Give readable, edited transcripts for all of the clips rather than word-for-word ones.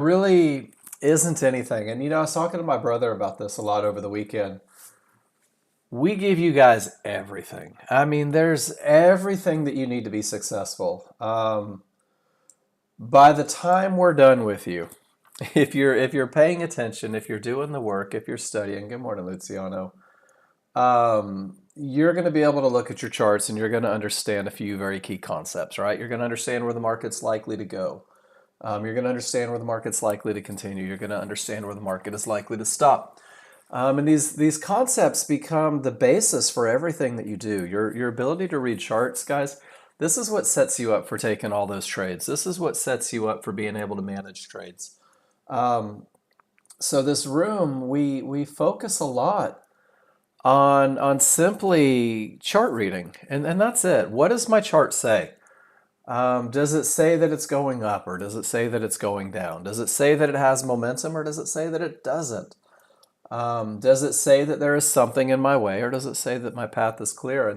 Really isn't anything. And I was talking to my brother about this a lot over the weekend. We give you guys everything. I mean, there's everything that you need to be successful. By the time we're done with you, if you're paying attention, if you're doing the work, if you're studying, good morning, Luciano. You're going to be able to look at your charts and you're going to understand a few very key concepts, right? You're going to understand where the market's likely to go. You're going to understand where the market's likely to continue. You're going to understand where the market is likely to stop. And these concepts become the basis for everything that you do. Your ability to read charts, guys, this is what sets you up for taking all those trades. This is what sets you up for being able to manage trades. Um, so this room, we focus a lot on simply chart reading, and that's it. What does my chart say? Does it say that it's going up or does it say that it's going down? Does it say that it has momentum or does it say that it doesn't? Does it say that there is something in my way or does it say that my path is clear?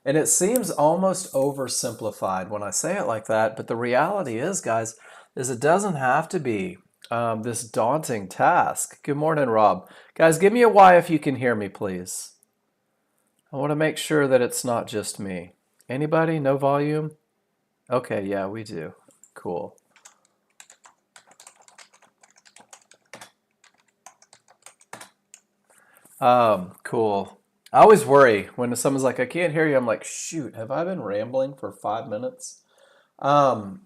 And it seems almost oversimplified when I say it like that, but the reality is, guys, is it doesn't have to be this daunting task. Good morning, Rob. Guys, give me a Y if you can hear me, please. I want to make sure that it's not just me. Anybody? No volume? Okay, yeah, we do. Cool. Cool. I always worry when someone's like, I can't hear you. I'm like, shoot, have I been rambling for 5 minutes? Um,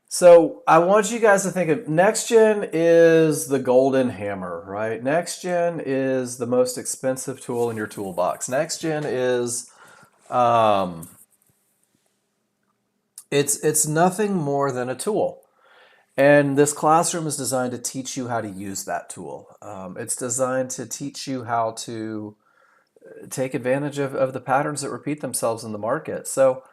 so I want you guys to think of Nexgen is the golden hammer, right? Nexgen is the most expensive tool in your toolbox. Nexgen is um, it's nothing more than a tool. And this classroom is designed to teach you how to use that tool. It's designed to teach you how to take advantage of the patterns that repeat themselves in the market. So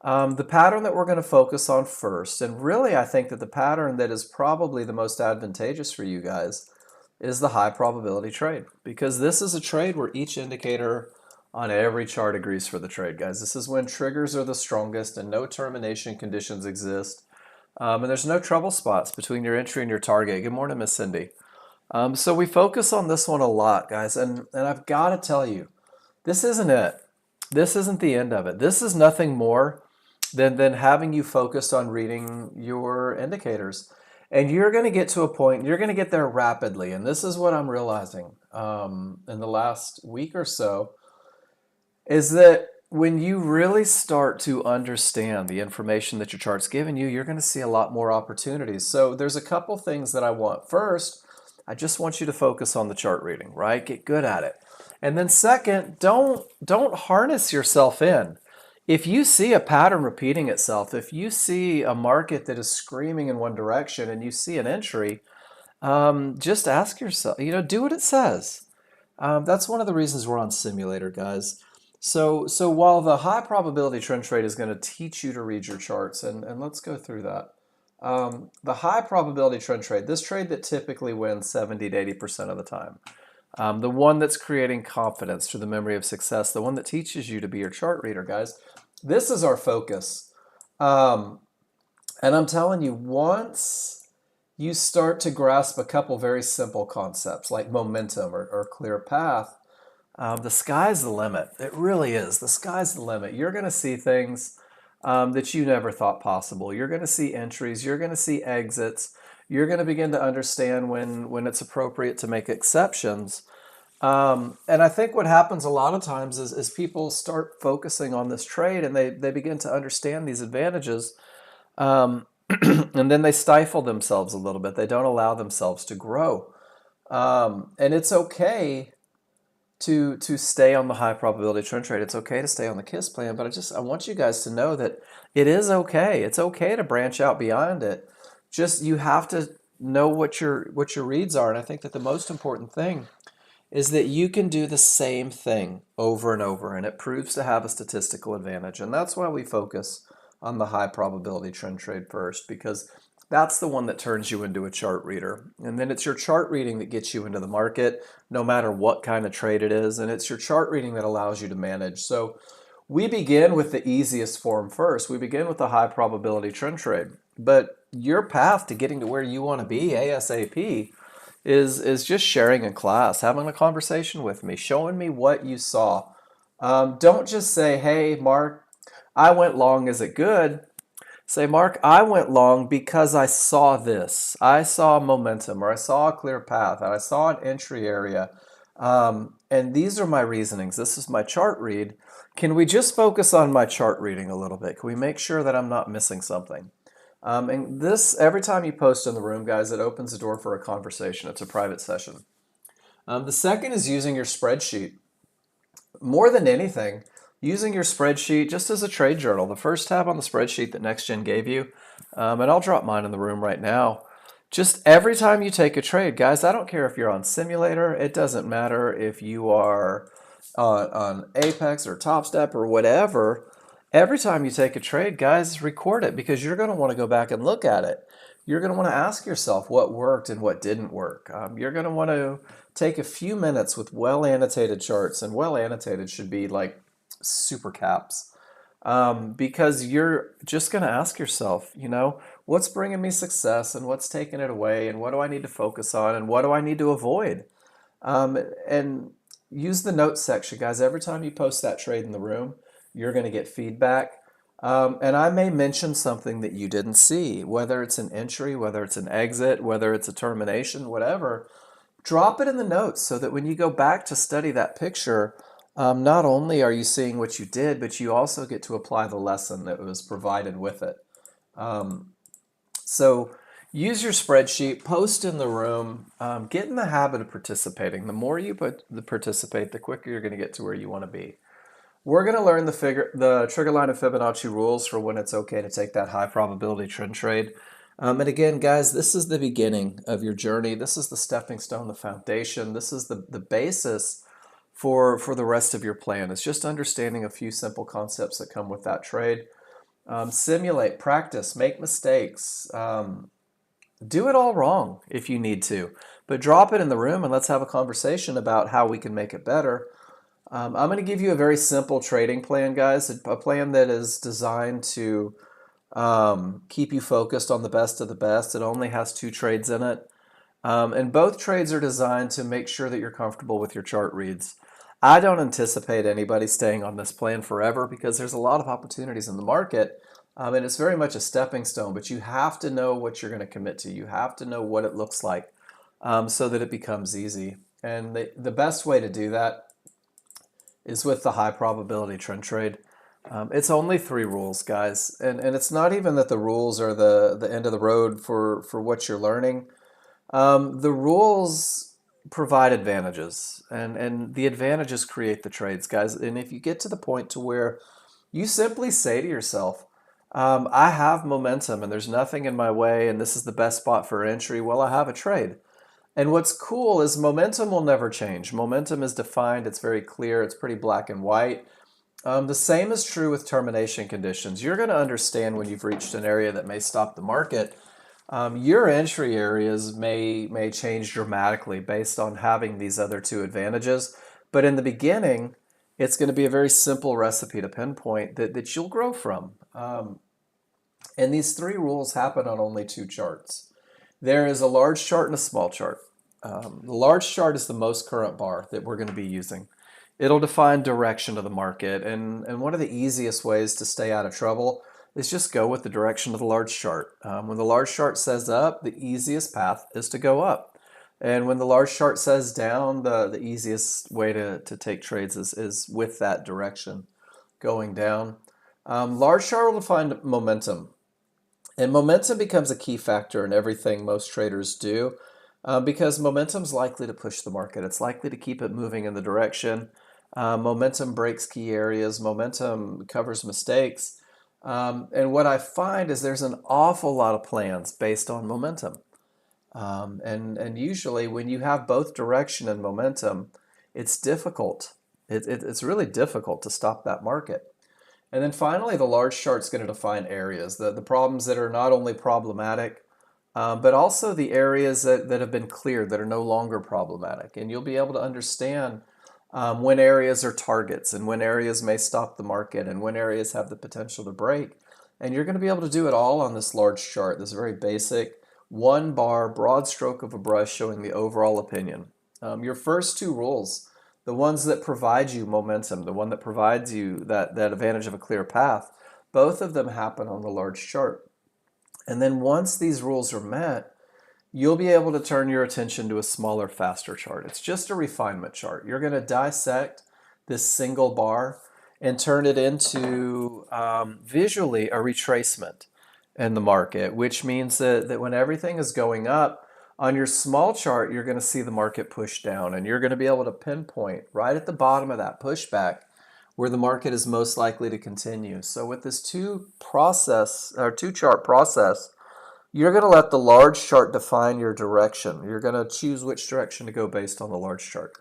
the pattern that we're going to focus on first, and really I think that the pattern that is probably the most advantageous for you guys is the high probability trade, because this is a trade where each indicator on every chart agrees for the trade, guys. This is when triggers are the strongest and no termination conditions exist. And there's no trouble spots between your entry and your target. Good morning, Miss Cindy. So we focus on this one a lot, guys, and I've got to tell you, this isn't it. This isn't the end of it. This is nothing more than having you focused on reading your indicators. And you're going to get to a point, you're going to get there rapidly. And this is what I'm realizing in the last week or so, is that when you really start to understand the information that your chart's giving you, you're going to see a lot more opportunities. So there's a couple things that I want. First, I just want you to focus on the chart reading, right? Get good at it. And then second, don't harness yourself in. If you see a pattern repeating itself, if you see a market that is screaming in one direction and you see an entry, just ask yourself, do what it says. That's one of the reasons we're on simulator, guys. So while the high probability trend trade is going to teach you to read your charts, and let's go through that. The high probability trend trade, this trade that typically wins 70 to 80% of the time, the one that's creating confidence through the memory of success, the one that teaches you to be your chart reader, guys, this is our focus. And I'm telling you, once you start to grasp a couple very simple concepts like momentum or clear path, the sky's the limit. It really is. The sky's the limit. You're going to see things that you never thought possible. You're going to see entries. You're going to see exits. You're going to begin to understand when it's appropriate to make exceptions. And I think what happens a lot of times is people start focusing on this trade and they begin to understand these advantages. And then they stifle themselves a little bit. They don't allow themselves to grow. And it's okay to stay on the high probability trend trade. It's okay to stay on the KISS plan, but I want you guys to know that it is okay. It's okay to branch out beyond it. Just you have to know what your reads are. And I think that the most important thing is that you can do the same thing over and over, and it proves to have a statistical advantage. And that's why we focus on the high probability trend trade first, because that's the one that turns you into a chart reader. And then it's your chart reading that gets you into the market, no matter what kind of trade it is. And it's your chart reading that allows you to manage. So we begin with the easiest form first. We begin with the high probability trend trade. But your path to getting to where you want to be ASAP is just sharing in class, having a conversation with me, showing me what you saw. Don't just say, "Hey, Mark, I went long. Is it good?" Say, "Mark, I went long because I saw this. I saw momentum, or I saw a clear path, and I saw an entry area. And these are my reasonings. This is my chart read. Can we just focus on my chart reading a little bit? Can we make sure that I'm not missing something?" And this, every time you post in the room, guys, it opens the door for a conversation. It's a private session. The second is using your spreadsheet. More than anything, using your spreadsheet just as a trade journal. The first tab on the spreadsheet that Nexgen gave you, and I'll drop mine in the room right now. Just every time you take a trade, guys, I don't care if you're on Simulator. It doesn't matter if you are on Apex or Top Step or whatever. Every time you take a trade, guys, record it because you're going to want to go back and look at it. You're going to want to ask yourself what worked and what didn't work. You're going to want to take a few minutes with well annotated charts, and well annotated should be like super caps, because you're just going to ask yourself, what's bringing me success and what's taking it away, and what do I need to focus on and what do I need to avoid? And use the notes section, guys. Every time you post that trade in the room, you're going to get feedback. And I may mention something that you didn't see, whether it's an entry, whether it's an exit, whether it's a termination, whatever. Drop it in the notes so that when you go back to study that picture, not only are you seeing what you did, but you also get to apply the lesson that was provided with it. So use your spreadsheet, post in the room, get in the habit of participating. The more you participate, the quicker you're going to get to where you want to be. We're going to learn the trigger line of Fibonacci rules for when it's okay to take that high probability trend trade. And again, guys, this is the beginning of your journey. This is the stepping stone, the foundation. This is the basis for the rest of your plan. It's just understanding a few simple concepts that come with that trade. Simulate, practice, make mistakes. Do it all wrong if you need to, but drop it in the room and let's have a conversation about how we can make it better. I'm going to give you a very simple trading plan, guys, a plan that is designed to keep you focused on the best of the best. It only has 2 trades in it. And both trades are designed to make sure that you're comfortable with your chart reads. I don't anticipate anybody staying on this plan forever because there's a lot of opportunities in the market, and it's very much a stepping stone, but you have to know what you're going to commit to. You have to know what it looks like, so that it becomes easy. And the best way to do that is with the high probability trend trade. It's only 3 rules, guys, and it's not even that the rules are the end of the road for what you're learning. The rules provide advantages, and the advantages create the trades, guys. And if you get to the point to where you simply say to yourself, I have momentum and there's nothing in my way and this is the best spot for entry, well, I have a trade. And what's cool is momentum will never change. Momentum is defined, it's very clear, it's pretty black and white. The same is true with termination conditions. You're going to understand when you've reached an area that may stop the market. Your entry areas may change dramatically based on having these other 2 advantages. But in the beginning, it's going to be a very simple recipe to pinpoint that you'll grow from. And these 3 rules happen on only 2 charts. There is a large chart and a small chart. The large chart is the most current bar that we're going to be using. It'll define direction of the market, and one of the easiest ways to stay out of trouble is just go with the direction of the large chart. When the large chart says up, the easiest path is to go up. And when the large chart says down, the easiest way to take trades is with that direction going down. Large chart will define momentum. And momentum becomes a key factor in everything most traders do, because momentum's likely to push the market. It's likely to keep it moving in the direction. Momentum breaks key areas. Momentum covers mistakes. And what I find is there's an awful lot of plans based on momentum. And usually when you have both direction and momentum, it's difficult. It's really difficult to stop that market. And then finally, the large chart's going to define areas, the problems that are not only problematic, but also the areas that have been cleared that are no longer problematic. And you'll be able to understand when areas are targets and when areas may stop the market and when areas have the potential to break. And you're going to be able to do it all on this large chart, this very basic one bar broad stroke of a brush showing the overall opinion. Your first two rules, the ones that provide you momentum, the one that provides you that advantage of a clear path, both of them happen on the large chart. And then once these rules are met, you'll be able to turn your attention to a smaller, faster chart. It's just a refinement chart. You're going to dissect this single bar and turn it into visually a retracement in the market, which means that when everything is going up, on your small chart, you're going to see the market push down, and you're going to be able to pinpoint right at the bottom of that pushback where the market is most likely to continue. So with this two-chart process, you're going to let the large chart define your direction. You're going to choose which direction to go based on the large chart.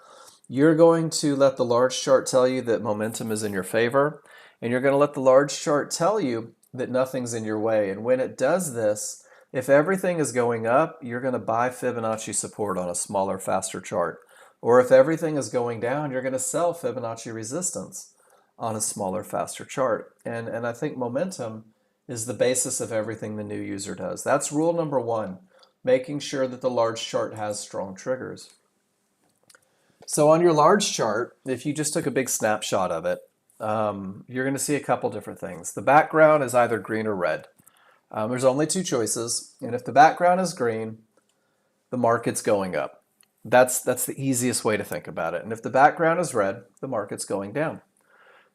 You're going to let the large chart tell you that momentum is in your favor, and you're going to let the large chart tell you that nothing's in your way. And when it does this, if everything is going up, you're going to buy Fibonacci support on a smaller, faster chart. Or if everything is going down, you're going to sell Fibonacci resistance on a smaller, faster chart. And I think momentum is the basis of everything the new user does. That's rule number one, making sure that the large chart has strong triggers. So on your large chart, if you just took a big snapshot of it, you're going to see a couple different things. The background is either green or red. There's only two choices, and if the background is green, the market's going up. That's the easiest way to think about it. And if the background is red, the market's going down.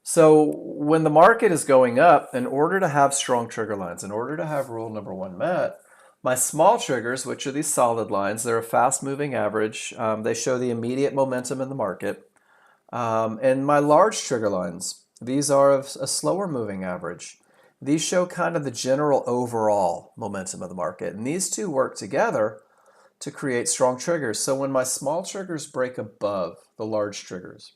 So when the market is going up, in order to have strong trigger lines, in order to have rule number one met, my small triggers, which are these solid lines, they're a fast-moving average. They show the immediate momentum in the market. And my large trigger lines, these are a slower moving average. These show kind of the general overall momentum of the market. And these two work together to create strong triggers. So when my small triggers break above the large triggers,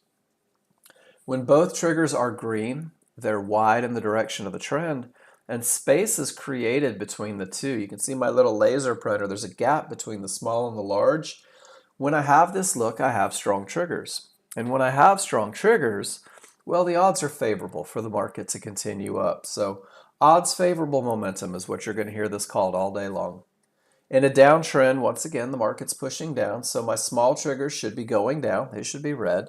when both triggers are green, they're wide in the direction of the trend, and space is created between the two. You can see my little laser pointer. There's a gap between the small and the large. When I have this look, I have strong triggers. And when I have strong triggers, well, the odds are favorable for the market to continue up. So odds favorable momentum is what you're going to hear this called all day long. In a downtrend, once again, the market's pushing down, so my small triggers should be going down. They should be red.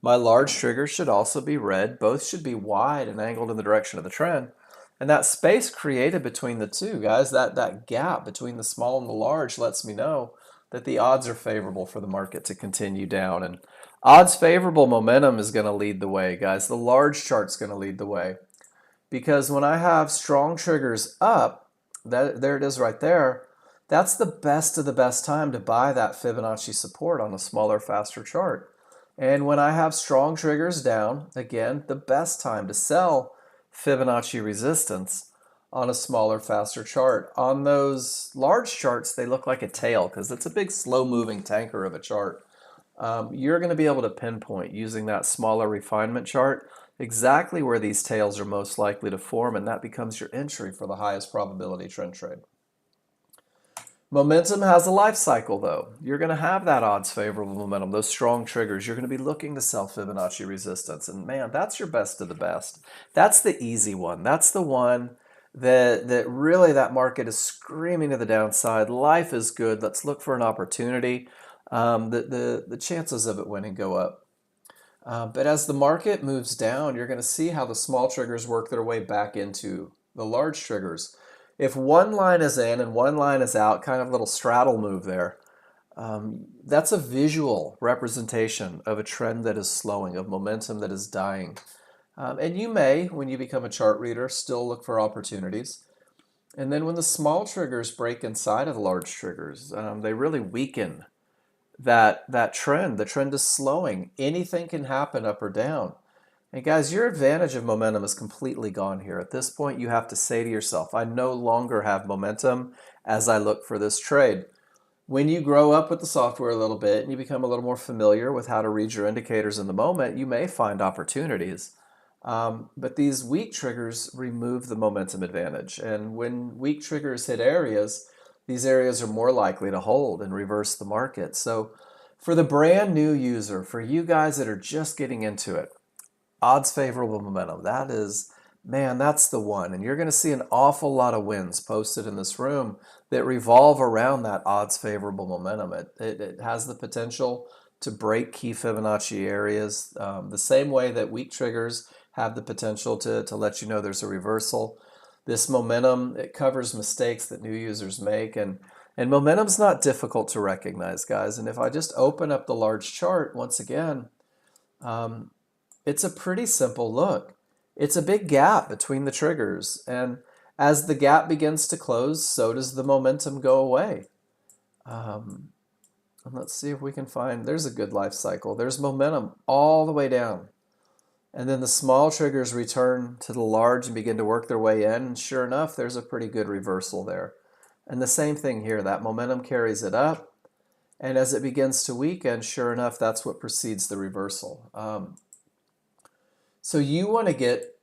My large triggers should also be red. Both should be wide and angled in the direction of the trend. And that space created between the two, guys, that gap between the small and the large lets me know that the odds are favorable for the market to continue down. And odds favorable momentum is going to lead the way, guys. The large chart's going to lead the way. Because when I have strong triggers up, there it is right there, that's the best of the best time to buy that Fibonacci support on a smaller, faster chart. And when I have strong triggers down, again, the best time to sell Fibonacci resistance on a smaller, faster chart. On those large charts, they look like a tail because it's a big, slow-moving tanker of a chart. You're going to be able to pinpoint using that smaller refinement chart exactly where these tails are most likely to form, and that becomes your entry for the highest probability trend trade. Momentum has a life cycle, though. You're going to have that odds favorable momentum, those strong triggers. You're going to be looking to sell Fibonacci resistance. And man, that's your best of the best. That's the easy one. That's the one that really that market is screaming to the downside. Life is good. Let's look for an opportunity. The chances of it winning go up. But as the market moves down, you're going to see how the small triggers work their way back into the large triggers. If one line is in and one line is out, kind of a little straddle move there, that's a visual representation of a trend that is slowing, of momentum that is dying. And you may, when you become a chart reader, still look for opportunities. And then when the small triggers break inside of the large triggers, they really weaken that trend. The trend is slowing. Anything can happen up or down. And guys, your advantage of momentum is completely gone here. At this point, you have to say to yourself, I no longer have momentum as I look for this trade. When you grow up with the software a little bit and you become a little more familiar with how to read your indicators in the moment, you may find opportunities. But these weak triggers remove the momentum advantage. And when weak triggers hit areas, these areas are more likely to hold and reverse the market. So for the brand new user, for you guys that are just getting into it, odds favorable momentum, that is man, that's the one. And you're going to see an awful lot of wins posted in this room that revolve around that odds favorable momentum. It has the potential to break key Fibonacci areas the same way that weak triggers have the potential to let you know there's a reversal. This momentum, it covers mistakes that new users make. And momentum's not difficult to recognize, guys. And if I just open up the large chart once again, it's a pretty simple look. It's a big gap between the triggers, and as the gap begins to close, so does the momentum go away. And let's see if we can find, there's a good life cycle. There's momentum all the way down. And then the small triggers return to the large and begin to work their way in, and sure enough, there's a pretty good reversal there. And the same thing here, that momentum carries it up, and as it begins to weaken, sure enough, that's what precedes the reversal. So you want to get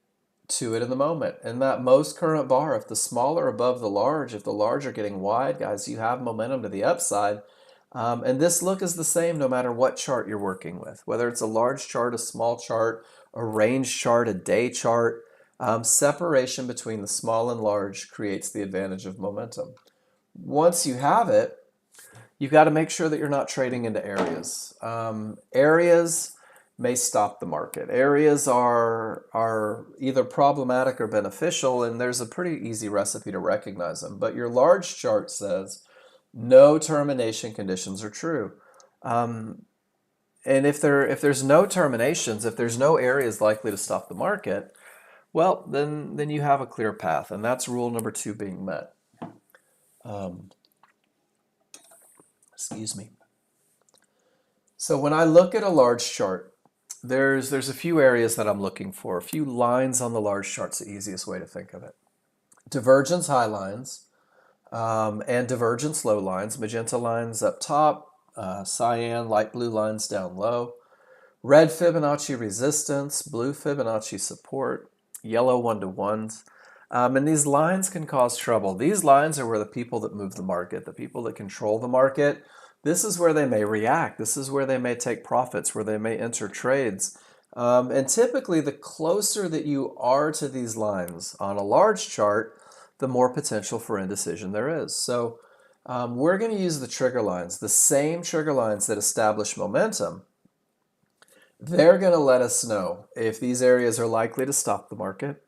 to it in the moment. And that most current bar, if the small are above the large, if the large are getting wide, guys, you have momentum to the upside. And this look is the same no matter what chart you're working with, whether it's a large chart, a small chart, a range chart, a day chart. Separation between the small and large creates the advantage of momentum. Once you have it, you've got to make sure that you're not trading into areas. Areas may stop the market. Areas are either problematic or beneficial, and there's a pretty easy recipe to recognize them. But your large chart says no termination conditions are true. And if there's no terminations, if there's no areas likely to stop the market, well, then you have a clear path, and that's rule number 2 being met. Excuse me. So when I look at a large chart, there's a few areas that I'm looking for, a few lines on the large chart's the easiest way to think of it. Divergence high lines and divergence low lines, magenta lines up top, cyan, light blue lines down low, red Fibonacci resistance, blue Fibonacci support, yellow 1-to-1s. And these lines can cause trouble. These lines are where the people that move the market, the people that control the market, this is where they may react. This is where they may take profits, where they may enter trades. And typically, the closer that you are to these lines on a large chart, the more potential for indecision there is. So we're going to use the trigger lines, the same trigger lines that establish momentum. They're going to let us know if these areas are likely to stop the market.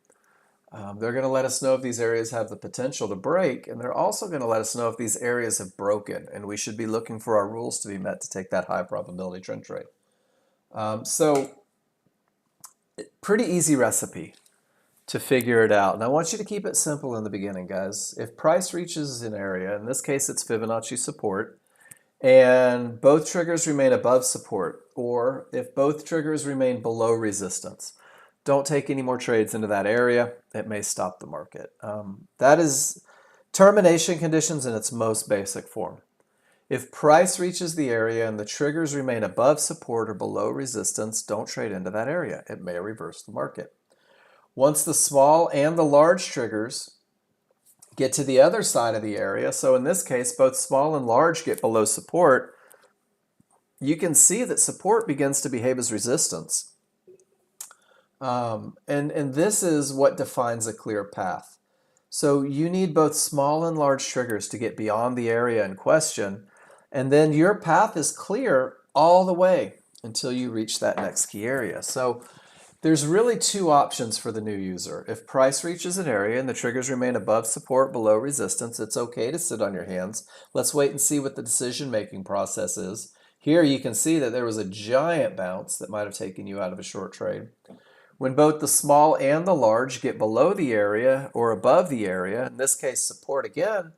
They're going to let us know if these areas have the potential to break, and they're also going to let us know if these areas have broken, and we should be looking for our rules to be met to take that high probability trend trade. So pretty easy recipe to figure it out. And I want you to keep it simple in the beginning, guys. If price reaches an area, in this case it's Fibonacci support, and both triggers remain above support, or if both triggers remain below resistance, don't take any more trades into that area. It may stop the market. That is termination conditions in its most basic form. If price reaches the area and the triggers remain above support or below resistance, don't trade into that area. It may reverse the market. Once the small and the large triggers get to the other side of the area, so in this case, both small and large get below support, you can see that support begins to behave as resistance. And this is what defines a clear path. So you need both small and large triggers to get beyond the area in question, and then your path is clear all the way until you reach that next key area. So there's really 2 options for the new user. If price reaches an area and the triggers remain above support, below resistance, it's okay to sit on your hands. Let's wait and see what the decision-making process is. Here you can see that there was a giant bounce that might have taken you out of a short trade. When both the small and the large get below the area or above the area, in this case support again,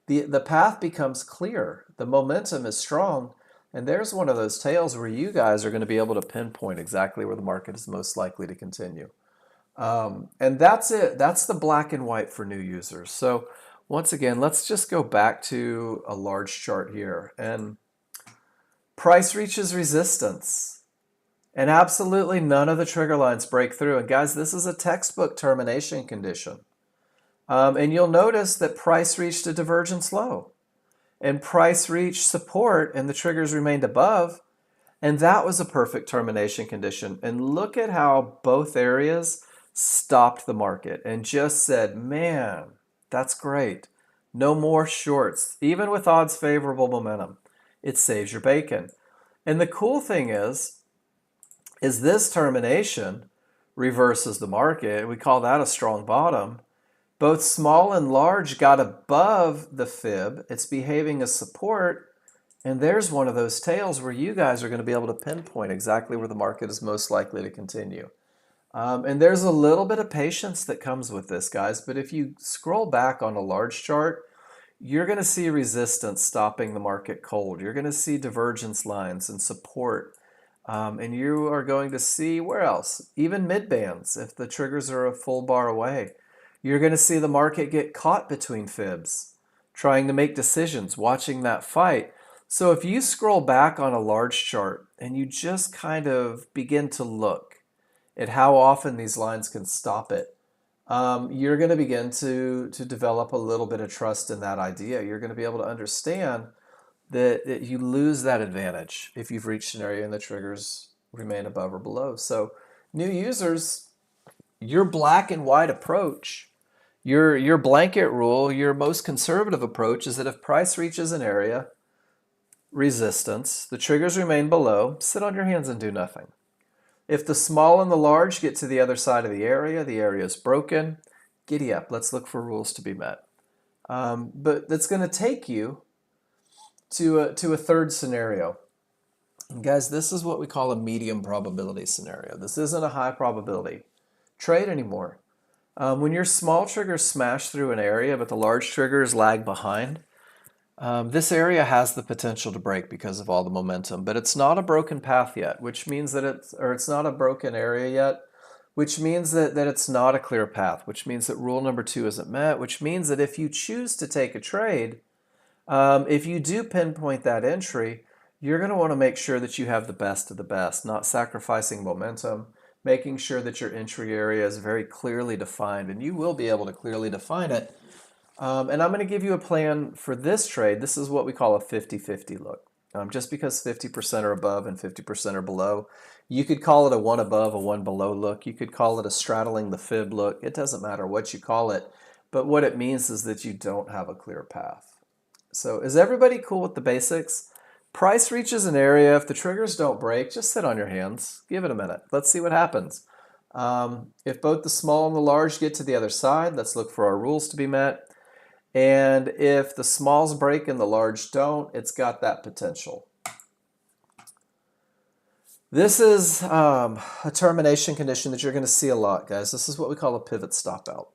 the path becomes clear. The momentum is strong, and there's one of those tails where you guys are going to be able to pinpoint exactly where the market is most likely to continue. And that's it. That's the black and white for new users. So once again, let's just go back to a large chart here. And price reaches resistance. And absolutely none of the trigger lines break through. And guys, this is a textbook termination condition. And you'll notice that price reached a divergence low. And price reached support and the triggers remained above. And that was a perfect termination condition. And look at how both areas stopped the market and just said, man, that's great. No more shorts, even with odds favorable momentum. It saves your bacon. And the cool thing is this termination reverses the market. We call that a strong bottom. Both small and large got above the fib. It's behaving as support. And there's one of those tails where you guys are going to be able to pinpoint exactly where the market is most likely to continue. And there's a little bit of patience that comes with this, guys. But if you scroll back on a large chart, you're going to see resistance stopping the market cold. You're going to see divergence lines and support. And you are going to see, where else? Even mid bands, if the triggers are a full bar away. You're going to see the market get caught between fibs, trying to make decisions, watching that fight. So if you scroll back on a large chart and you just kind of begin to look at how often these lines can stop it, you're going to begin to develop a little bit of trust in that idea. You're going to be able to understand that you lose that advantage if you've reached an area and the triggers remain above or below. So new users, your black and white approach, your blanket rule, your most conservative approach is that if price reaches an area, resistance, the triggers remain below, sit on your hands and do nothing. If the small and the large get to the other side of the area is broken, giddy up. Let's look for rules to be met. But that's going to take you to a third scenario. And guys, this is what we call a medium probability scenario. This isn't a high probability trade anymore. When your small triggers smash through an area, but the large triggers lag behind, this area has the potential to break because of all the momentum, but it's not a broken path yet, which means that it's not a broken area yet, which means that it's not a clear path, which means that rule number 2 isn't met, which means that if you choose to take a trade, if you do pinpoint that entry, you're going to want to make sure that you have the best of the best, not sacrificing momentum, making sure that your entry area is very clearly defined, and you will be able to clearly define it. And I'm going to give you a plan for this trade. This is what we call a 50-50 look. Just because 50% are above and 50% are below, you could call it a one above, a one below look. You could call it a straddling the fib look. It doesn't matter what you call it, but what it means is that you don't have a clear path. So is everybody cool with the basics? Price reaches an area. If the triggers don't break, just sit on your hands. Give it a minute. Let's see what happens. If both the small and the large get to the other side, let's look for our rules to be met. And if the smalls break and the large don't, it's got that potential. This is a termination condition that you're going to see a lot, guys. This is what we call a pivot stop out.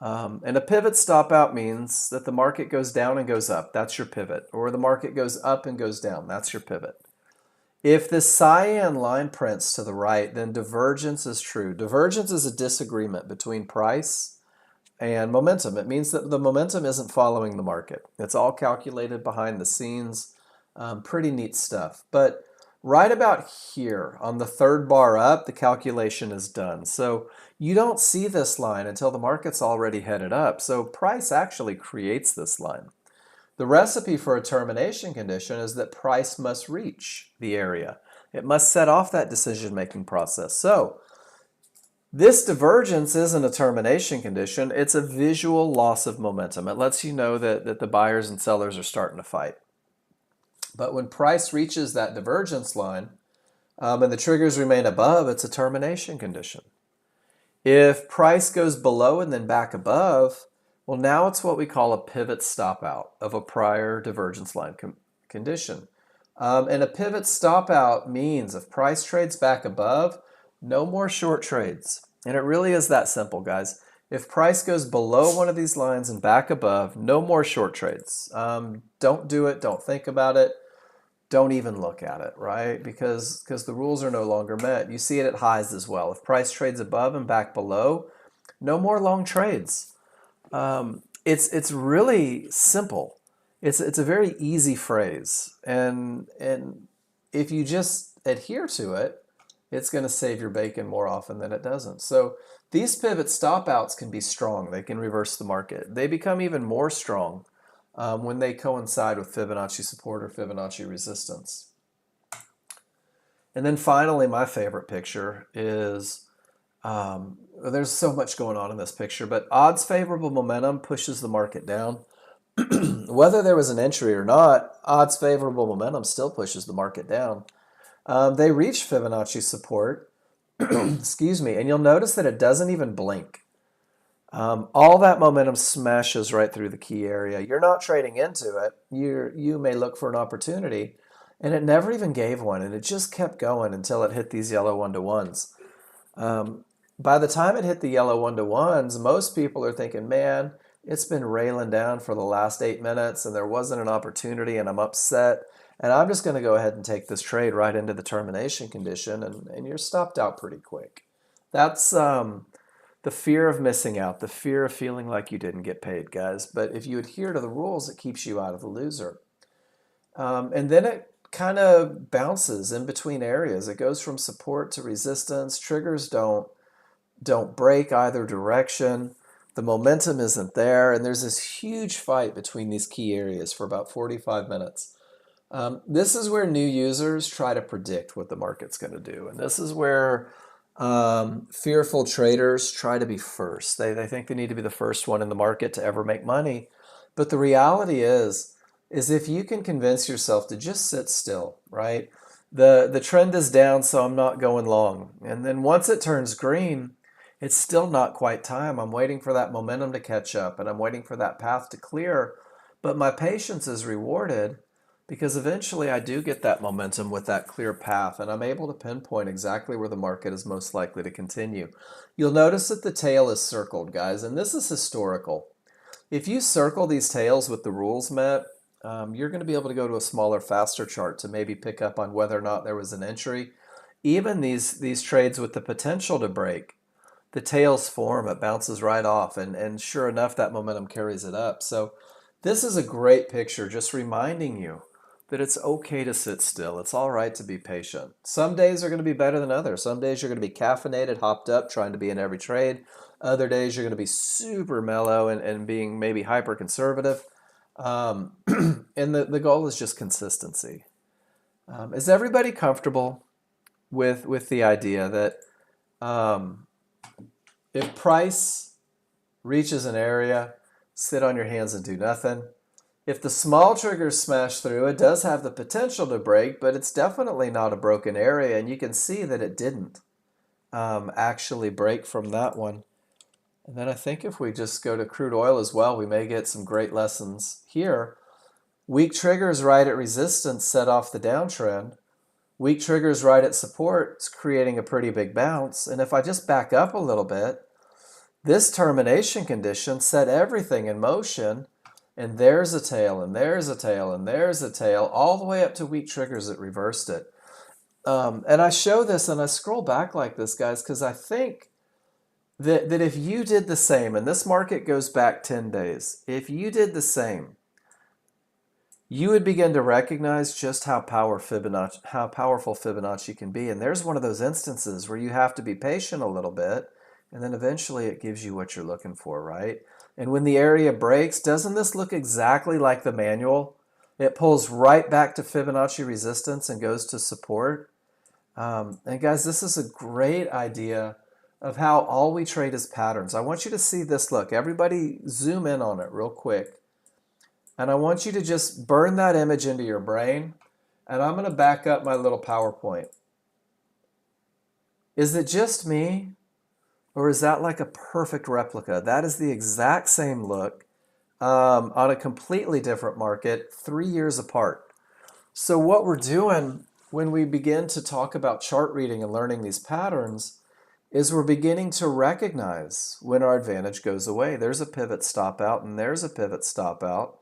And a pivot stop out means that the market goes down and goes up. That's your pivot. Or the market goes up and goes down. That's your pivot. If this cyan line prints to the right, then divergence is true. Divergence is a disagreement between price and momentum. It means that the momentum isn't following the market. It's all calculated behind the scenes. Pretty neat stuff. But right about here on the third bar up, the calculation is done. So you don't see this line until the market's already headed up. So price actually creates this line. The recipe for a termination condition is that price must reach the area. It must set off that decision-making process. So this divergence isn't a termination condition. It's a visual loss of momentum. It lets you know that the buyers and sellers are starting to fight. But when price reaches that divergence line and the triggers remain above, it's a termination condition. If price goes below and then back above, well, now it's what we call a pivot stop out of a prior divergence line condition. And a pivot stop out means if price trades back above, no more short trades. And it really is that simple, guys. If price goes below one of these lines and back above, no more short trades. Don't do it. Don't think about it. Don't even look at it, right? Because the rules are no longer met. You see it at highs as well. If price trades above and back below, no more long trades. It's really simple. It's a very easy phrase. And if you just adhere to it, it's going to save your bacon more often than it doesn't. So these pivot stop outs can be strong. They can reverse the market. They become even more strong when they coincide with Fibonacci support or Fibonacci resistance. And then finally, my favorite picture is There's so much going on in this picture, but odds favorable momentum pushes the market down. Whether there was an entry or not, odds favorable momentum still pushes the market down. They reach Fibonacci support, excuse me, and you'll notice that it doesn't even blink. All that momentum smashes right through the key area. You're not trading into it. You may look for an opportunity, and it never even gave one, and it just kept going until it hit these yellow one-to-ones. By the time it hit the yellow one-to-ones, most people are thinking, man, it's been railing down for the last 8 minutes and there wasn't an opportunity and I'm upset. And I'm just going to go ahead and take this trade right into the termination condition, and you're stopped out pretty quick. That's the fear of missing out, the fear of feeling like you didn't get paid, guys. But if you adhere to the rules, it keeps you out of the loser. And then it kind of bounces in between areas. It goes from support to resistance. Triggers don't break either direction. The momentum isn't there, and there's this huge fight between these key areas for about 45 minutes. This is where new users try to predict what the market's going to do, and this is where fearful traders try to be first. They think they need to be the first one in the market to ever make money, but the reality is if you can convince yourself to just sit still, right? The trend is down, so I'm not going long, and then once it turns green, it's still not quite time. I'm waiting for that momentum to catch up, and I'm waiting for that path to clear. But my patience is rewarded because eventually I do get that momentum with that clear path, and I'm able to pinpoint exactly where the market is most likely to continue. You'll notice that the tail is circled, guys, and this is historical. If you circle these tails with the rules met, you're going to be able to go to a smaller, faster chart to maybe pick up on whether or not there was an entry. Even these trades with the potential to break, the tails form, it bounces right off, and sure enough, that momentum carries it up. So this is a great picture, just reminding you that it's okay to sit still. It's all right to be patient. Some days are going to be better than others. Some days you're going to be caffeinated, hopped up, trying to be in every trade. Other days you're going to be super mellow and being maybe hyper conservative. And the goal is just consistency. Is everybody comfortable with the idea that if price reaches an area, sit on your hands and do nothing? If the small triggers smash through, it does have the potential to break, but it's definitely not a broken area, and you can see that it didn't actually break from that one. And then I think if we just go to crude oil as well, we may get some great lessons here. Weak triggers right at resistance set off the downtrend. Weak triggers right at support is creating a pretty big bounce. And if I just back up a little bit, this termination condition set everything in motion, and there's a tail, and there's a tail, and there's a tail, all the way up to weak triggers that reversed it. And I show this and I scroll back like this, guys, because I think that if you did the same, and this market goes back 10 days, if you did the same, you would begin to recognize just how powerful Fibonacci can be. And there's one of those instances where you have to be patient a little bit, and then eventually it gives you what you're looking for, right? And when the area breaks, doesn't this look exactly like the manual? It pulls right back to Fibonacci resistance and goes to support. And guys, this is a great idea of how all we trade is patterns. I want you to see this look. Everybody zoom in on it real quick. And I want you to just burn that image into your brain. And I'm going to back up my little PowerPoint. Is it just me? Or is that like a perfect replica? That is the exact same look on a completely different market 3 years apart. So what we're doing when we begin to talk about chart reading and learning these patterns is we're beginning to recognize when our advantage goes away. There's a pivot stop out, and there's a pivot stop out.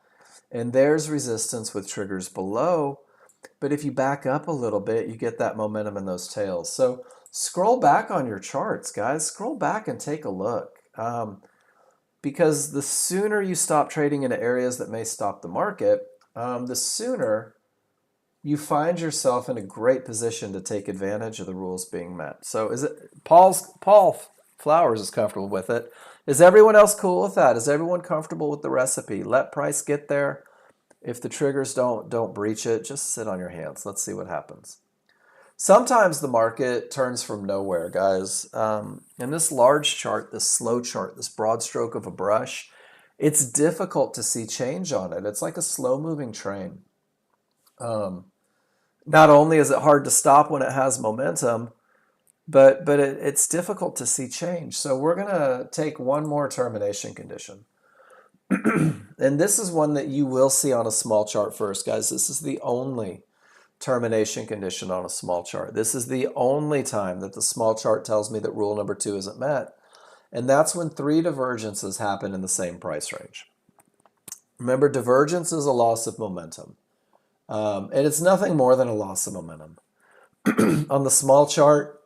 And there's resistance with triggers below. But if you back up a little bit, you get that momentum in those tails. So scroll back on your charts, guys. Scroll back and take a look. Because the sooner you stop trading into areas that may stop the market, the sooner you find yourself in a great position to take advantage of the rules being met. So is it Paul Flowers is comfortable with it. Is everyone else cool with that? Is everyone comfortable with the recipe? Let price get there. If the triggers don't breach it, just sit on your hands. Let's see what happens. Sometimes the market turns from nowhere, guys. In this large chart, this slow chart, this broad stroke of a brush, it's difficult to see change on it. It's like a slow-moving train. Not only is it hard to stop when it has momentum, but it's difficult to see change. So we're going to take one more termination condition. And this is one that you will see on a small chart first, guys. This is the only termination condition on a small chart. This is the only time that the small chart tells me that rule number 2 isn't met. And that's when 3 divergences happen in the same price range. Remember, divergence is a loss of momentum. And it's nothing more than a loss of momentum. On the small chart,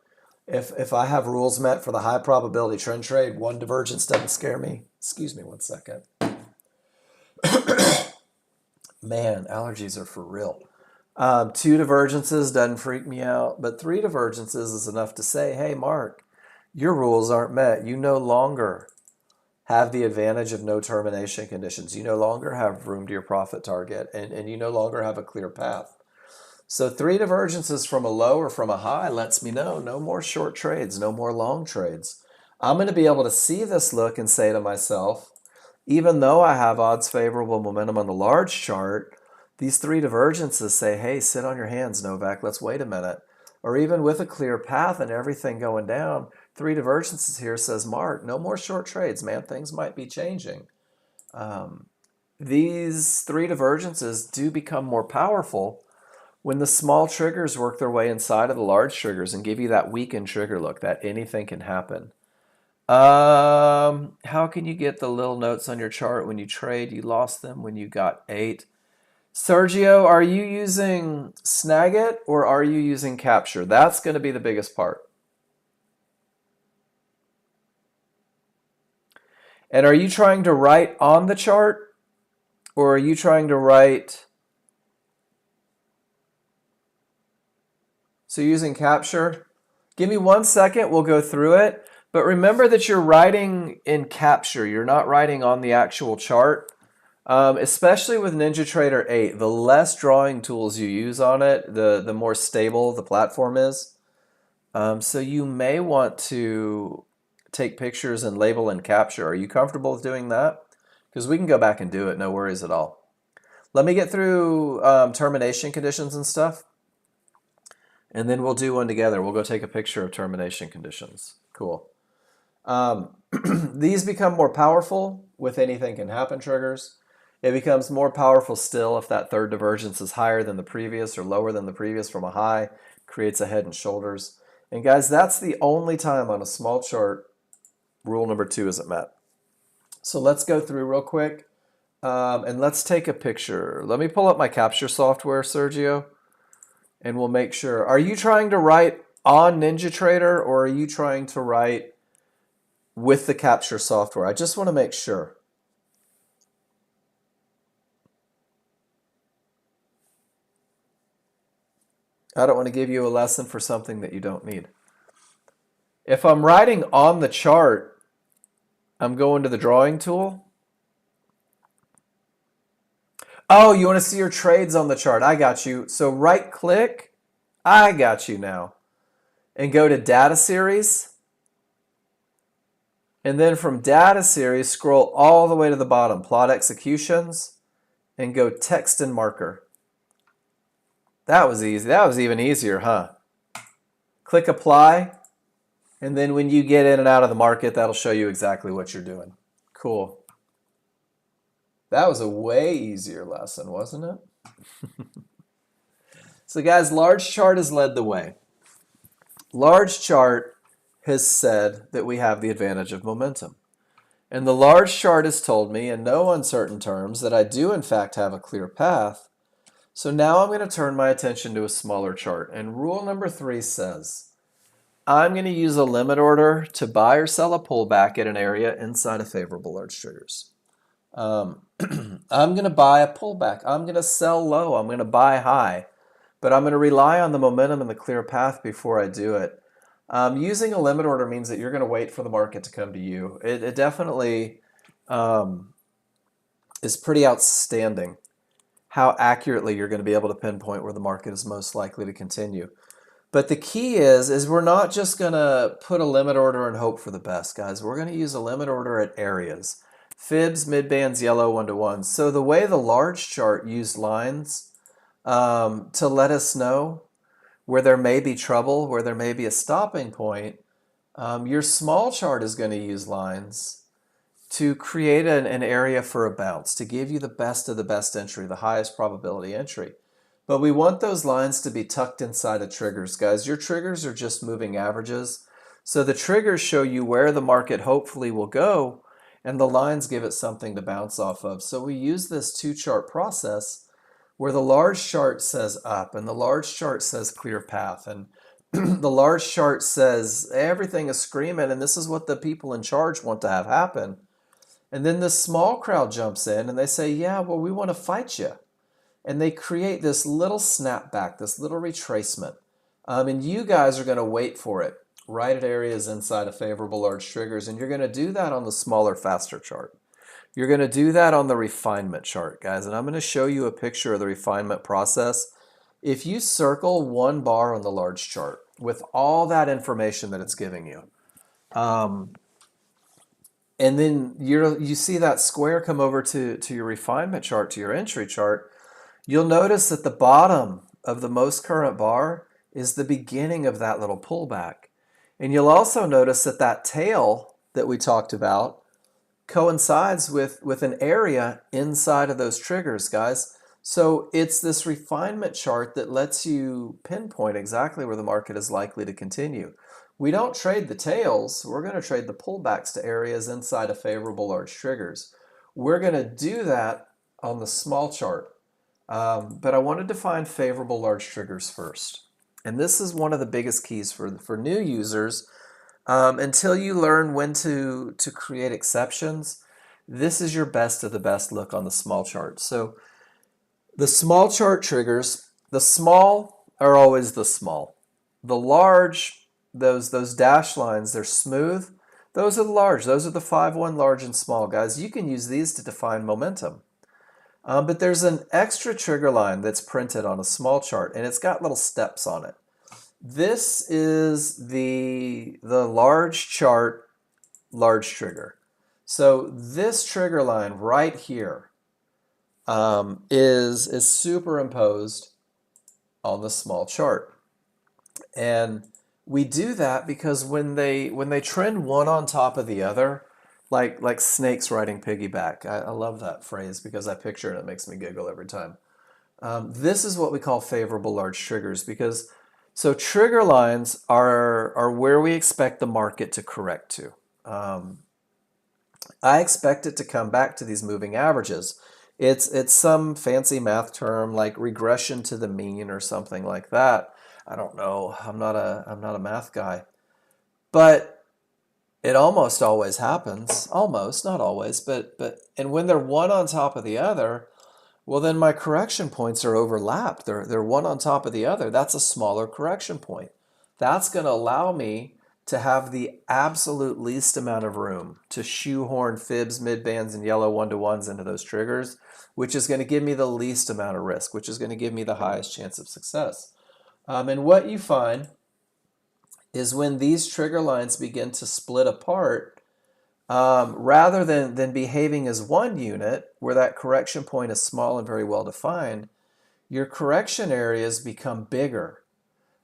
if I have rules met for the high probability trend trade, 1 divergence doesn't scare me. Excuse me one second. Man, allergies are for real. 2 divergences doesn't freak me out, but 3 divergences is enough to say, hey, Mark, your rules aren't met. You no longer have the advantage of no termination conditions. You no longer have room to your profit target, and you no longer have a clear path. So 3 divergences from a low or from a high lets me know no more short trades, no more long trades. I'm going to be able to see this look and say to myself, even though I have odds favorable momentum on the large chart, these 3 divergences say, hey, sit on your hands, Novak, let's wait a minute. Or even with a clear path and everything going down, 3 divergences here says, Mark, no more short trades, man, things might be changing. These 3 divergences do become more powerful when the small triggers work their way inside of the large triggers and give you that weakened trigger look, that anything can happen. How can you get the little notes on your chart when you trade? You lost them when you got 8. Sergio, are you using Snagit or are you using Capture? That's going to be the biggest part. And are you trying to write on the chart or are you trying to write? So using Capture. Give me 1 second, we'll go through it. But remember that you're writing in Capture. You're not writing on the actual chart. Especially with NinjaTrader 8, the less drawing tools you use on it, the more stable the platform is. So you may want to take pictures and label and capture. Are you comfortable with doing that? Because we can go back and do it, no worries at all. Let me get through termination conditions and stuff, and then we'll do one together. We'll go take a picture of termination conditions. Cool. These become more powerful with anything can happen triggers. It becomes more powerful still if that 3rd divergence is higher than the previous or lower than the previous from a high, creates a head and shoulders. And guys, that's the only time on a small chart rule number 2 isn't met. So let's go through real quick and let's take a picture. Let me pull up my capture software, Sergio, and we'll make sure. Are you trying to write on NinjaTrader or are you trying to write with the capture software? I just want to make sure. I don't want to give you a lesson for something that you don't need. If I'm writing on the chart, I'm going to the drawing tool. Oh, you want to see your trades on the chart. I got you. So right click. I got you now. And go to data series. And then from data series, scroll all the way to the bottom, plot executions, and go text and marker. That was easy. That was even easier, huh? Click apply, and then when you get in and out of the market, that'll show you exactly what you're doing. Cool. That was a way easier lesson, wasn't it? So guys, large chart has led the way. Large chart has said that we have the advantage of momentum. And the large chart has told me in no uncertain terms that I do in fact have a clear path. So now I'm going to turn my attention to a smaller chart. And rule number 3 says, I'm going to use a limit order to buy or sell a pullback at an area inside of favorable large triggers. I'm going to buy a pullback. I'm going to sell low. I'm going to buy high. But I'm going to rely on the momentum and the clear path before I do it. Using a limit order means that you're going to wait for the market to come to you. It definitely is pretty outstanding how accurately you're going to be able to pinpoint where the market is most likely to continue. But the key is we're not just going to put a limit order and hope for the best, guys. We're going to use a limit order at areas. Fibs, midbands, yellow, one-to-ones. So the way the large chart used lines to let us know where there may be trouble, where there may be a stopping point, your small chart is going to use lines to create an area for a bounce, to give you the best of the best entry, the highest probability entry. But we want those lines to be tucked inside of triggers, guys. Your triggers are just moving averages. So the triggers show you where the market hopefully will go, and the lines give it something to bounce off of. So we use this two-chart process where the large chart says up, and the large chart says clear path, and the large chart says everything is screaming, and this is what the people in charge want to have happen. And then this small crowd jumps in, and they say, yeah, well, we want to fight you. And they create this little snapback, this little retracement. And you guys are going to wait for it right at areas inside of favorable large triggers. And you're going to do that on the smaller, faster chart. You're going to do that on the refinement chart, guys. And I'm going to show you a picture of the refinement process. If you circle one bar on the large chart with all that information that it's giving you, and then you see that square come over to your refinement chart, to your entry chart, you'll notice that the bottom of the most current bar is the beginning of that little pullback. And you'll also notice that that tail that we talked about coincides with an area inside of those triggers, guys. So it's this refinement chart that lets you pinpoint exactly where the market is likely to continue. We don't trade the tails. We're going to trade the pullbacks to areas inside of favorable large triggers. We're going to do that on the small chart. But I want to define favorable large triggers first. And this is one of the biggest keys for new users. Until you learn when to create exceptions, this is your best of the best look on the small chart. So the small chart triggers, the small are always the small. The large, those dashed lines, they're smooth. Those are the large. Those are the 5-1 large and small, guys. You can use these to define momentum. But there's an extra trigger line that's printed on a small chart, and it's got little steps on it. This is the large chart, large trigger. So this trigger line right here is superimposed on the small chart. And we do that because when they trend one on top of the other, like snakes riding piggyback. I love that phrase because I picture it and it makes me giggle every time. This is what we call favorable large triggers because so trigger lines are where we expect the market to correct to. I expect it to come back to these moving averages. It's some fancy math term like regression to the mean or something like that. I don't know. I'm not a math guy. But it almost always happens. Almost, not always, but and when they're one on top of the other, well then my correction points are overlapped. They're one on top of the other. That's a smaller correction point. That's going to allow me to have the absolute least amount of room to shoehorn fibs, midbands, and yellow one-to-ones into those triggers, which is going to give me the least amount of risk, which is going to give me the highest chance of success. And what you find is when these trigger lines begin to split apart, rather than behaving as one unit, where that correction point is small and very well defined, your correction areas become bigger.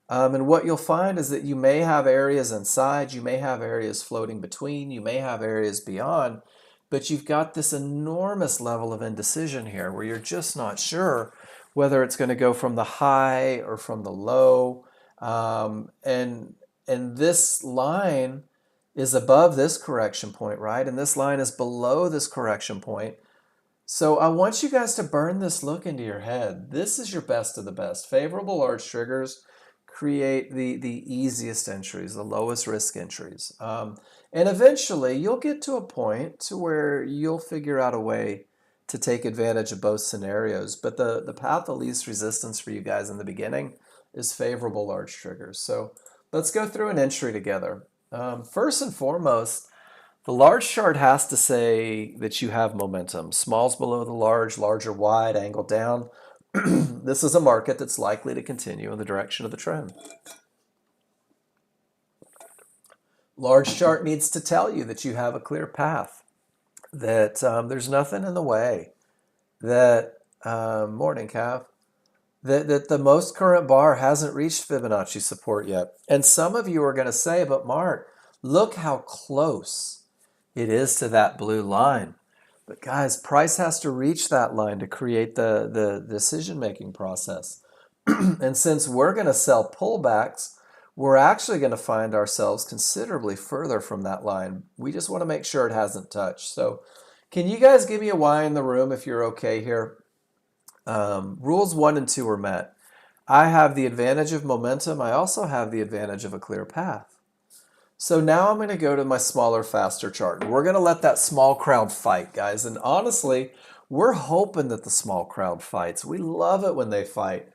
And what you'll find is that you may have areas inside, you may have areas floating between, you may have areas beyond, but you've got this enormous level of indecision here where you're just not sure whether it's going to go from the high or from the low. And this line is above this correction point, right? And this line is below this correction point. So I want you guys to burn this look into your head. This is your best of the best. Favorable large triggers create the easiest entries, the lowest risk entries. And eventually you'll get to a point to where you'll figure out a way to take advantage of both scenarios. But the path of least resistance for you guys in the beginning is favorable large triggers. So let's go through an entry together. First and foremost, the large chart has to say that you have momentum. Small's below the large, larger wide, angle down. This is a market that's likely to continue in the direction of the trend. Large chart needs to tell you that you have a clear path, that there's nothing in the way, that morning calf, that the most current bar hasn't reached Fibonacci support yet. And some of you are going to say, but Mark, look how close it is to that blue line. But guys, price has to reach that line to create the decision-making process. And since we're going to sell pullbacks, we're actually going to find ourselves considerably further from that line. We just want to make sure it hasn't touched. So can you guys give me a Y in the room if you're okay here? Rules 1 and 2 are met. I have the advantage of momentum. I also have the advantage of a clear path. So now I'm going to go to my smaller, faster chart. We're going to let that small crowd fight, guys. And honestly, we're hoping that the small crowd fights. We love it when they fight.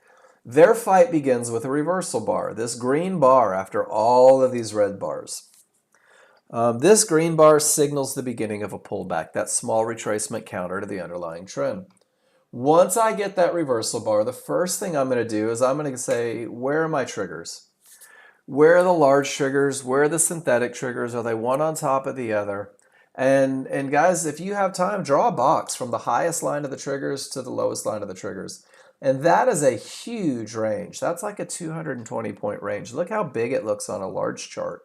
Their fight begins with a reversal bar, this green bar after all of these red bars. This green bar signals the beginning of a pullback, that small retracement counter to the underlying trend. Once I get that reversal bar, the first thing I'm going to do is I'm going to say, where are my triggers? Where are the large triggers? Where are the synthetic triggers? Are they one on top of the other? And guys, if you have time, draw a box from the highest line of the triggers to the lowest line of the triggers. And that is a huge range. That's like a 220-point range. Look how big it looks on a large chart.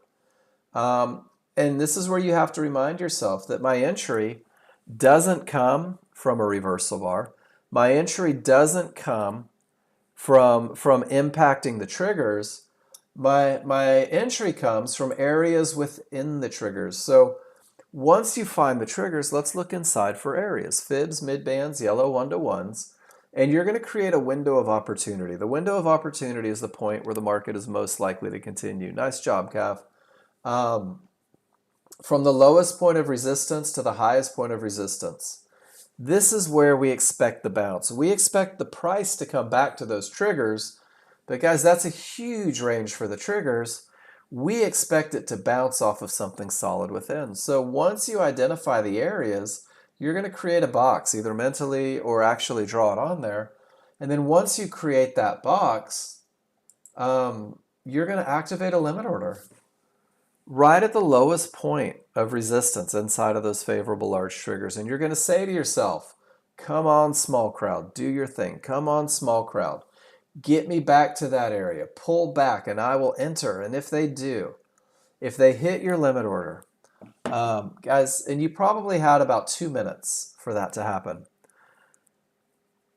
And this is where you have to remind yourself that my entry doesn't come from a reversal bar. My entry doesn't come from impacting the triggers. My entry comes from areas within the triggers. So once you find the triggers, let's look inside for areas. Fibs, midbands, yellow 1-to-1s. And you're going to create a window of opportunity. The window of opportunity is the point where the market is most likely to continue. Nice job, Cav. From the lowest point of resistance to the highest point of resistance. This is where we expect the bounce. We expect the price to come back to those triggers, but guys, that's a huge range for the triggers. We expect it to bounce off of something solid within. So once you identify the areas, you're going to create a box, either mentally or actually draw it on there. And then once you create that box, you're going to activate a limit order right at the lowest point of resistance inside of those favorable large triggers. And you're going to say to yourself, come on, small crowd, do your thing. Come on, small crowd. Get me back to that area. Pull back and I will enter. And if they do, if they hit your limit order, guys, and you probably had about 2 minutes for that to happen.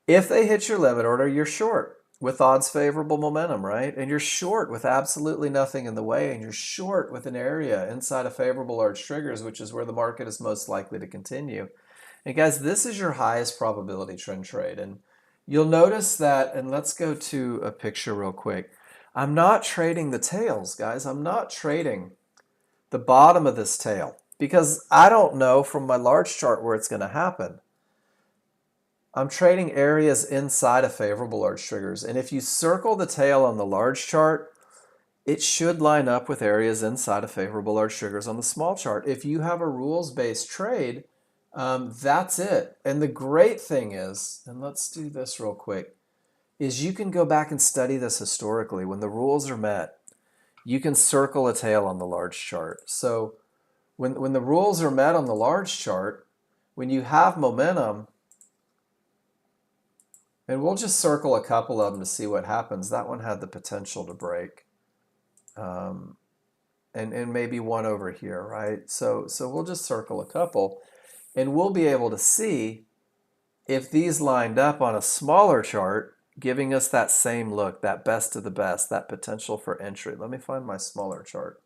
If they hit your limit order, you're short with odds favorable momentum, right? And you're short with absolutely nothing in the way, and you're short with an area inside of favorable large triggers, which is where the market is most likely to continue. And guys, this is your highest probability trend trade. And you'll notice that, and let's go to a picture real quick. I'm not trading the tails, guys. I'm not trading the bottom of this tail because I don't know from my large chart where it's going to happen. I'm trading areas inside of favorable large triggers. And if you circle the tail on the large chart, it should line up with areas inside of favorable large triggers on the small chart. If you have a rules-based trade, that's it. And the great thing is, and let's do this real quick, is you can go back and study this historically. When the rules are met, you can circle a tail on the large chart. So when the rules are met on the large chart, when you have momentum, and we'll just circle a couple of them to see what happens. That one had the potential to break. And maybe one over here, right? So we'll just circle a couple, and we'll be able to see if these lined up on a smaller chart, giving us that same look, that best of the best, that potential for entry. Let me find my smaller chart.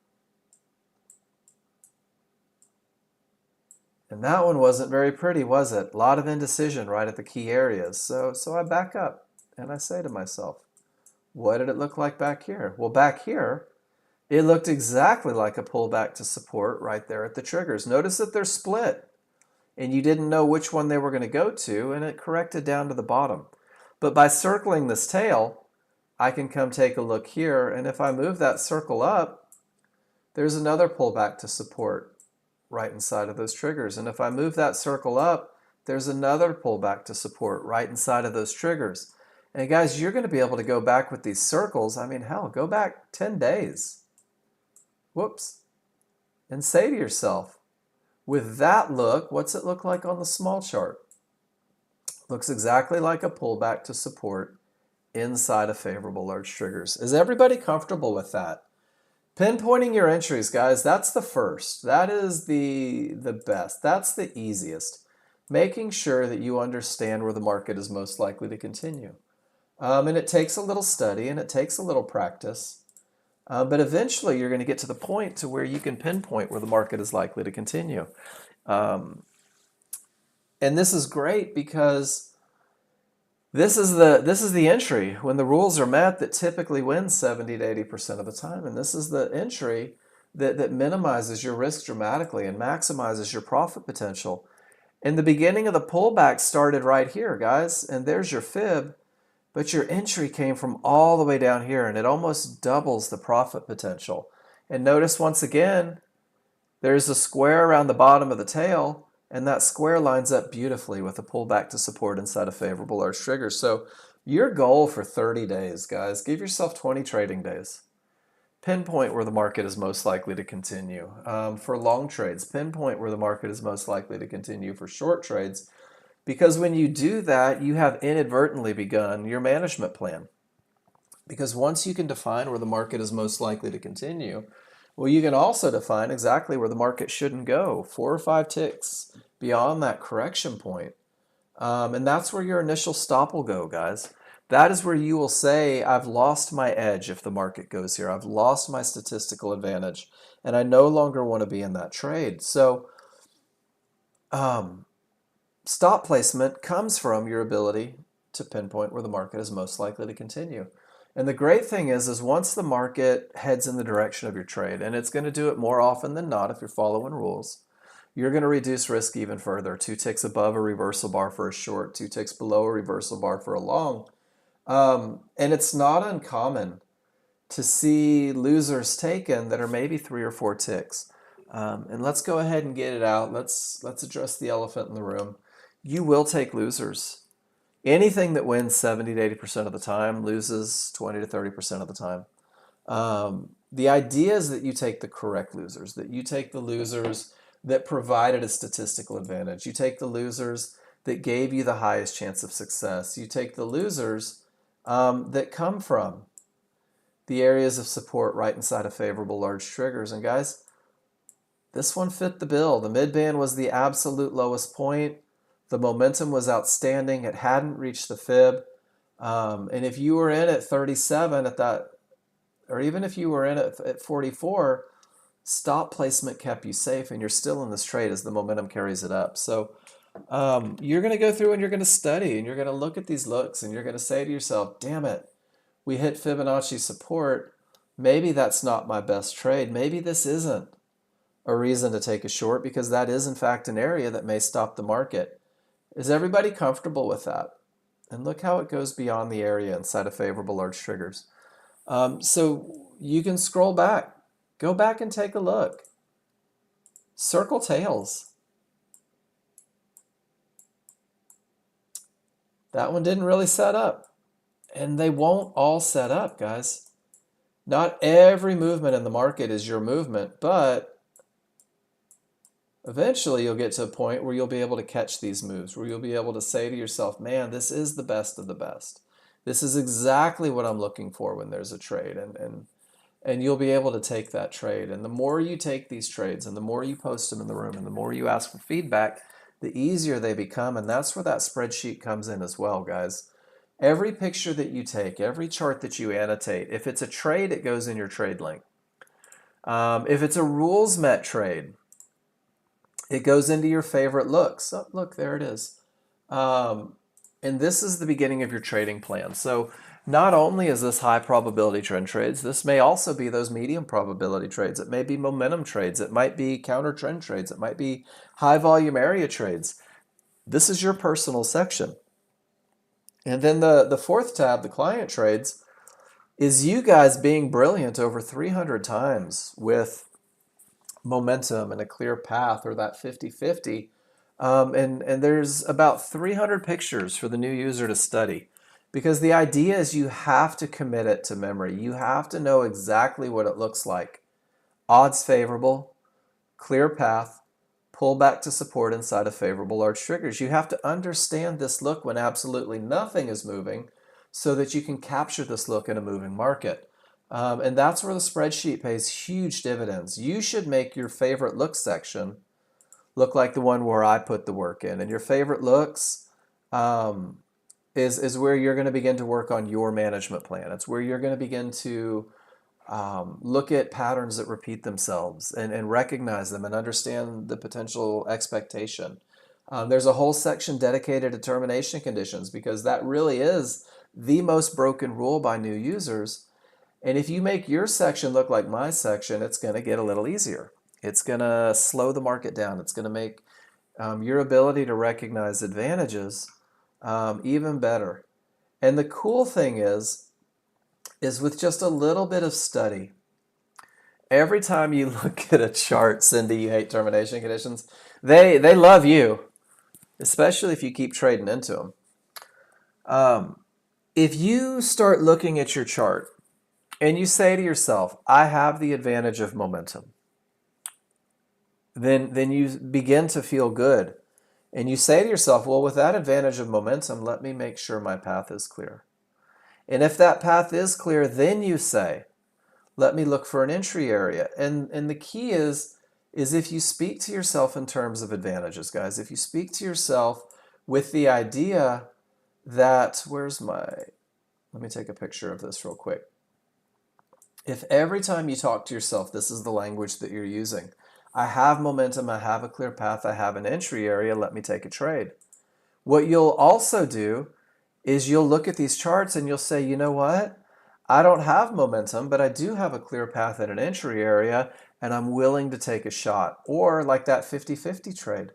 And that one wasn't very pretty, was it? A lot of indecision right at the key areas. So I back up and I say to myself, what did it look like back here? Well, back here, it looked exactly like a pullback to support right there at the triggers. Notice that they're split and you didn't know which one they were going to go to, and it corrected down to the bottom. But by circling this tail, I can come take a look here, and if I move that circle up, there's another pullback to support right inside of those triggers. And if I move that circle up, there's another pullback to support right inside of those triggers. And guys, you're going to be able to go back with these circles. I mean, hell, go back 10 days. Whoops. and say to yourself, with that look, what's it look like on the small chart? Looks exactly like a pullback to support inside of favorable large triggers. Is everybody comfortable with that? Pinpointing your entries, guys, that's the first. That is the best. That's the easiest. Making sure that you understand where the market is most likely to continue. And it takes a little study and it takes a little practice. But eventually you're going to get to the point to where you can pinpoint where the market is likely to continue. And this is great because this is the entry when the rules are met that typically wins 70 to 80% of the time. And this is the entry that minimizes your risk dramatically and maximizes your profit potential. And the beginning of the pullback started right here, guys. And there's your fib. But your entry came from all the way down here, and it almost doubles the profit potential. And notice once again, there's a square around the bottom of the tail, and that square lines up beautifully with a pullback to support inside of favorable large triggers. So your goal for 30 days, guys, give yourself 20 trading days. Pinpoint where the market is most likely to continue. For long trades, pinpoint where the market is most likely to continue. For short trades, because when you do that, you have inadvertently begun your management plan. Because once you can define where the market is most likely to continue, well, you can also define exactly where the market shouldn't go, 4 or 5 ticks beyond that correction point. And that's where your initial stop will go, guys. That is where you will say, I've lost my edge if the market goes here. I've lost my statistical advantage, and I no longer want to be in that trade. So, stop placement comes from your ability to pinpoint where the market is most likely to continue. And the great thing is once the market heads in the direction of your trade, and it's going to do it more often than not if you're following rules, you're going to reduce risk even further. 2 ticks above a reversal bar for a short, 2 ticks below a reversal bar for a long. And it's not uncommon to see losers taken that are maybe 3 or 4 ticks. And let's go ahead and get it out. Let's address the elephant in the room. You will take losers. Anything that wins 70 to 80% of the time loses 20 to 30% of the time. The idea is that you take the correct losers, that you take the losers that provided a statistical advantage. You take the losers that gave you the highest chance of success. You take the losers that come from the areas of support right inside of favorable large triggers. And guys, this one fit the bill. The mid-band was the absolute lowest point. The momentum was outstanding. It hadn't reached the fib. And if you were in at 37 at that, or even if you were in at 44, stop placement kept you safe, and you're still in this trade as the momentum carries it up. So you're going to go through and you're going to study, and you're going to look at these looks, and you're going to say to yourself, damn it, we hit Fibonacci support. Maybe that's not my best trade. Maybe this isn't a reason to take a short, because that is in fact an area that may stop the market. Is everybody comfortable with that? And look how it goes beyond the area inside of favorable large triggers. So you can scroll back. Go back and take a look. Circle tails. That one didn't really set up. And they won't all set up, guys. Not every movement in the market is your movement, but eventually you'll get to a point where you'll be able to catch these moves, where you'll be able to say to yourself, man, this is the best of the best. This is exactly what I'm looking for when there's a trade. And you'll be able to take that trade. And the more you take these trades, and the more you post them in the room, and the more you ask for feedback, the easier they become. And that's where that spreadsheet comes in as well, guys. Every picture that you take, every chart that you annotate, if it's a trade, it goes in your trade link. If it's a rules met trade, it goes into your favorite looks. Oh, look, there it is. And this is the beginning of your trading plan. So not only is this high probability trend trades, this may also be those medium probability trades. It may be momentum trades. It might be counter trend trades. It might be high volume area trades. This is your personal section. And then the fourth tab, the client trades, is you guys being brilliant over 300 times with momentum and a clear path, or that 50-50. And there's about 300 pictures for the new user to study, because the idea is you have to commit it to memory. You have to know exactly what it looks like. Odds favorable, clear path, pull back to support inside of favorable large triggers. You have to understand this look when absolutely nothing is moving so that you can capture this look in a moving market. And that's where the spreadsheet pays huge dividends. You should make your favorite look section look like the one where I put the work in. And your favorite looks is where you're going to begin to work on your management plan. It's where you're going to begin to look at patterns that repeat themselves and recognize them and understand the potential expectation. There's a whole section dedicated to termination conditions because that really is the most broken rule by new users. And if you make your section look like my section, it's going to get a little easier. It's going to slow the market down. It's going to make your ability to recognize advantages even better. And the cool thing is with just a little bit of study, every time you look at a chart, Cindy, you hate termination conditions, they love you, especially if you keep trading into them. If you start looking at your chart and you say to yourself, I have the advantage of momentum, then you begin to feel good. And you say to yourself, well, with that advantage of momentum, let me make sure my path is clear. And if that path is clear, then you say, let me look for an entry area. And the key is if you speak to yourself in terms of advantages, guys, if you speak to yourself with the idea that, let me take a picture of this real quick. If every time you talk to yourself, this is the language that you're using, I have momentum, I have a clear path, I have an entry area, let me take a trade. What you'll also do is you'll look at these charts and you'll say, you know what? I don't have momentum, but I do have a clear path and an entry area, and I'm willing to take a shot. Or like that 50-50 trade.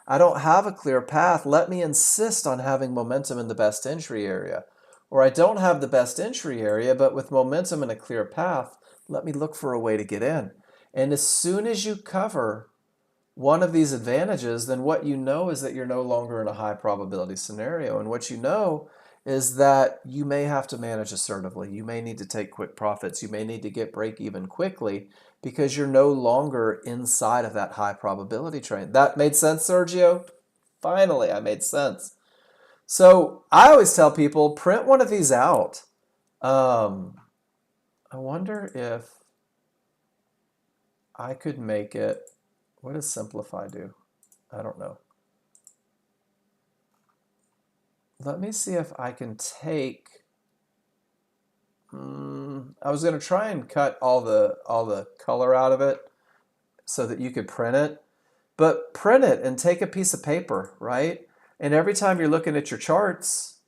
I don't have a clear path. Let me insist on having momentum in the best entry area. Or I don't have the best entry area, but with momentum and a clear path, let me look for a way to get in. And as soon as you cover one of these advantages, then what you know is that you're no longer in a high probability scenario. And what you know is that you may have to manage assertively. You may need to take quick profits. You may need to get break even quickly because you're no longer inside of that high probability train. That made sense, Sergio? Finally, I made sense. So I always tell people, print one of these out. I wonder if I could make it, what does simplify do? I don't know. Let me see if I can take, I was going to try and cut all the color out of it so that you could print it. But print it and take a piece of paper, right? And every time you're looking at your charts,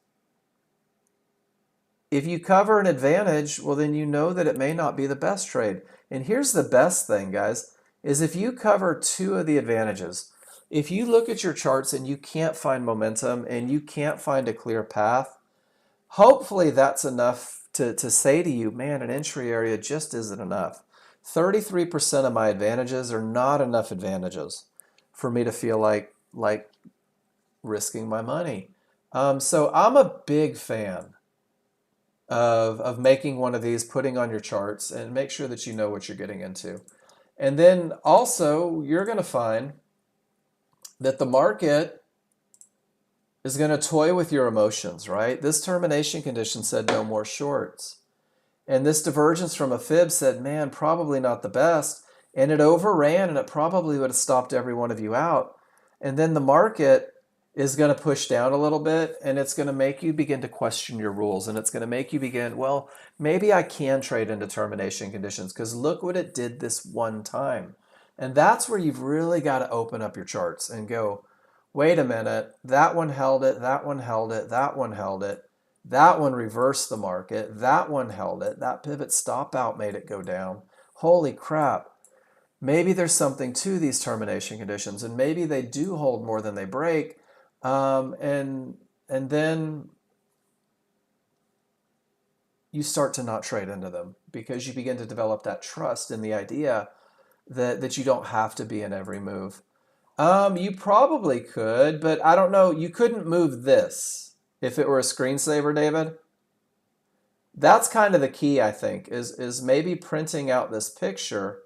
if you cover an advantage, well, then you know that it may not be the best trade. And here's the best thing, guys, is if you cover two of the advantages, if you look at your charts and you can't find momentum and you can't find a clear path, hopefully that's enough to say to you, man, an entry area just isn't enough. 33% of my advantages are not enough advantages for me to feel like risking my money. So I'm a big fan of making one of these, putting on your charts, and make sure that you know what you're getting into. And then also, you're going to find that the market is going to toy with your emotions, right? This termination condition said no more shorts. And this divergence from a fib said, man, probably not the best. And it overran, and it probably would have stopped every one of you out. And then the market is going to push down a little bit, and it's going to make you begin to question your rules. And it's going to make you begin, well, maybe I can trade into termination conditions because look what it did this one time. And that's where you've really got to open up your charts and go, wait a minute, that one held it, that one held it, that one held it, that one reversed the market, that one held it, that pivot stop out made it go down. Holy crap. Maybe there's something to these termination conditions, and maybe they do hold more than they break. And then you start to not trade into them because you begin to develop that trust in the idea that you don't have to be in every move. You probably could, but I don't know. You couldn't move this if it were a screensaver, David. That's kind of the key, I think, is maybe printing out this picture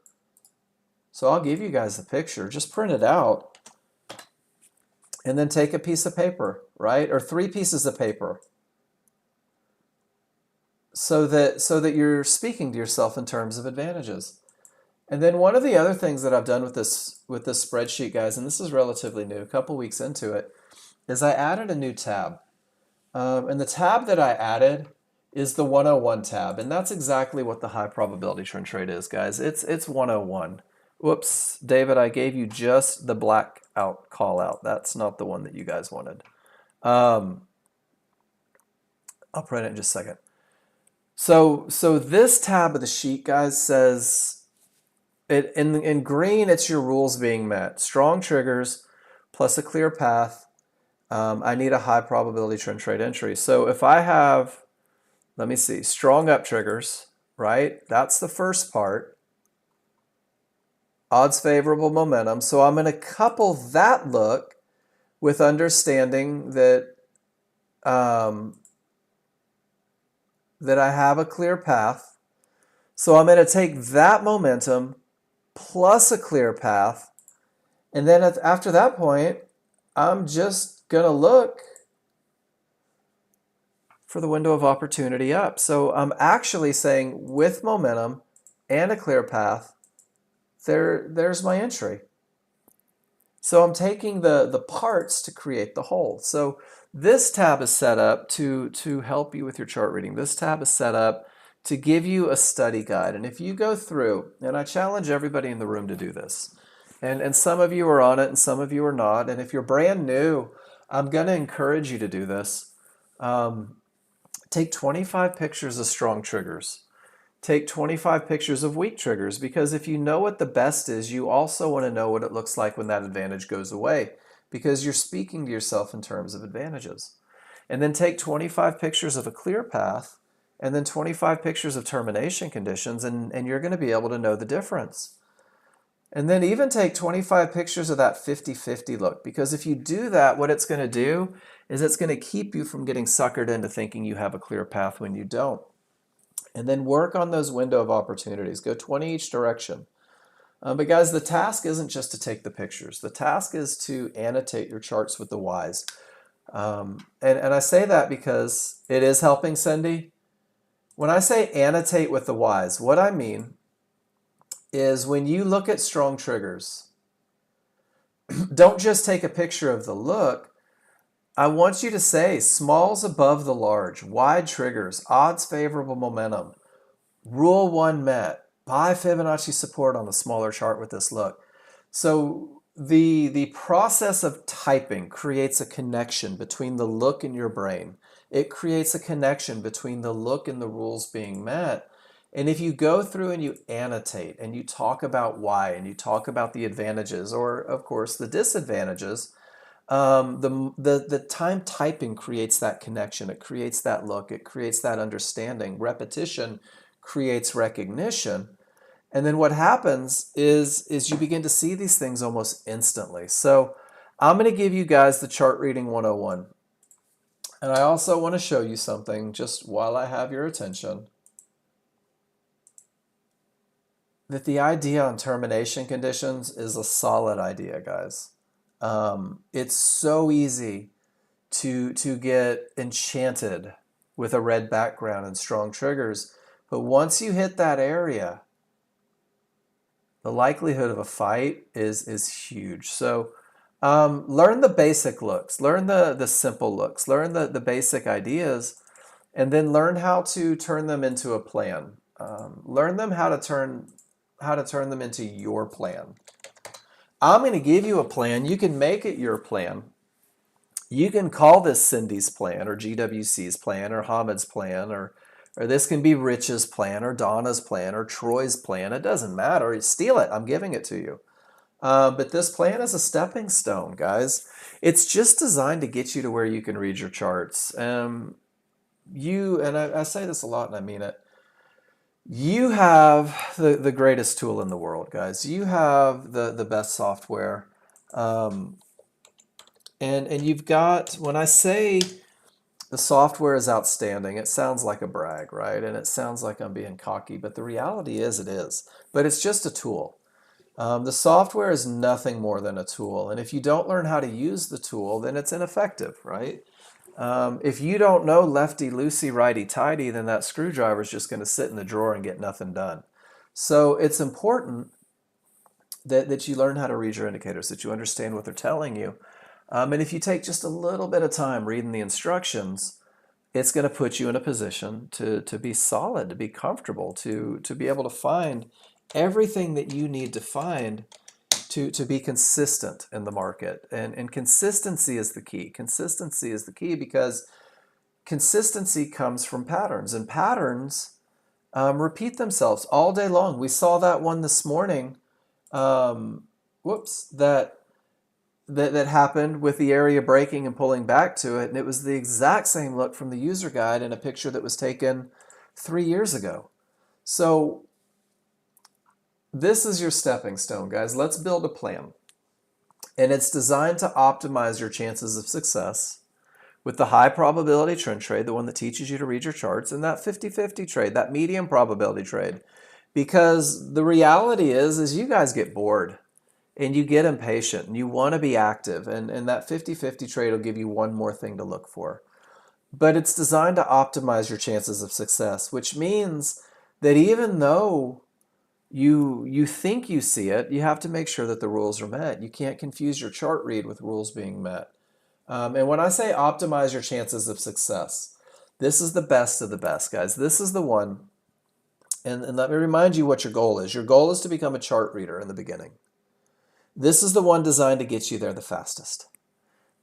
So I'll give you guys the picture. Just print it out and then take a piece of paper, right? Or 3 pieces of paper, so that you're speaking to yourself in terms of advantages. And then one of the other things that I've done with this spreadsheet, guys, and this is relatively new, a couple weeks into it, is I added a new tab. And the tab that I added is the 101 tab, and that's exactly what the high probability trend trade is, guys. It's 101. Whoops, David, I gave you just the blackout call out. That's not the one that you guys wanted. I'll print it in just a second. So this tab of the sheet, guys, says it in green. It's your rules being met. Strong triggers plus a clear path. I need a high probability trend trade entry. So if I have, let me see, strong up triggers, right? That's the first part. Odds favorable momentum. So I'm going to couple that look with understanding that that I have a clear path. So I'm going to take that momentum plus a clear path, and then after that point, I'm just going to look for the window of opportunity up. So I'm actually saying with momentum and a clear path, there's my entry. So I'm taking the parts to create the whole. So this tab is set up to help you with your chart reading. This tab is set up to give you a study guide. And if you go through, and I challenge everybody in the room to do this, and some of you are on it and some of you are not, and if you're brand new, I'm going to encourage you to do this. Take 25 pictures of strong triggers. Take 25 pictures of weak triggers, because if you know what the best is, you also want to know what it looks like when that advantage goes away, because you're speaking to yourself in terms of advantages. And then take 25 pictures of a clear path, and then 25 pictures of termination conditions, and you're going to be able to know the difference. And then even take 25 pictures of that 50-50 look, because if you do that, what it's going to do is it's going to keep you from getting suckered into thinking you have a clear path when you don't. And then work on those window of opportunities. Go 20 each direction. But guys, the task isn't just to take the pictures. The task is to annotate your charts with the Ys. And I say that because it is helping Cindy. When I say annotate with the Ys, what I mean is when you look at strong triggers, don't just take a picture of the look. I want you to say smalls above the large, wide triggers, odds favorable momentum, rule 1 met, buy Fibonacci support on the smaller chart with this look. So the process of typing creates a connection between the look and your brain. It creates a connection between the look and the rules being met. And if you go through and you annotate and you talk about why, and you talk about the advantages or, of course, the disadvantages, the time typing creates that connection. It creates that look. It creates that understanding. Repetition creates recognition. And then what happens is you begin to see these things almost instantly. So I'm going to give you guys the chart reading 101. And I also want to show you something just while I have your attention. That the idea on termination conditions is a solid idea, guys. It's so easy to get enchanted with a red background and strong triggers, but once you hit that area, the likelihood of a fight is huge. So learn the basic looks, learn the simple looks, learn the basic ideas, and then learn how to turn them into a plan. Learn them how to turn them into your plan. I'm going to give you a plan. You can make it your plan. You can call this Cindy's plan or GWC's plan or Hamid's plan, or this can be Rich's plan or Donna's plan or Troy's plan. It doesn't matter. Steal it. I'm giving it to you. But this plan is a stepping stone, guys. It's just designed to get you to where you can read your charts. I say this a lot and I mean it. You have the greatest tool in the world, guys. You have the best software. And you've got, when I say the software is outstanding, it sounds like a brag, right? And it sounds like I'm being cocky, but the reality is it is. But it's just a tool. The software is nothing more than a tool. And if you don't learn how to use the tool, then it's ineffective, right? If you don't know lefty loosey, righty tighty, then that screwdriver is just going to sit in the drawer and get nothing done. So it's important that you learn how to read your indicators, that you understand what they're telling you. And if you take just a little bit of time reading the instructions, it's going to put you in a position to be solid, to be comfortable, to be able to find everything that you need to find to be consistent in the market. And consistency is the key. Consistency is the key because consistency comes from patterns, and patterns repeat themselves all day long. We saw that one this morning. That happened with the area breaking and pulling back to it, and it was the exact same look from the user guide in a picture that was taken 3 years ago. So this is your stepping stone, guys. Let's build a plan. And it's designed to optimize your chances of success with the high probability trend trade, the one that teaches you to read your charts, and that 50-50 trade, that medium probability trade. Because the reality is you guys get bored and you get impatient and you want to be active. And that 50-50 trade will give you one more thing to look for. But it's designed to optimize your chances of success, which means that even though you think you see it, you have to make sure that the rules are met. You can't confuse your chart read with rules being met. And when I say optimize your chances of success, this is the best of the best, guys. This is the one. And let me remind you what your goal is. Your goal is to become a chart reader in the beginning. This is the one designed to get you there the fastest.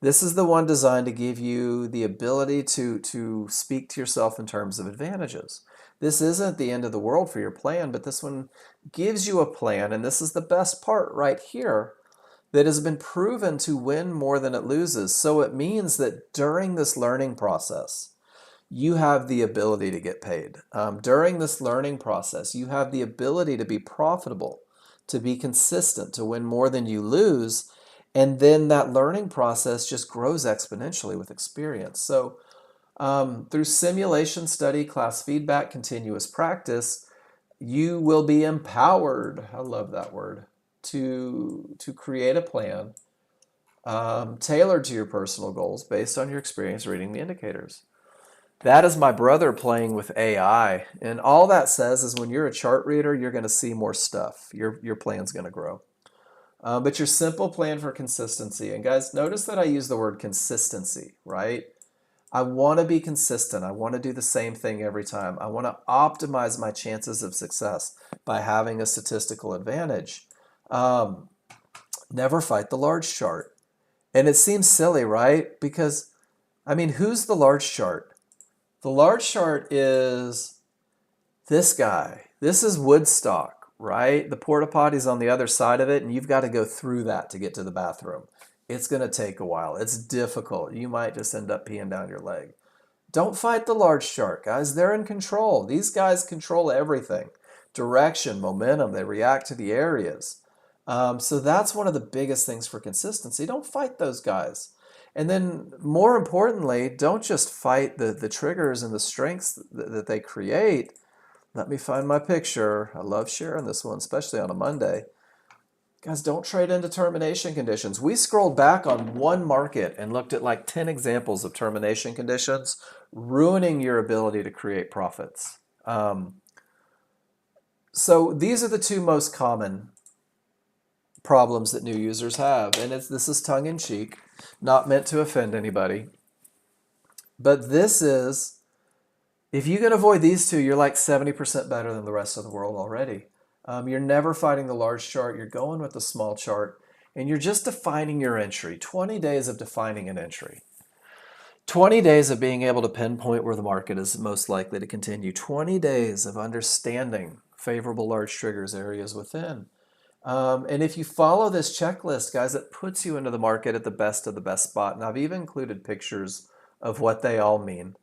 This is the one designed to give you the ability to speak to yourself in terms of advantages. This isn't the end of the world for your plan, but this one gives you a plan, and this is the best part right here, that has been proven to win more than it loses. So it means that during this learning process, you have the ability to get paid. During this learning process, you have the ability to be profitable, to be consistent, to win more than you lose. And then that learning process just grows exponentially with experience. So through simulation, study, class feedback, continuous practice, you will be empowered, I love that word, to create a plan tailored to your personal goals based on your experience reading the indicators. That is my brother playing with AI. And all that says is when you're a chart reader, you're going to see more stuff. Your plan's going to grow. But your simple plan for consistency. And guys, notice that I use the word consistency, right? I want to be consistent. I want to do the same thing every time. I want to optimize my chances of success by having a statistical advantage. Never fight the large chart. And it seems silly, right? Because, I mean, who's the large chart? The large chart is this guy. This is Woodstock, right? The porta potty's on the other side of it, and you've got to go through that to get to the bathroom. It's going to take a while. It's difficult. You might just end up peeing down your leg. Don't fight the large chart, guys. They're in control. These guys control everything. Direction, momentum, they react to the areas. So that's one of the biggest things for consistency. Don't fight those guys. And then more importantly, don't just fight the triggers and the strengths that they create. Let me find my picture. I love sharing this one, especially on a Monday. Guys, don't trade into termination conditions. We scrolled back on one market and looked at like 10 examples of termination conditions, ruining your ability to create profits. So these are the two most common problems that new users have. And this is tongue-in-cheek, not meant to offend anybody. But this is, if you can avoid these two, you're like 70% better than the rest of the world already. You're never fighting the large chart. You're going with the small chart. And you're just defining your entry. 20 days of defining an entry. 20 days of being able to pinpoint where the market is most likely to continue. 20 days of understanding favorable large triggers, areas within. And if you follow this checklist, guys, it puts you into the market at the best of the best spot. And I've even included pictures of what they all mean.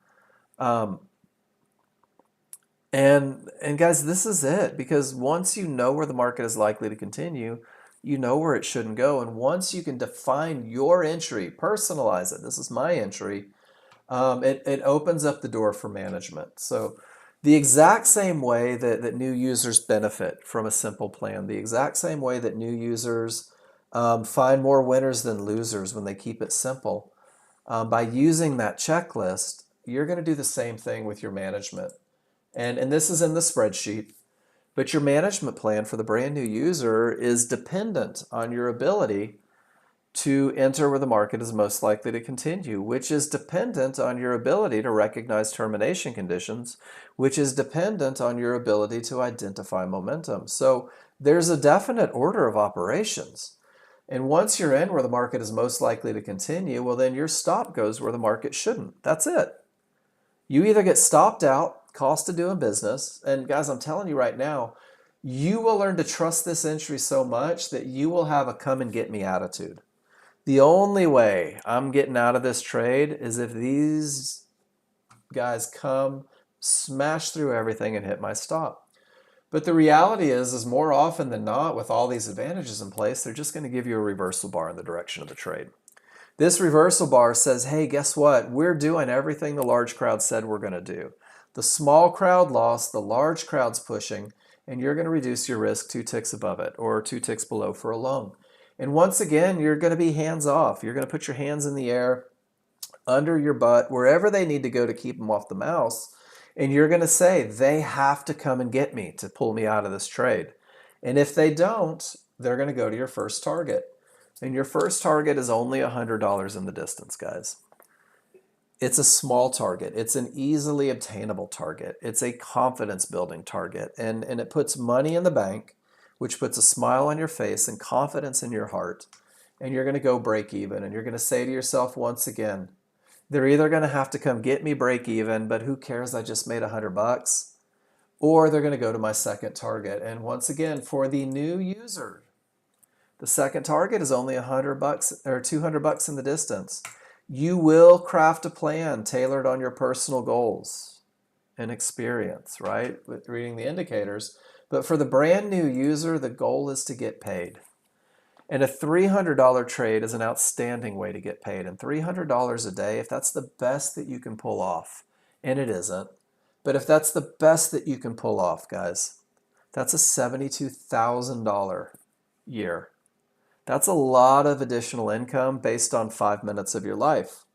And guys, this is it. Because once you know where the market is likely to continue, you know where it shouldn't go. And once you can define your entry, personalize it, this is my entry, it opens up the door for management. So The exact same way that new users benefit from a simple plan, the exact same way that new users find more winners than losers when they keep it simple, by using that checklist, you're going to do the same thing with your management. And this is in the spreadsheet, but your management plan for the brand new user is dependent on your ability to enter where the market is most likely to continue, which is dependent on your ability to recognize termination conditions, which is dependent on your ability to identify momentum. So there's a definite order of operations. And once you're in where the market is most likely to continue, well, then your stop goes where the market shouldn't. That's it. You either get stopped out, cost of doing business, and guys, I'm telling you right now, you will learn to trust this entry so much that you will have a come and get me attitude. The only way I'm getting out of this trade is if these guys come, smash through everything, and hit my stop. But the reality is more often than not, with all these advantages in place, they're just going to give you a reversal bar in the direction of the trade. This reversal bar says, hey, guess what? We're doing everything the large crowd said we're going to do. The small crowd lost, the large crowd's pushing, and you're going to reduce your risk 2 ticks above it or 2 ticks below for a long. And once again, you're going to be hands off. You're going to put your hands in the air, under your butt, wherever they need to go to keep them off the mouse. And you're going to say, they have to come and get me to pull me out of this trade. And if they don't, they're going to go to your first target. And your first target is only $100 in the distance, guys. It's a small target. It's an easily obtainable target. It's a confidence building target. And it puts money in the bank, which puts a smile on your face and confidence in your heart. And you're going to go break even. And you're going to say to yourself once again, they're either going to have to come get me break even, but who cares? I just made $100. Or they're going to go to my second target. And once again, for the new user, the second target is only $100 or $200 in the distance. You will craft a plan tailored on your personal goals and experience, right? With reading the indicators. But for the brand new user, the goal is to get paid. And a $300 trade is an outstanding way to get paid. And $300 a day, if that's the best that you can pull off, and it isn't, but if that's the best that you can pull off, guys, that's a $72,000 year. That's a lot of additional income based on 5 minutes of your life.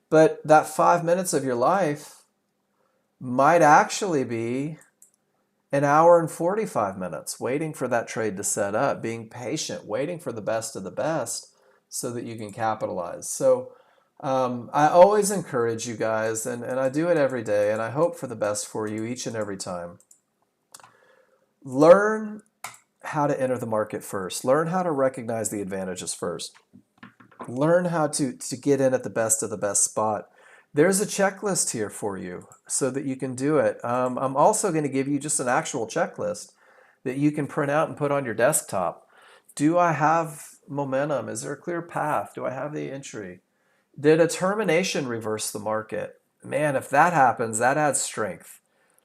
But that 5 minutes of your life might actually be an hour and 45 minutes waiting for that trade to set up, being patient, waiting for the best of the best so that you can capitalize. So I always encourage you guys, and I do it every day, and I hope for the best for you each and every time. Learn how to enter the market first. Learn how to recognize the advantages first. Learn how to get in at the best of the best spot. There's a checklist here for you so that you can do it. I'm also going to give you just an actual checklist that you can print out and put on your desktop. Do I have momentum? Is there a clear path? Do I have the entry? Did a termination reverse the market? Man, if that happens, that adds strength.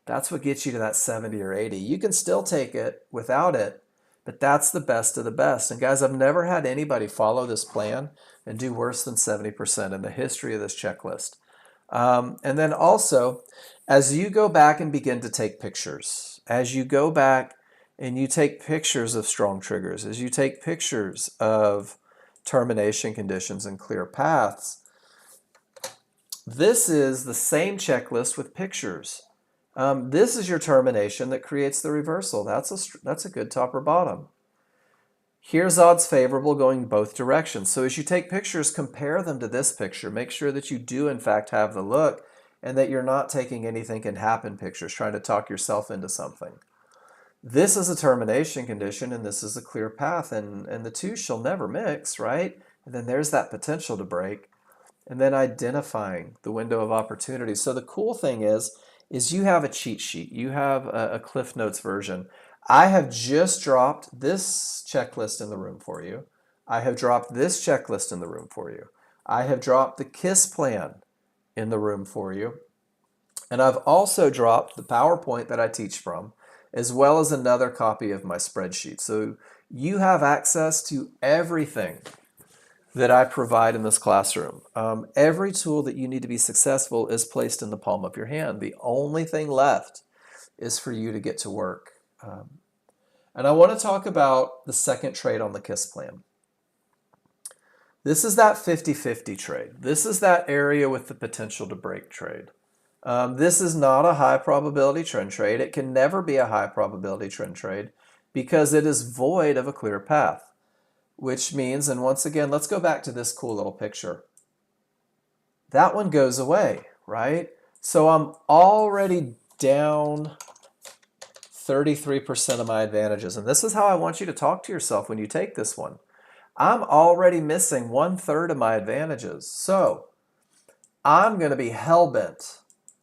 That's what gets you to that 70 or 80. You can still take it without it, but that's the best of the best. And guys, I've never had anybody follow this plan and do worse than 70% in the history of this checklist. And then also, as you go back and begin to take pictures, as you go back and you take pictures of strong triggers, as you take pictures of termination conditions and clear paths, this is the same checklist with pictures. This is your termination that creates the reversal. That's a good top or bottom. Here's odds favorable going both directions. So as you take pictures, compare them to this picture. Make sure that you do in fact have the look and that you're not taking anything can happen pictures, trying to talk yourself into something. This is a termination condition and this is a clear path, and the two shall never mix, right? And then there's that potential to break. And then identifying the window of opportunity. So the cool thing is you have a cheat sheet. You have a Cliff Notes version. I have just dropped this checklist in the room for you. I have dropped this checklist in the room for you. I have dropped the KISS plan in the room for you. And I've also dropped the PowerPoint that I teach from, as well as another copy of my spreadsheet. So you have access to everything that I provide in this classroom. Every tool that you need to be successful is placed in the palm of your hand. The only thing left is for you to get to work. And I want to talk about the second trade on the KISS plan. This is that 50-50 trade. This is that area with the potential to break trade. This is not a high probability trend trade. It can never be a high probability trend trade because it is void of a clear path, which means, and once again, let's go back to this cool little picture. That one goes away, right? So I'm already down 33% of my advantages. And this is how I want you to talk to yourself when you take this one. I'm already missing 1/3 of my advantages. So I'm going to be hell-bent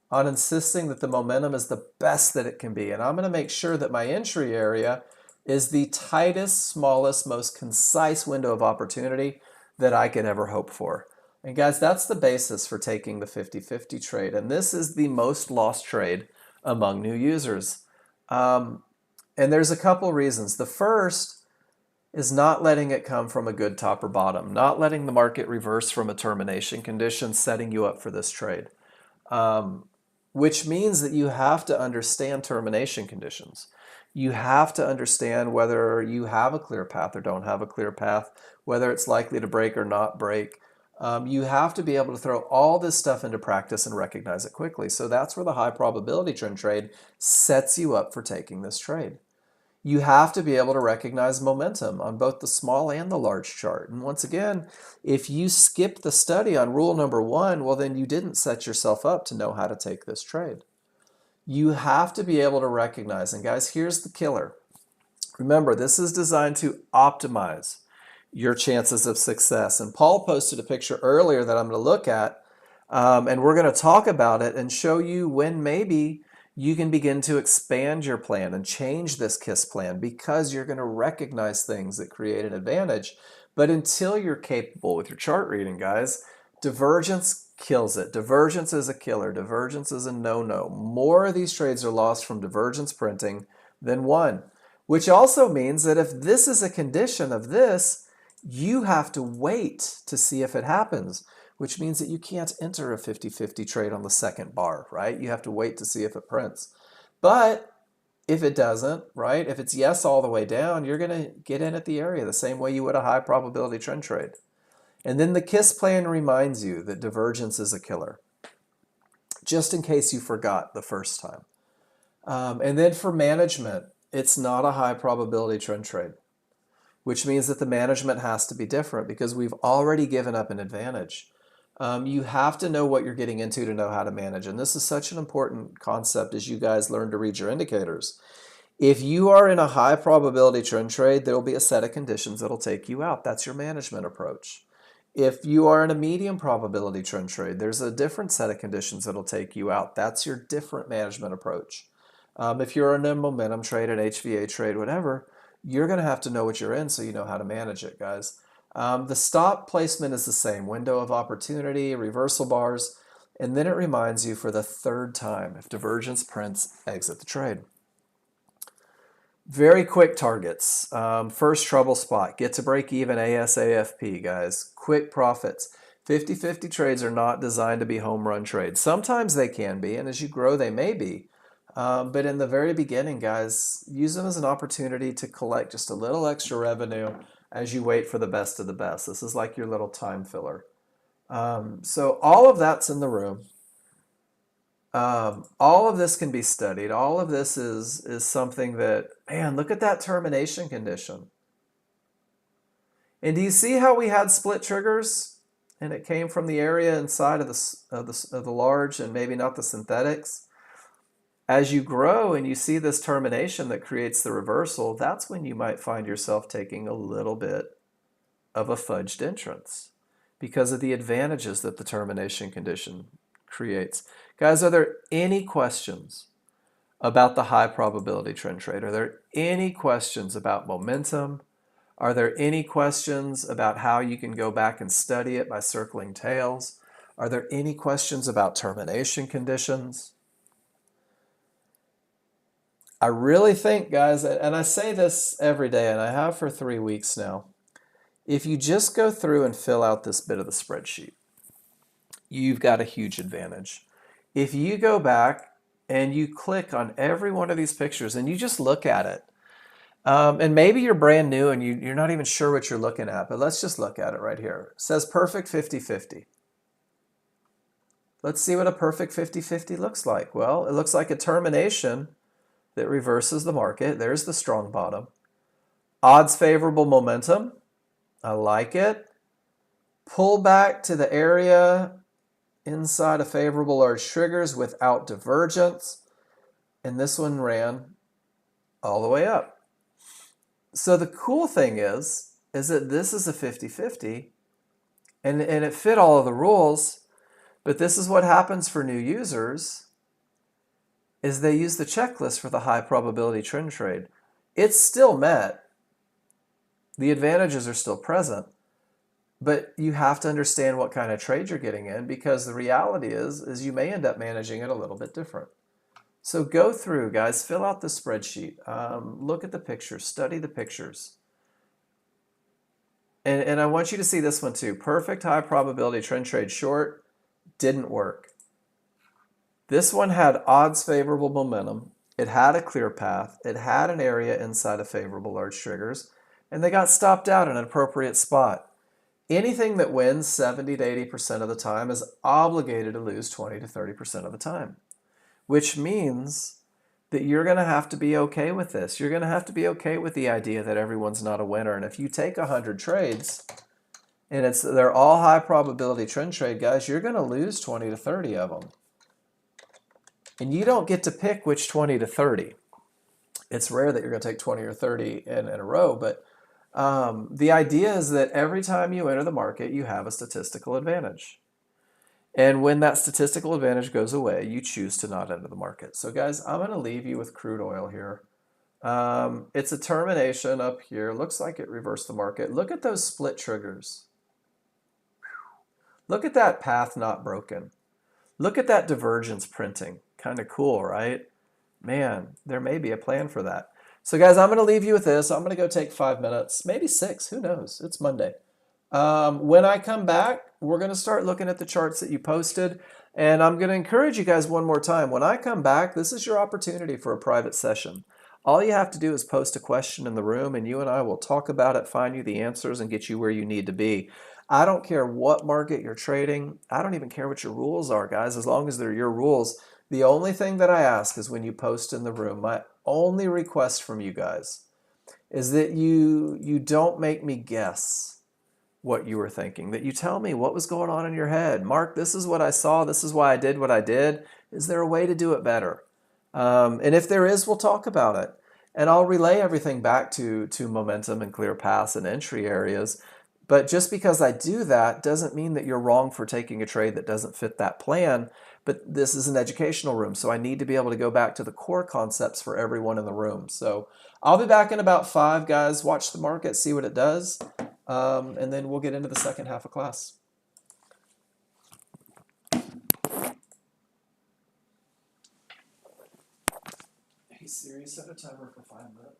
on insisting that the momentum is the best that it can be. And I'm going to make sure that my entry area is the tightest, smallest, most concise window of opportunity that I could ever hope for. And guys, that's the basis for taking the 50-50 trade. And this is the most lost trade among new users. And there's a couple reasons. The first is not letting it come from a good top or bottom, not letting the market reverse from a termination condition, setting you up for this trade. Which means that you have to understand termination conditions. You have to understand whether you have a clear path or don't have a clear path, whether it's likely to break or not break. You have to be able to throw all this stuff into practice and recognize it quickly. So that's where the high probability trend trade sets you up for taking this trade. You have to be able to recognize momentum on both the small and the large chart. And once again, if you skip the study on rule number 1, well, then you didn't set yourself up to know how to take this trade. You have to be able to recognize, and guys, here's the killer. Remember, this is designed to optimize your chances of success. And Paul posted a picture earlier that I'm going to look at, and we're going to talk about it and show you when maybe you can begin to expand your plan and change this KISS plan because you're going to recognize things that create an advantage. But until you're capable with your chart reading, guys, divergence kills it. Divergence is a killer. Divergence is a no-no. More of these trades are lost from divergence printing than one, which also means that if this is a condition of this, you have to wait to see if it happens, which means that you can't enter a 50-50 trade on the second bar, right? You have to wait to see if it prints. But if it doesn't, right, if it's yes all the way down, you're going to get in at the area the same way you would a high probability trend trade. And then the KISS plan reminds you that divergence is a killer, just in case you forgot the first time. And then for management, it's not a high probability trend trade, which means that the management has to be different because we've already given up an advantage. You have to know what you're getting into to know how to manage. And this is such an important concept as you guys learn to read your indicators. If you are in a high probability trend trade, there will be a set of conditions that'll take you out. That's your management approach. If you are in a medium probability trend trade, there's a different set of conditions that'll take you out. That's your different management approach. If you're in a momentum trade, an HVA trade, whatever, you're going to have to know what you're in so you know how to manage it, guys. The stop placement is the same. Window of opportunity, reversal bars, and then it reminds you for the third time, if divergence prints, exit the trade. Very quick targets. First trouble spot, get to break even ASAFP, guys. Quick profits. 50-50 trades are not designed to be home run trades. Sometimes they can be, and as you grow, they may be. But in the very beginning, guys, use them as an opportunity to collect just a little extra revenue as you wait for the best of the best. This is like your little time filler. So all of that's in the room. All of this can be studied. All of this is something that, man, look at that termination condition. And do you see how we had split triggers? And it came from the area inside of the large and maybe not the synthetics. As you grow and you see this termination that creates the reversal, that's when you might find yourself taking a little bit of a fudged entrance because of the advantages that the termination condition creates. Guys, are there any questions about the high probability trend trade? Are there any questions about momentum? Are there any questions about how you can go back and study it by circling tails? Are there any questions about termination conditions? I really think, guys, and I say this every day, and I have for 3 weeks now, if you just go through and fill out this bit of the spreadsheet, you've got a huge advantage. If you go back and you click on every one of these pictures and you just look at it. And maybe you're brand new and you're not even sure what you're looking at, but let's just look at it right here. It says perfect 50-50. Let's see what a perfect 50-50 looks like. Well, it looks like a termination that reverses the market. There's the strong bottom. Odds favorable momentum. I like it. Pull back to the area inside of favorable large triggers without divergence. And this one ran all the way up. So the cool thing is that this is a 50-50 and it fit all of the rules, but this is what happens for new users is they use the checklist for the high probability trend trade. It's still met. The advantages are still present, but you have to understand what kind of trade you're getting in because the reality is you may end up managing it a little bit different. So go through, guys, fill out the spreadsheet, look at the pictures, study the pictures. And I want you to see this one too. Perfect high probability trend trade short didn't work. This one had odds favorable momentum. It had a clear path. It had an area inside of favorable large triggers, and they got stopped out in an appropriate spot. Anything that wins 70 to 80% of the time is obligated to lose 20 to 30% of the time, which means that you're going to have to be okay with this. You're going to have to be okay with the idea that everyone's not a winner. And if you take 100 trades and they're all high probability trend trade guys, you're going to lose 20 to 30 of them. And you don't get to pick which 20 to 30. It's rare that you're going to take 20 or 30 in a row, but the idea is that every time you enter the market, you have a statistical advantage. And when that statistical advantage goes away, you choose to not enter the market. So guys, I'm going to leave you with crude oil here. It's a termination up here. Looks like it reversed the market. Look at those split triggers. Look at that path not broken. Look at that divergence printing. Kind of cool, right? Man, there may be a plan for that. So guys, I'm going to leave you with this. I'm going to go take 5 minutes, maybe 6. Who knows? It's Monday. When I come back, we're going to start looking at the charts that you posted. And I'm going to encourage you guys one more time. When I come back, this is your opportunity for a private session. All you have to do is post a question in the room, and you and I will talk about it, find you the answers, and get you where you need to be. I don't care what market you're trading. I don't even care what your rules are, guys, as long as they're your rules. The only thing that I ask is when you post in the room, my only request from you guys is that you don't make me guess what you were thinking, that you tell me what was going on in your head. Mark, this is what I saw. This is why I did what I did. Is there a way to do it better? And if there is, we'll talk about it. And I'll relay everything back to momentum and clear paths and entry areas. But just because I do that doesn't mean that you're wrong for taking a trade that doesn't fit that plan. But this is an educational room, so I need to be able to go back to the core concepts for everyone in the room. So I'll be back in about 5, guys. Watch the market, see what it does. And then we'll get into the second half of class. Hey Siri, set a timer for 5 minutes.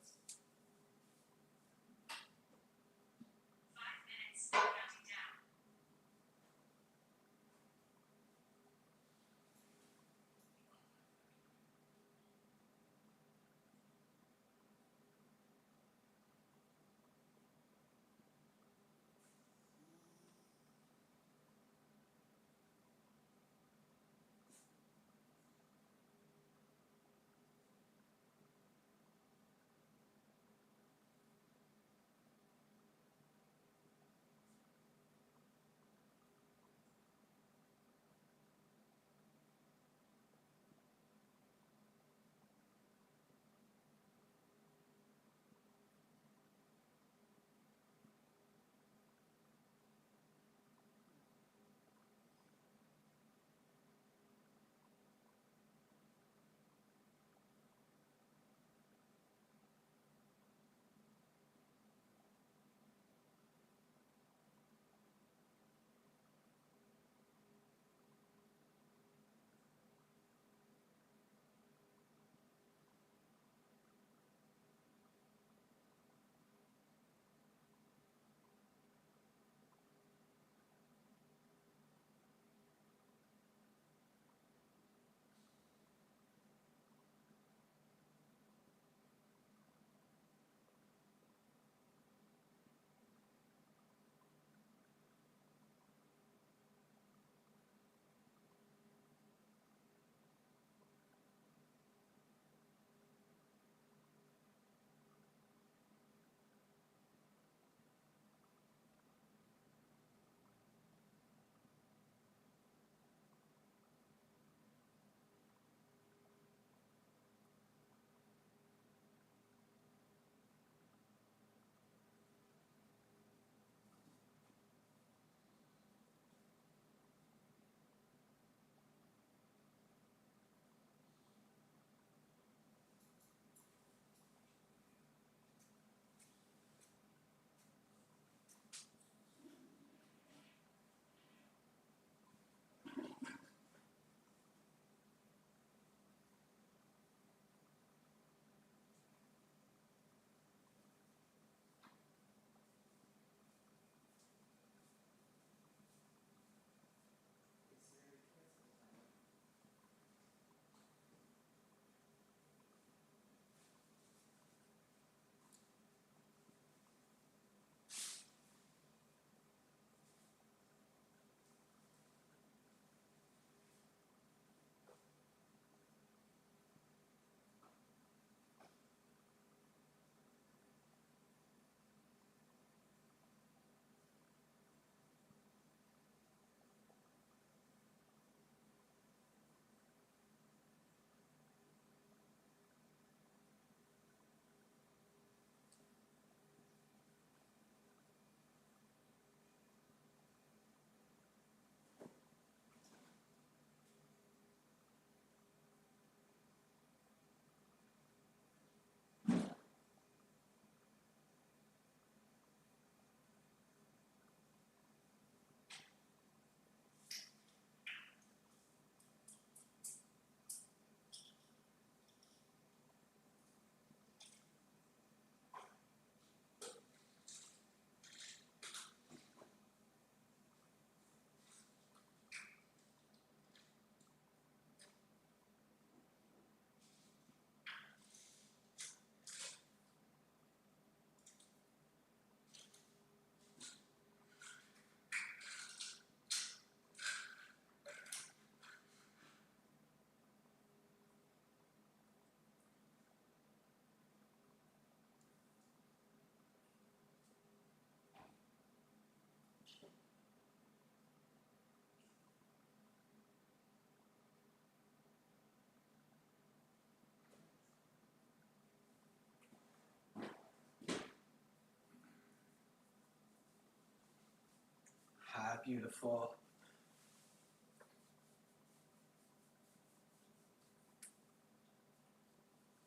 that beautiful?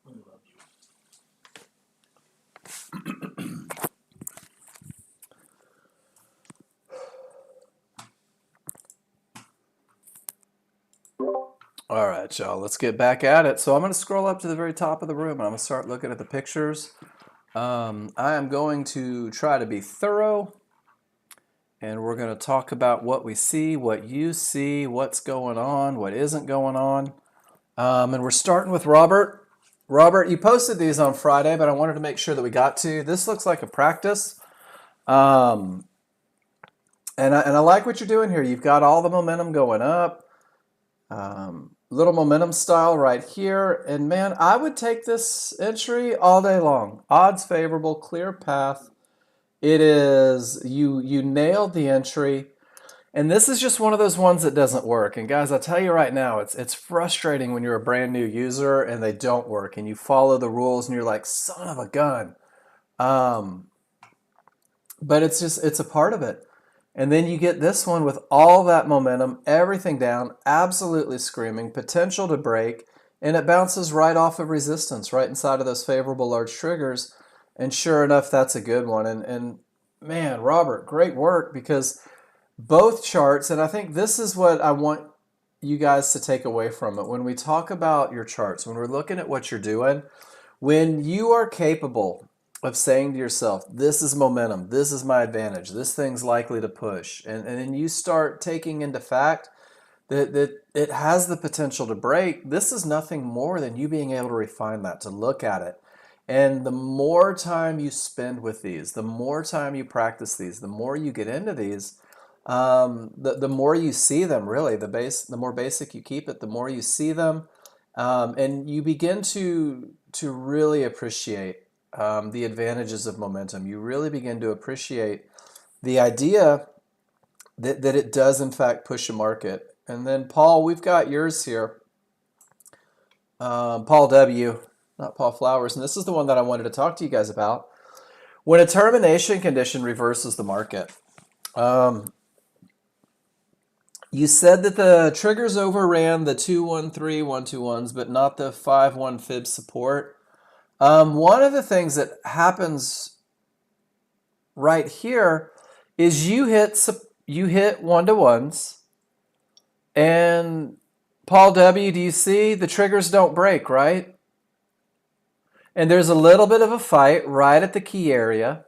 I love you. All right, y'all, let's get back at it. So I'm going to scroll up to the very top of the room and I'm going to start looking at the pictures. I am going to try to be thorough, and we're going to talk about what we see, what you see, what's going on, what isn't going on. And we're starting with Robert. Robert, you posted these on Friday, but I wanted to make sure that we got to. This looks like a practice. And I like what you're doing here. You've got all the momentum going up. Little momentum style right here. And man, I would take this entry all day long. Odds favorable, clear path. It is, you nailed the entry. And this is just one of those ones that doesn't work. And guys, I'll tell you right now, it's frustrating when you're a brand new user and they don't work and you follow the rules and you're like, son of a gun. But it's a part of it. And then you get this one with all that momentum, everything down, absolutely screaming, potential to break, and it bounces right off of resistance, right inside of those favorable large triggers. And sure enough, that's a good one. And man, Robert, great work, because both charts, and I think this is what I want you guys to take away from it. When we talk about your charts, when we're looking at what you're doing, when you are capable of saying to yourself, this is momentum, this is my advantage, this thing's likely to push, and then you start taking into fact that it has the potential to break, this is nothing more than you being able to refine that, to look at it. And the more time you spend with these, the more time you practice these, the more you get into these, the more you see them, really. The more basic you keep it, the more you see them, and you begin to really appreciate the advantages of momentum. You really begin to appreciate the idea that it does in fact push a market. And then Paul, we've got yours here. Paul W., not Paul Flowers, and this is the one that I wanted to talk to you guys about. When a termination condition reverses the market, you said that the triggers overran the 213 121s, but not the 5-1 fib support. One of the things that happens right here is you hit 1-to-1s, and Paul W., do you see the triggers don't break, right? And there's a little bit of a fight right at the key area.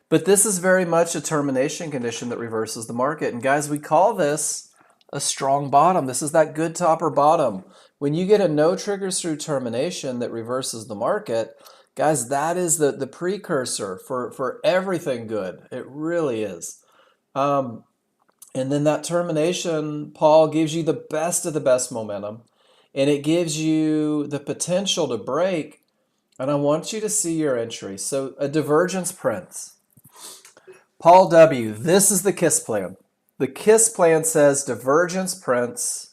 But this is very much a termination condition that reverses the market. And guys, we call this a strong bottom. This is that good top or bottom. When you get a no triggers through termination that reverses the market, guys, that is the precursor for everything good. It really is. And then that termination, Paul, gives you the best of the best momentum. And it gives you the potential to break. And I want you to see your entry. So a divergence prints. Paul W., this is the KISS plan. The KISS plan says divergence prints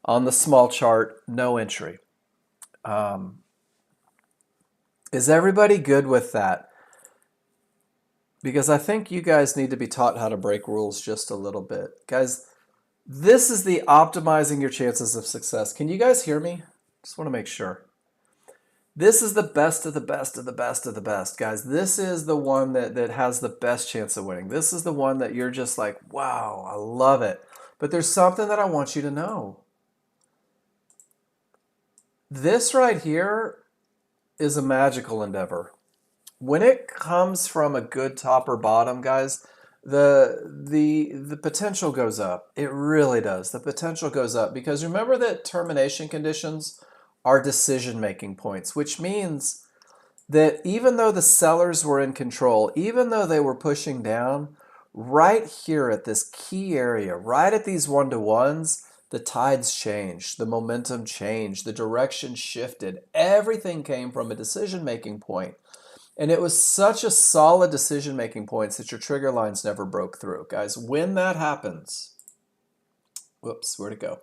on the small chart, no entry. Is everybody good with that? Because I think you guys need to be taught how to break rules just a little bit. Guys, this is the optimizing your chances of success. Can you guys hear me? Just want to make sure. This is the best of the best of the best of the best, guys. This is the one that has the best chance of winning. This is the one that you're just like, wow, I love it. But there's something that I want you to know. This right here is a magical endeavor. When it comes from a good top or bottom, guys, the potential goes up. It really does. The potential goes up because remember that termination conditions are decision-making points, which means that even though the sellers were in control, even though they were pushing down, right here at this key area, right at these 1-to-1s, the tides changed, the momentum changed, the direction shifted. Everything came from a decision-making point. And it was such a solid decision-making point that your trigger lines never broke through. Guys, when that happens, whoops, where'd it go?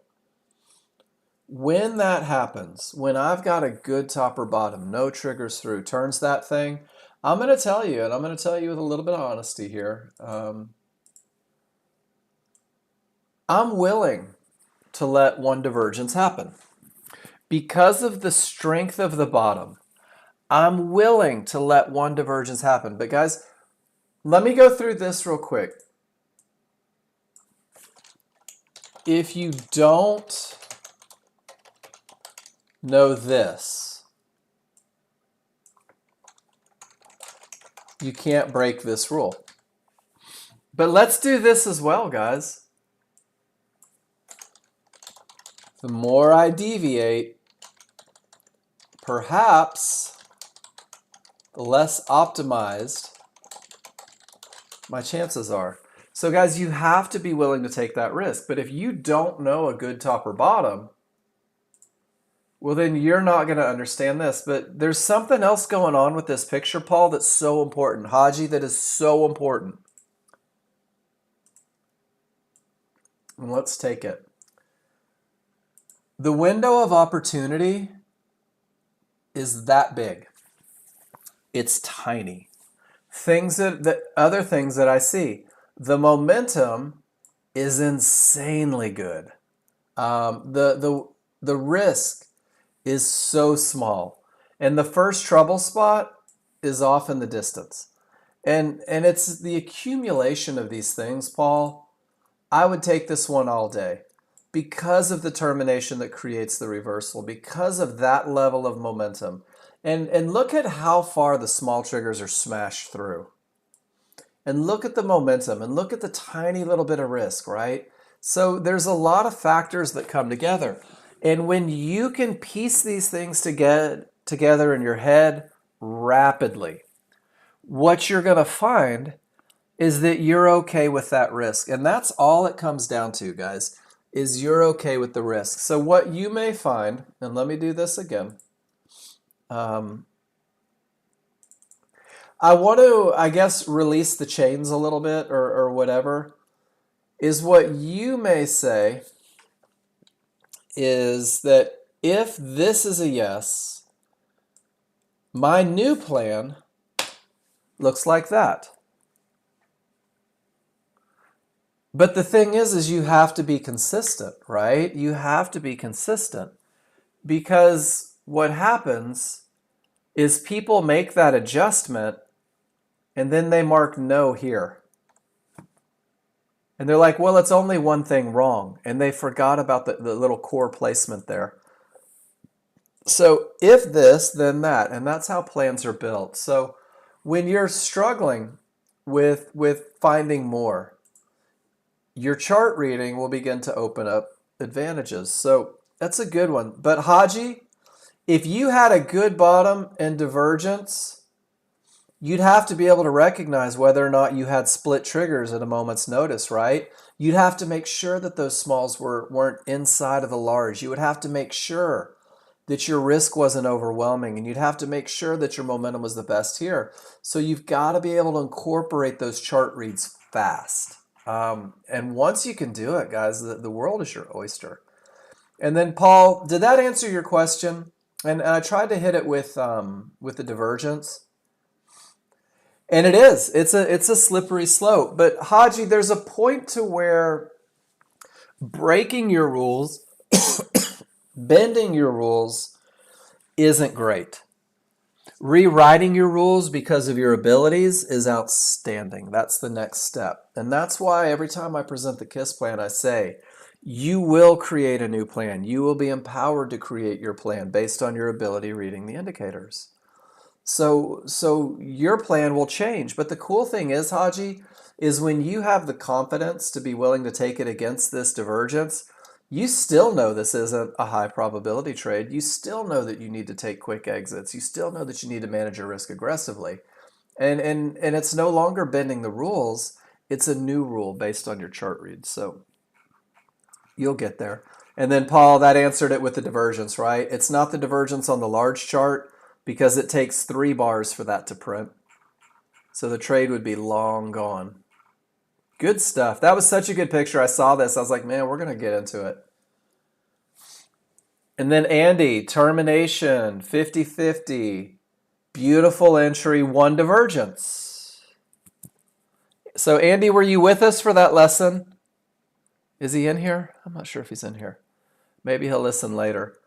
When that happens, when I've got a good top or bottom, no triggers through, turns that thing, I'm going to tell you, and I'm going to tell you with a little bit of honesty here. I'm willing to let one divergence happen. Because of the strength of the bottom, I'm willing to let one divergence happen. But guys, let me go through this real quick. If you don't know this, you can't break this rule. But let's do this as well, guys. The more I deviate, perhaps the less optimized my chances are. So guys, you have to be willing to take that risk. But if you don't know a good top or bottom, well, then you're not going to understand this. But there's something else going on with this picture, Paul, that's so important. Haji, that is so important. And let's take it. The window of opportunity is that big. It's tiny. Other things that I see. The momentum is insanely good. The risk is so small, and the first trouble spot is off in the distance. And it's the accumulation of these things, Paul. I would take this one all day because of the termination that creates the reversal, because of that level of momentum. And look at how far the small triggers are smashed through. And look at the momentum and look at the tiny little bit of risk, right? So there's a lot of factors that come together. And when you can piece these things together in your head rapidly, what you're going to find is that you're okay with that risk. And that's all it comes down to, guys, is you're okay with the risk. So what you may find, and let me do this again. I want to, I guess, release the chains a little bit or whatever, is what you may say is that if this is a yes, my new plan looks like that. But the thing is you have to be consistent, right? You have to be consistent, because what happens is people make that adjustment and then they mark no here. And they're like, well, it's only one thing wrong. And they forgot about the little core placement there. So if this, then that. And that's how plans are built. So when you're struggling with finding more, your chart reading will begin to open up advantages. So that's a good one. But Haji, if you had a good bottom and divergence, you'd have to be able to recognize whether or not you had split triggers at a moment's notice, right? You'd have to make sure that those smalls weren't inside of the large. You would have to make sure that your risk wasn't overwhelming, and you'd have to make sure that your momentum was the best here. So you've got to be able to incorporate those chart reads fast. And once you can do it, guys, the world is your oyster. And then, Paul, did that answer your question? And I tried to hit it with the divergence. And it is. It's a slippery slope. But Haji, there's a point to where breaking your rules, bending your rules isn't great. Rewriting your rules because of your abilities is outstanding. That's the next step. And that's why every time I present the KISS plan, I say, you will create a new plan. You will be empowered to create your plan based on your ability reading the indicators. So your plan will change. But the cool thing is, Haji, is when you have the confidence to be willing to take it against this divergence, you still know this isn't a high probability trade. You still know that you need to take quick exits. You still know that you need to manage your risk aggressively. And it's no longer bending the rules. It's a new rule based on your chart read. So you'll get there. And then, Paul, that answered it with the divergence, right? It's not the divergence on the large chart, because it takes 3 bars for that to print. So the trade would be long gone. Good stuff. That was such a good picture. I saw this. I was like, man, we're going to get into it. And then Andy, termination, 50-50. Beautiful entry, 1 divergence. So Andy, were you with us for that lesson? Is he in here? I'm not sure if he's in here. Maybe he'll listen later.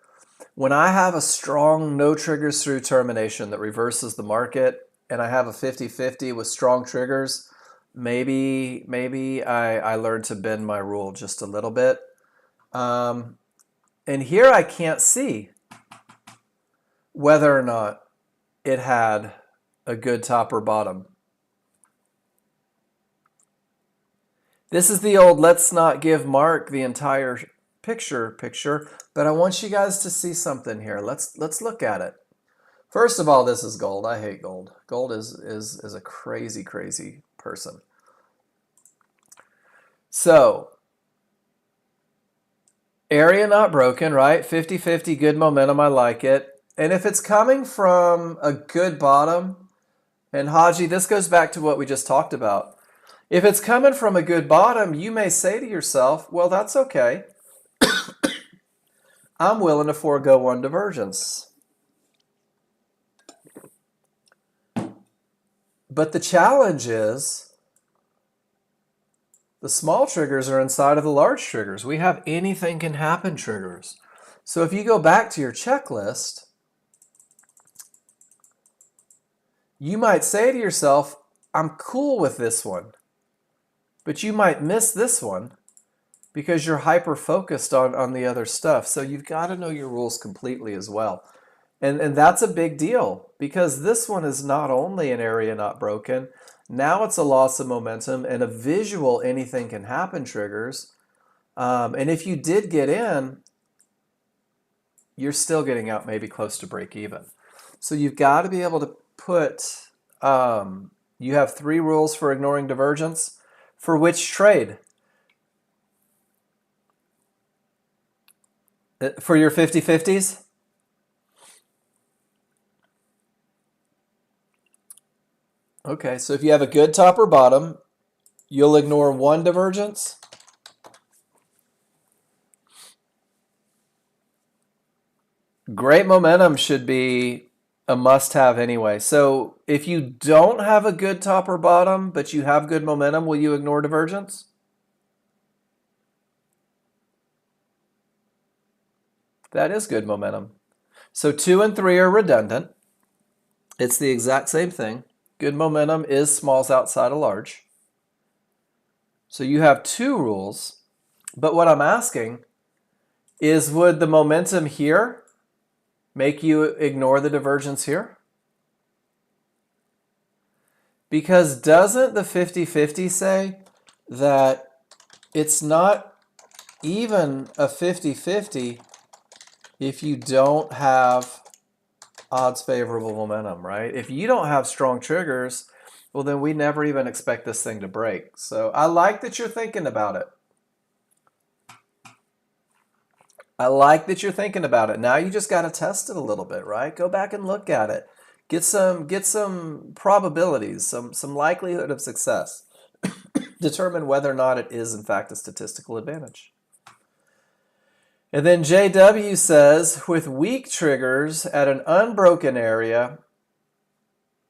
When I have a strong no triggers through termination that reverses the market, and I have a 50-50 with strong triggers, maybe I learn to bend my rule just a little bit. And here I can't see whether or not it had a good top or bottom. This is the old let's not give Mark the entire picture, but I want you guys to see something here. Let's look at it. First of all, this is gold. I hate gold. Gold is a crazy, crazy person. So, area not broken, right? 50-50, good momentum, I like it. And if it's coming from a good bottom, and Haji, this goes back to what we just talked about. If it's coming from a good bottom, you may say to yourself, well, that's okay. I'm willing to forego one divergence. But the challenge is the small triggers are inside of the large triggers. We have anything can happen triggers. So if you go back to your checklist, you might say to yourself, I'm cool with this one. But you might miss this one because you're hyper-focused on the other stuff. So you've got to know your rules completely as well. And that's a big deal because this one is not only an area not broken, now it's a loss of momentum and a visual anything can happen triggers. And if you did get in, you're still getting out maybe close to break even. So you've got to be able to put, you have 3 rules for ignoring divergence. For which trade? For your 50-50s? Okay, so if you have a good top or bottom, you'll ignore one divergence. Great momentum should be a must-have anyway. So if you don't have a good top or bottom, but you have good momentum, will you ignore divergence? That is good momentum. So 2 and 3 are redundant. It's the exact same thing. Good momentum is smalls outside of large. So you have 2 rules. But what I'm asking is, would the momentum here make you ignore the divergence here? Because doesn't the 50-50 say that it's not even a 50-50 if you don't have odds favorable momentum, right? If you don't have strong triggers, well, then we never even expect this thing to break. So I like that you're thinking about it. I like that you're thinking about it. Now you just got to test it a little bit, right? Go back and look at it. Get some probabilities, some likelihood of success. Determine whether or not it is, in fact, a statistical advantage. And then JW says, with weak triggers at an unbroken area,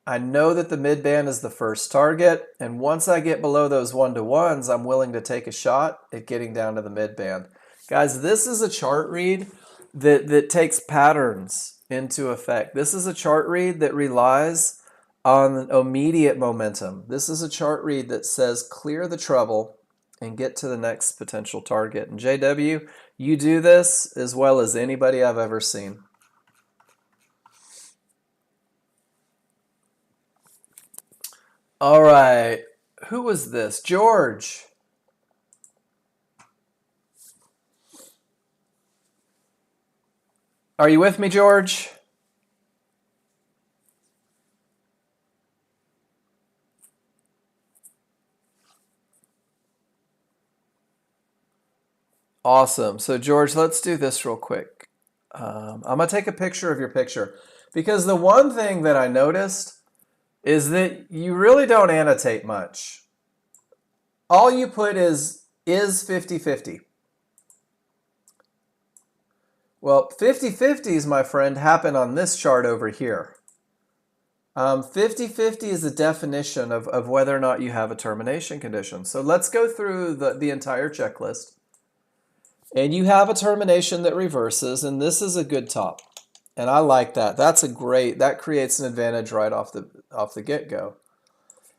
I know that the midband is the first target, and once I get below those 1-to-1s, I'm willing to take a shot at getting down to the midband. Guys, this is a chart read that takes patterns into effect. This is a chart read that relies on immediate momentum. This is a chart read that says clear the trouble and get to the next potential target. And JW, you do this as well as anybody I've ever seen. All right, who was this? George. Are you with me, George? Awesome. So George, let's do this real quick. I'm going to take a picture of your picture because the one thing that I noticed is that you really don't annotate much. All you put is 50-50. Well, 50-50s, my friend, happen on this chart over here. 50-50 is the definition of whether or not you have a termination condition. So let's go through the entire checklist. And you have a termination that reverses, and this is a good top. And I like that. That creates an advantage right off the get-go.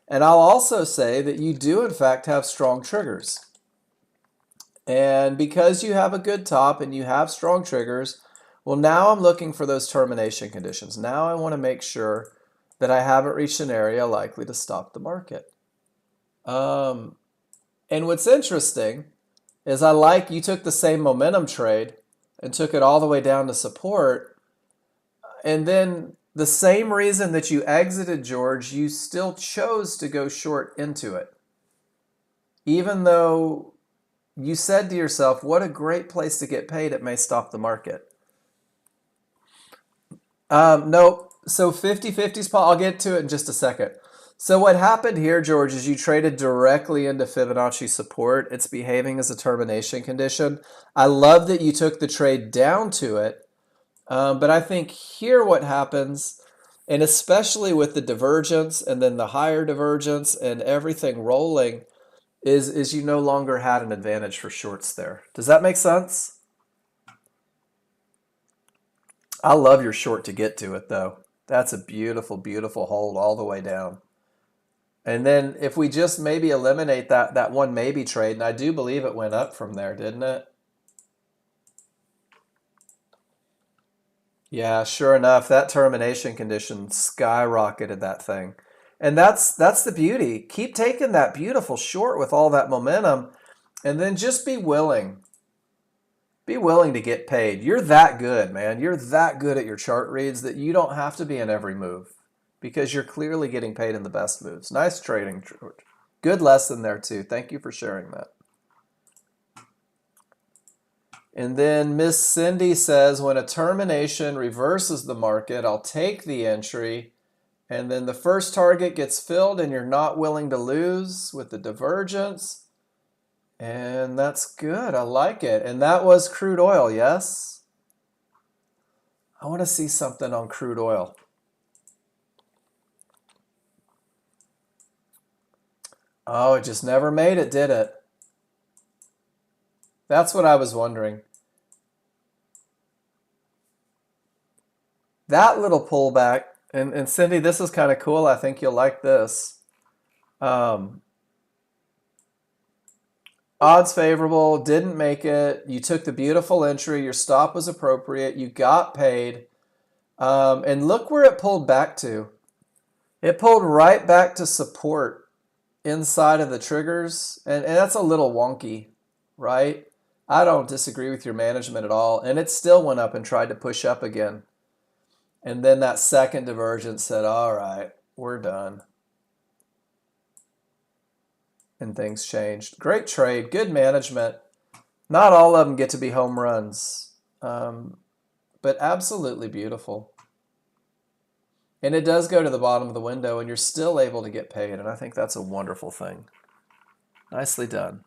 And I'll also say that you do in fact have strong triggers. And because you have a good top and you have strong triggers, well, now I'm looking for those termination conditions. Now I want to make sure that I haven't reached an area likely to stop the market. And what's interesting is you took the same momentum trade and took it all the way down to support. And then the same reason that you exited, George, you still chose to go short into it. Even though you said to yourself, what a great place to get paid, it may stop the market. No, so 50-50s, Paul, I'll get to it in just a second. So what happened here, George, is you traded directly into Fibonacci support. It's behaving as a termination condition. I love that you took the trade down to it, but I think here what happens, and especially with the divergence and then the higher divergence and everything rolling, is you no longer had an advantage for shorts there. Does that make sense? I love your short to get to it, though. That's a beautiful, beautiful hold all the way down. And then if we just maybe eliminate that one maybe trade, and I do believe it went up from there, didn't it? Yeah, sure enough, that termination condition skyrocketed that thing. And that's the beauty. Keep taking that beautiful short with all that momentum, and then just be willing. Be willing to get paid. You're that good, man. You're that good at your chart reads that you don't have to be in every move because you're clearly getting paid in the best moves. Nice trading, George. Good lesson there, too. Thank you for sharing that. And then Miss Cindy says, when a termination reverses the market, I'll take the entry. And then the first target gets filled and you're not willing to lose with the divergence. And that's good. I like it. And that was crude oil, yes? I want to see something on crude oil. Oh, it just never made it, did it? That's what I was wondering. That little pullback, and Cindy, this is kind of cool. I think you'll like this. Odds favorable, didn't make it. You took the beautiful entry. Your stop was appropriate. You got paid. And look where it pulled back to. It pulled right back to support inside of the triggers. And that's a little wonky, right? I don't disagree with your management at all. And it still went up and tried to push up again. And then that second divergence said, all right, we're done. And things changed. Great trade, good management. Not all of them get to be home runs, but absolutely beautiful. And it does go to the bottom of the window, and you're still able to get paid, and I think that's a wonderful thing. Nicely done.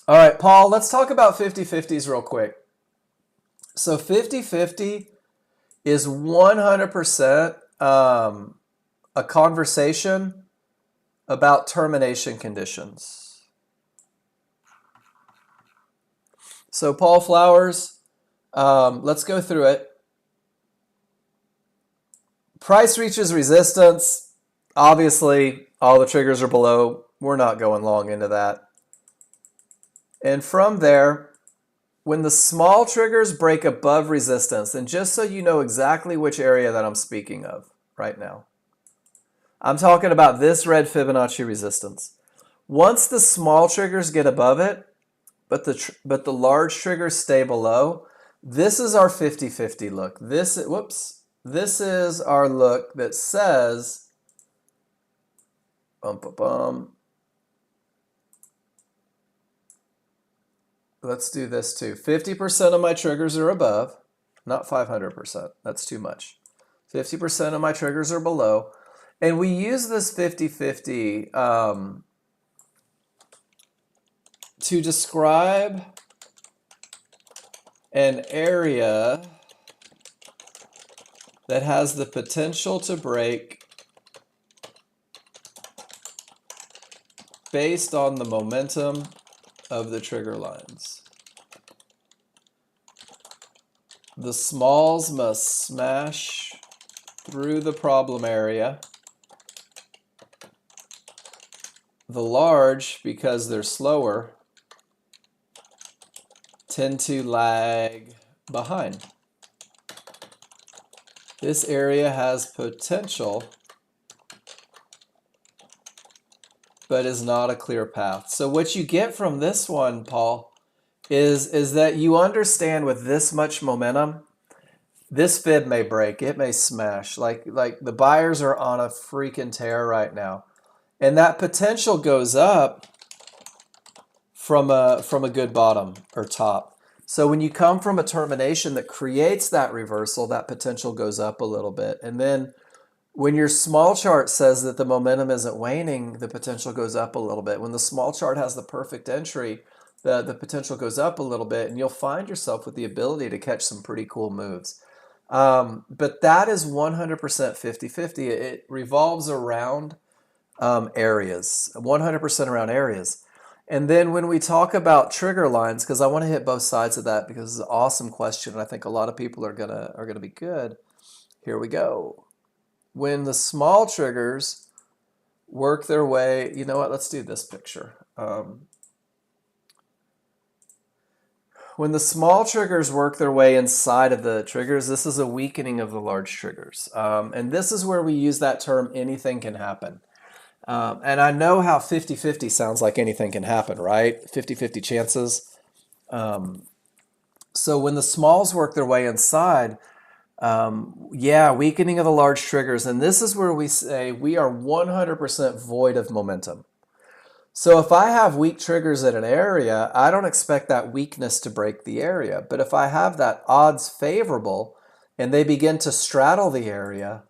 All right, Paul, let's talk about 50-50s real quick. So 50-50 is 100% a conversation about termination conditions. So Paul Flowers, let's go through it. Price reaches resistance. Obviously, all the triggers are below. We're not going long into that. And from there, when the small triggers break above resistance, and just so you know exactly which area that I'm speaking of right now, I'm talking about this red Fibonacci resistance. Once the small triggers get above it, but the large triggers stay below, this is our 50-50 look. This is our look that says, let's do this too. 50% of my triggers are above, not 500%. That's too much. 50% of my triggers are below. And we use this 50-50 to describe an area that has the potential to break based on the momentum of the trigger lines. The smalls must smash through the problem area. The large, because they're slower, tend to lag behind. This area has potential, but is not a clear path. So what you get from this one, Paul, is that you understand with this much momentum, this fib may break, it may smash. Like the buyers are on a freaking tear right now. And that potential goes up from a good bottom or top. So when you come from a termination that creates that reversal, that potential goes up a little bit. And then when your small chart says that the momentum isn't waning, the potential goes up a little bit. When the small chart has the perfect entry, the potential goes up a little bit, and you'll find yourself with the ability to catch some pretty cool moves. But that is 100% 50-50. It revolves around areas, 100% around areas. And then when we talk about trigger lines, because I want to hit both sides of that because it's an awesome question, and I think a lot of people are gonna be good. Here we go. When the small triggers work their way, you know what? Let's do this picture. When the small triggers work their way inside of the triggers, this is a weakening of the large triggers. And this is where we use that term, anything can happen. And I know how 50-50 sounds like anything can happen, right? 50-50 chances. So when the smalls work their way inside, yeah, weakening of the large triggers. And this is where we say we are 100% void of momentum. So if I have weak triggers in an area, I don't expect that weakness to break the area. But if I have that odds favorable and they begin to straddle the area,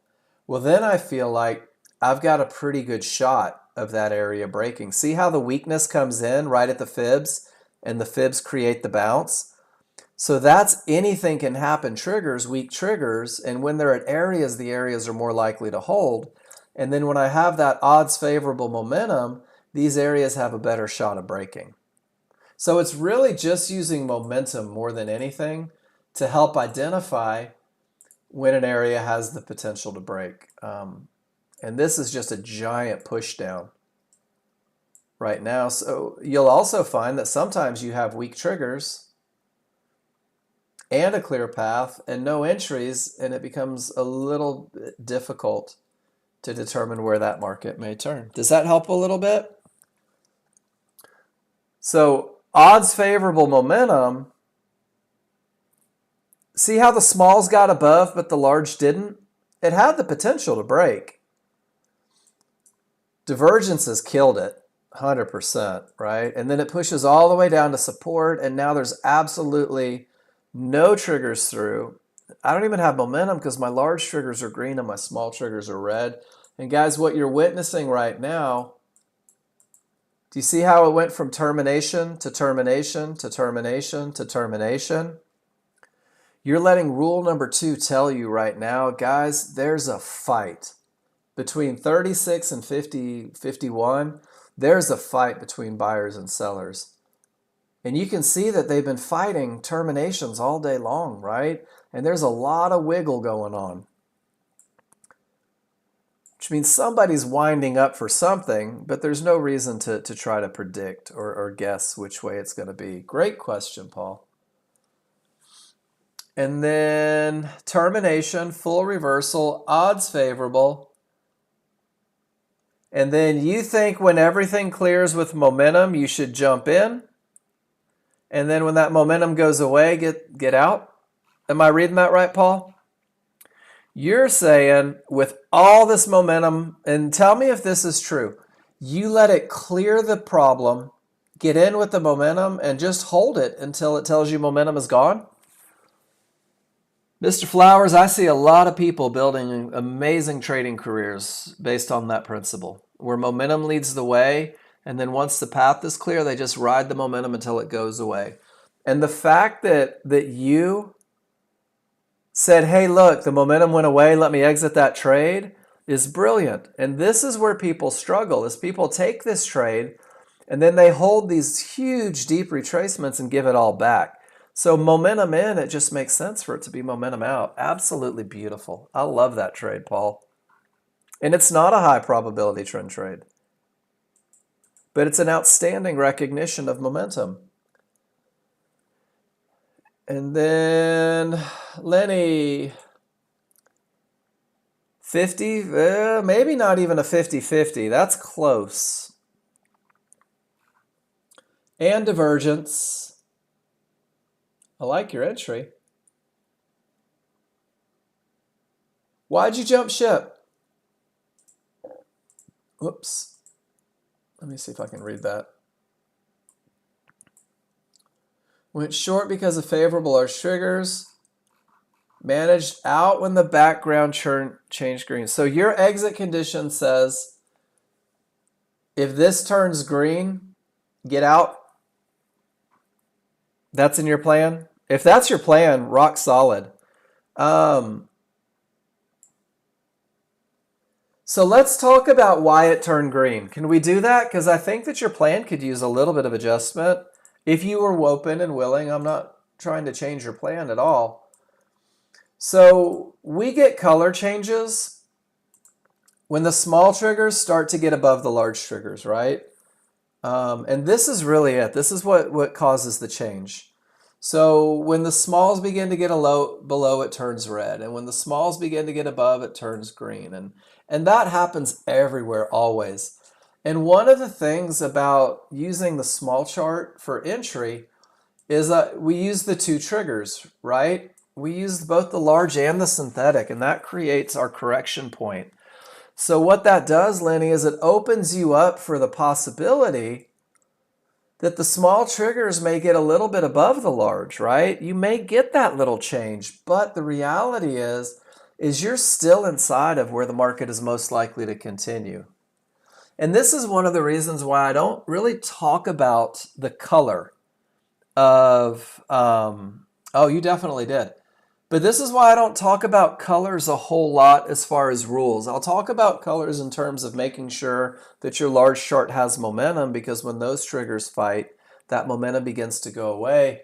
well, then I feel like I've got a pretty good shot of that area breaking. See how the weakness comes in right at the fibs and the fibs create the bounce? So that's anything can happen triggers, weak triggers. And when they're at areas, the areas are more likely to hold. And then when I have that odds favorable momentum, these areas have a better shot of breaking. So it's really just using momentum more than anything to help identify when an area has the potential to break. And this is just a giant push down right now. So you'll also find that sometimes you have weak triggers and a clear path and no entries, and it becomes a little bit difficult to determine where that market may turn. Does that help a little bit? So odds favorable momentum, see how the smalls got above but the large didn't? It had the potential to break. Divergences killed it, 100%, right? And then it pushes all the way down to support, and now there's absolutely no triggers through. I don't even have momentum because my large triggers are green and my small triggers are red. And guys, what you're witnessing right now, do you see how it went from termination to termination to termination to termination? You're letting rule number 2 tell you right now, guys, there's a fight. Between 36 and 51, there's a fight between buyers and sellers. And you can see that they've been fighting terminations all day long, right? And there's a lot of wiggle going on, which means somebody's winding up for something, but there's no reason to try to predict or guess which way it's going to be. Great question, Paul. And then termination, full reversal, odds favorable. And then you think when everything clears with momentum, you should jump in. And then when that momentum goes away, get out. Am I reading that right, Paul? You're saying with all this momentum, and tell me if this is true, you let it clear the problem, get in with the momentum, and just hold it until it tells you momentum is gone? Mr. Flowers, I see a lot of people building amazing trading careers based on that principle, where momentum leads the way, and then once the path is clear, they just ride the momentum until it goes away. And the fact that you said, hey, look, the momentum went away, let me exit that trade, is brilliant. And this is where people struggle, is people take this trade, And then they hold these huge deep retracements and give it all back. So momentum in, it just makes sense for it to be momentum out. Absolutely beautiful. I love that trade, Paul. And it's not a high probability trend trade, but it's an outstanding recognition of momentum. And then Lenny, 50, maybe not even a 50-50. That's close. And divergence. I like your entry. Why'd you jump ship? Whoops. Let me see if I can read that. Went short because of favorable large triggers. Managed out when the background changed green. So your exit condition says, if this turns green, get out. That's in your plan? If that's your plan, rock solid. So let's talk about why it turned green. Can we do that? Because I think that your plan could use a little bit of adjustment. If you were open and willing, I'm not trying to change your plan at all. So we get color changes when the small triggers start to get above the large triggers, right? And this is really it. This is what causes the change. So when the smalls begin to get below, it turns red. And when the smalls begin to get above, it turns green. And that happens everywhere, always. And one of the things about using the small chart for entry is that we use the two triggers, right? We use both the large and the synthetic, and that creates our correction point. So what that does, Lenny, is it opens you up for the possibility that the small triggers may get a little bit above the large, right? You may get that little change, but the reality is you're still inside of where the market is most likely to continue. And this is one of the reasons why I don't really talk about the color of, oh, you definitely did. But this is why I don't talk about colors a whole lot as far as rules. I'll talk about colors in terms of making sure that your large chart has momentum, because when those triggers fight, that momentum begins to go away.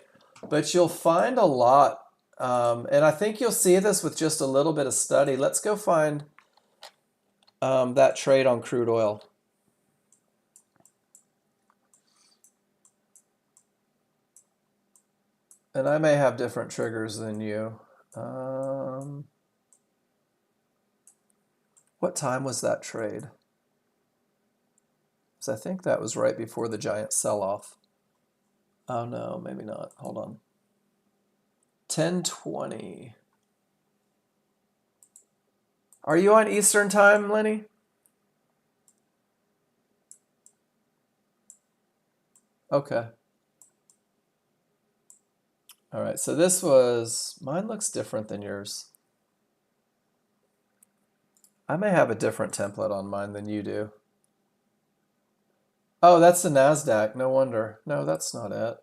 But you'll find a lot, and I think you'll see this with just a little bit of study. Let's go find that trade on crude oil. And I may have different triggers than you. What time was that trade? Because I think that was right before the giant sell-off. Oh no, maybe not. Hold on. 10:20. Are you on Eastern time, Lenny? Okay. All right, so this was, mine looks different than yours. I may have a different template on mine than you do. Oh, that's the NASDAQ, no wonder. No, that's not it.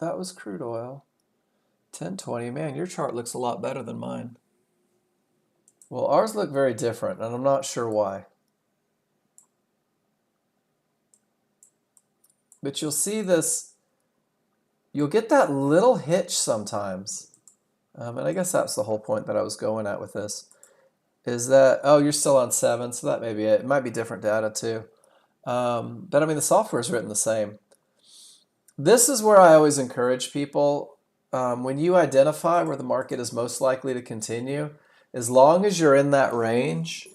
That was crude oil. 10:20, man, your chart looks a lot better than mine. Well, ours look very different, and I'm not sure why. But you'll see this, you'll get that little hitch sometimes. And I guess that's the whole point that I was going at with this, is that, oh, you're still on 7, so that may be it. It might be different data too. But I mean, the software is written the same. This is where I always encourage people, when you identify where the market is most likely to continue, as long as you're in that range,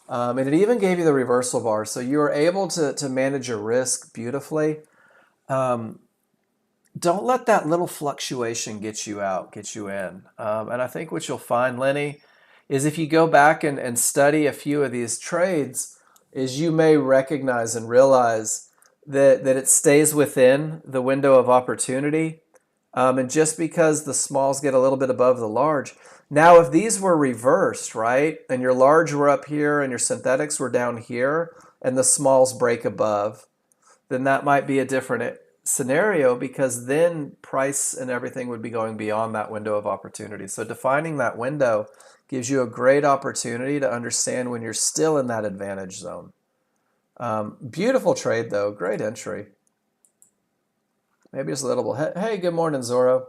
and it even gave you the reversal bar, so you were able to manage your risk beautifully. Don't let that little fluctuation get you out, get you in. And I think what you'll find, Lenny, is if you go back and study a few of these trades, is you may recognize and realize that it stays within the window of opportunity. And just because the smalls get a little bit above the large. Now, if these were reversed, right, and your large were up here and your synthetics were down here and the smalls break above, then that might be a different scenario, because then price and everything would be going beyond that window of opportunity. So defining that window gives you a great opportunity to understand when you're still in that advantage zone. Beautiful trade, though. Great entry. Maybe just a little. Hey, good morning, Zorro.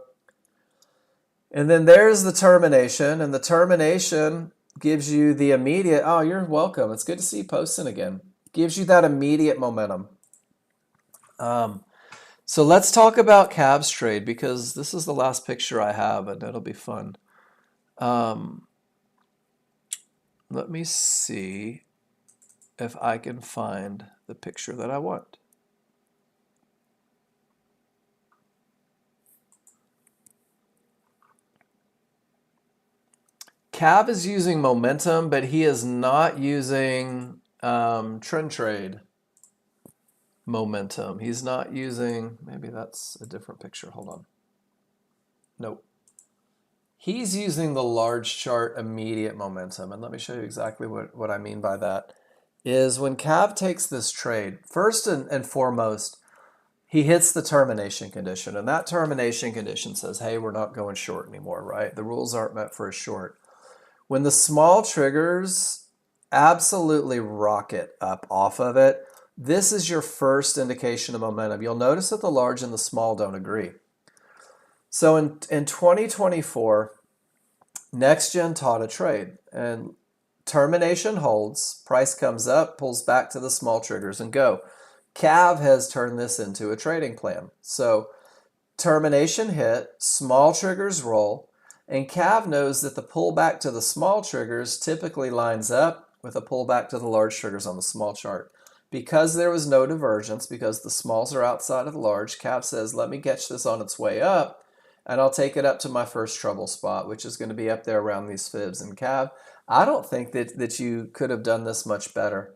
And then there's the termination, and the termination gives you the immediate. Oh, you're welcome. It's good to see you posting again. Gives you that immediate momentum. So let's talk about Cavs trade because this is the last picture I have, and it'll be fun. Let me see if I can find the picture that I want. Cav is using momentum, but he is not using trend trade momentum. He's not using, maybe that's a different picture. Hold on. Nope. He's using the large chart immediate momentum. And let me show you exactly what I mean by that. Is when Cav takes this trade, first and foremost, he hits the termination condition. And that termination condition says, hey, we're not going short anymore, right? The rules aren't meant for a short. When the small triggers absolutely rocket up off of it, this is your first indication of momentum. You'll notice that the large and the small don't agree. So in 2024, Nexgen taught a trade, and termination holds, price comes up, pulls back to the small triggers, and go. Cav has turned this into a trading plan. So termination hit, small triggers roll, and Cav knows that the pullback to the small triggers typically lines up with a pullback to the large triggers on the small chart. Because there was no divergence, because the smalls are outside of the large, Cav says, let me catch this on its way up, and I'll take it up to my first trouble spot, which is going to be up there around these fibs. And Cav, I don't think that you could have done this much better.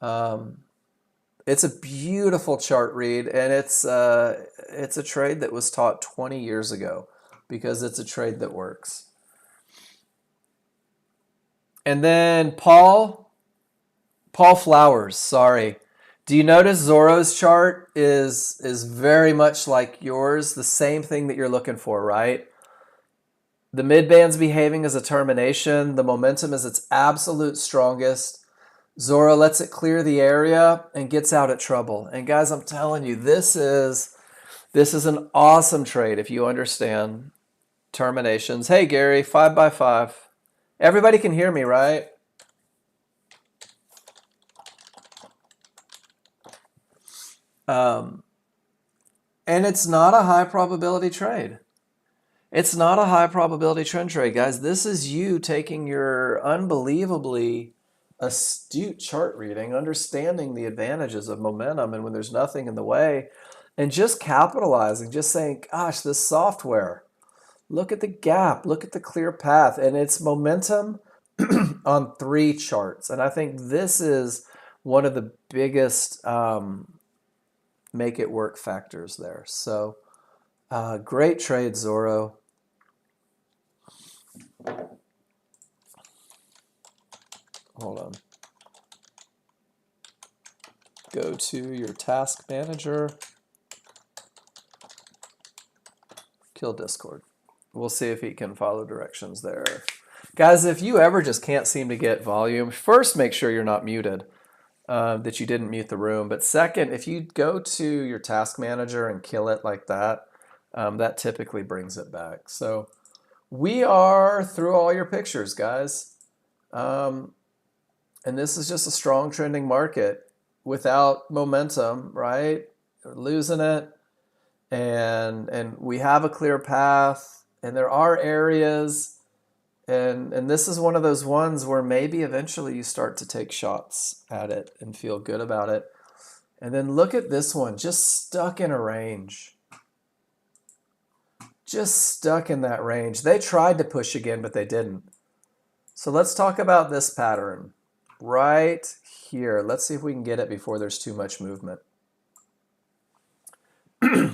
It's a beautiful chart read, and it's a trade that was taught 20 years ago because it's a trade that works. And then Paul Flowers, sorry. Do you notice Zorro's chart is very much like yours, the same thing that you're looking for, right? The mid-band's behaving as a termination. The momentum is its absolute strongest. Zorro lets it clear the area and gets out at trouble. And guys, I'm telling you, this is an awesome trade if you understand terminations. Hey, Gary, 5x5. Everybody can hear me, right? And it's not a high probability trade. It's not a high probability trend trade, guys. This is you taking your unbelievably astute chart reading, understanding the advantages of momentum and when there's nothing in the way, and just capitalizing, just saying, gosh, this software, look at the gap, look at the clear path, and it's momentum on 3 charts. And I think this is one of the biggest make it work factors there. So great trade, Zorro. Hold on. Go to your task manager. Kill Discord. We'll see if he can follow directions there. Guys, if you ever just can't seem to get volume, first make sure you're not muted, that you didn't mute the room. But second, if you go to your task manager and kill it like that, that typically brings it back. So we are through all your pictures, guys. And this is just a strong trending market without momentum, right? We're losing it. And we have a clear path, and there are areas, and this is one of those ones where maybe eventually you start to take shots at it and feel good about it. And then look at this one, just stuck in a range. Just stuck in that range. They tried to push again, but they didn't. So let's talk about this pattern right here. Let's see if we can get it before there's too much movement.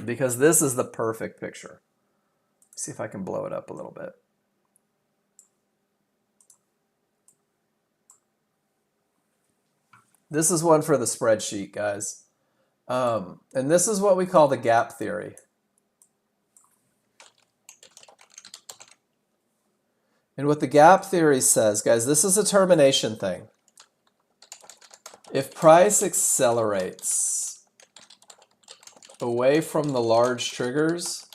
Because this is the perfect picture. See if I can blow it up a little bit. This is one for the spreadsheet, guys. And this is what we call the gap theory. And what the gap theory says, guys, this is a termination thing. if price accelerates away from the large triggers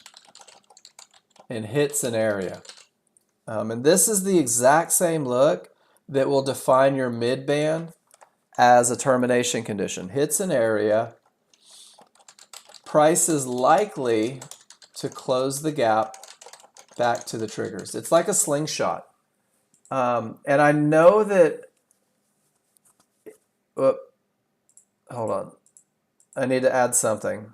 and hits an area, and this is the exact same look that will define your mid-band as a termination condition. Hits an area, price is likely to close the gap back to the triggers. It's like a slingshot. And I know that, hold on, I need to add something.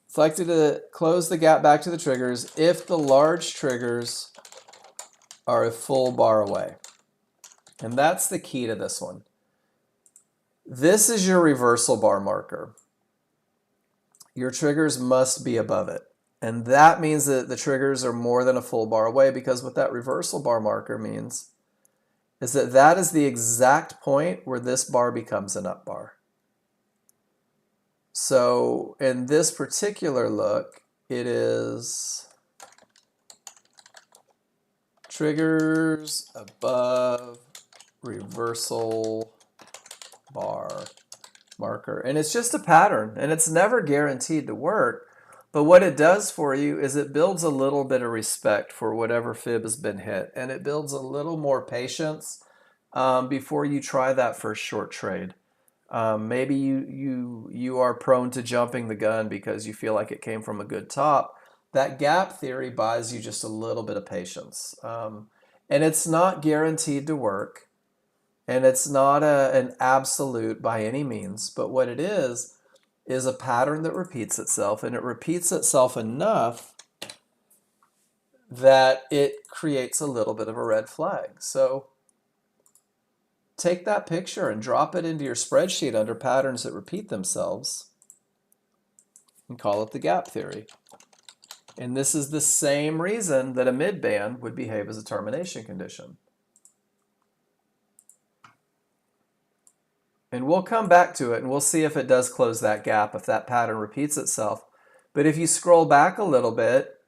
It's likely to close the gap back to the triggers if the large triggers are a full bar away. And that's the key to this one. This is your reversal bar marker. Your triggers must be above it. And that means that the triggers are more than a full bar away, because what that reversal bar marker means is that that is the exact point where this bar becomes an up bar. So in this particular look, it is triggers above reversal bar marker. And it's just a pattern, and it's never guaranteed to work. But what it does for you is it builds a little bit of respect for whatever fib has been hit, and it builds a little more patience before you try that first short trade. Maybe you are prone to jumping the gun because you feel like it came from a good top. That gap theory buys you just a little bit of patience. And it's not guaranteed to work, and it's not an absolute by any means, but what it is a pattern that repeats itself, and it repeats itself enough that it creates a little bit of a red flag. So take that picture and drop it into your spreadsheet under patterns that repeat themselves and call it the gap theory. And this is the same reason that a mid-band would behave as a termination condition. And we'll come back to it and we'll see if it does close that gap, if that pattern repeats itself. But if you scroll back a little bit,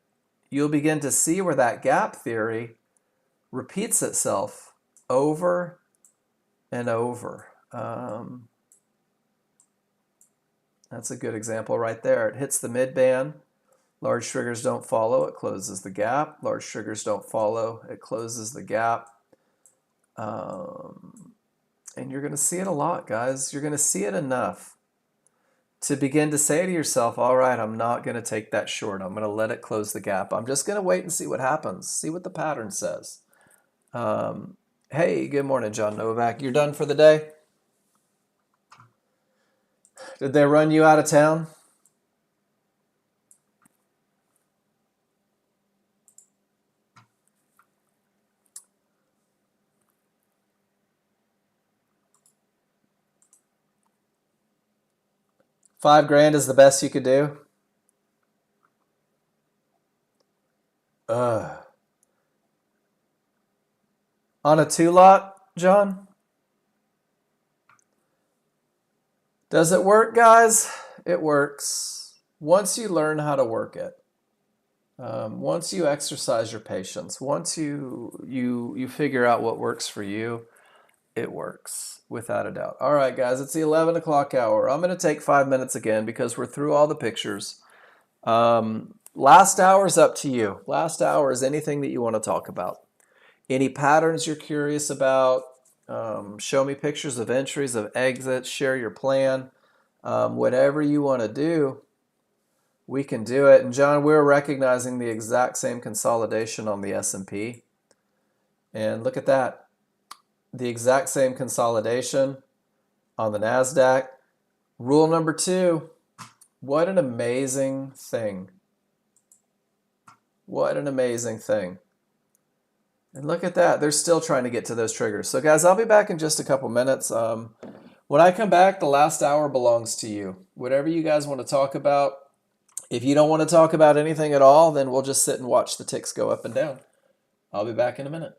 you'll begin to see where that gap theory repeats itself over and over. That's a good example right there. It hits the mid-band. Large triggers don't follow, it closes the gap. Large triggers don't follow, it closes the gap. And you're going to see it a lot, guys. You're going to see it enough to begin to say to yourself, all right, I'm not going to take that short. I'm going to let it close the gap. I'm just going to wait and see what happens. See what the pattern says. Hey, good morning, John Novak. You're done for the day? Did they run you out of town? $5,000 is the best you could do? On a 2-lot, John? Does it work, guys? It works. Once you learn how to work it, once you exercise your patience, once you figure out what works for you, it works, without a doubt. All right, guys, it's the 11 o'clock hour. I'm going to take 5 minutes again because we're through all the pictures. Last hour is up to you. Last hour is anything that you want to talk about. Any patterns you're curious about, show me pictures of entries, of exits, share your plan. Whatever you want to do, we can do it. And John, we're recognizing the exact same consolidation on the S&P. And look at that. The exact same consolidation on the NASDAQ. Rule number 2, what an amazing thing. What an amazing thing. And look at that. They're still trying to get to those triggers. So guys, I'll be back in just a couple minutes. When I come back, the last hour belongs to you. Whatever you guys want to talk about. If you don't want to talk about anything at all, then we'll just sit and watch the ticks go up and down. I'll be back in a minute.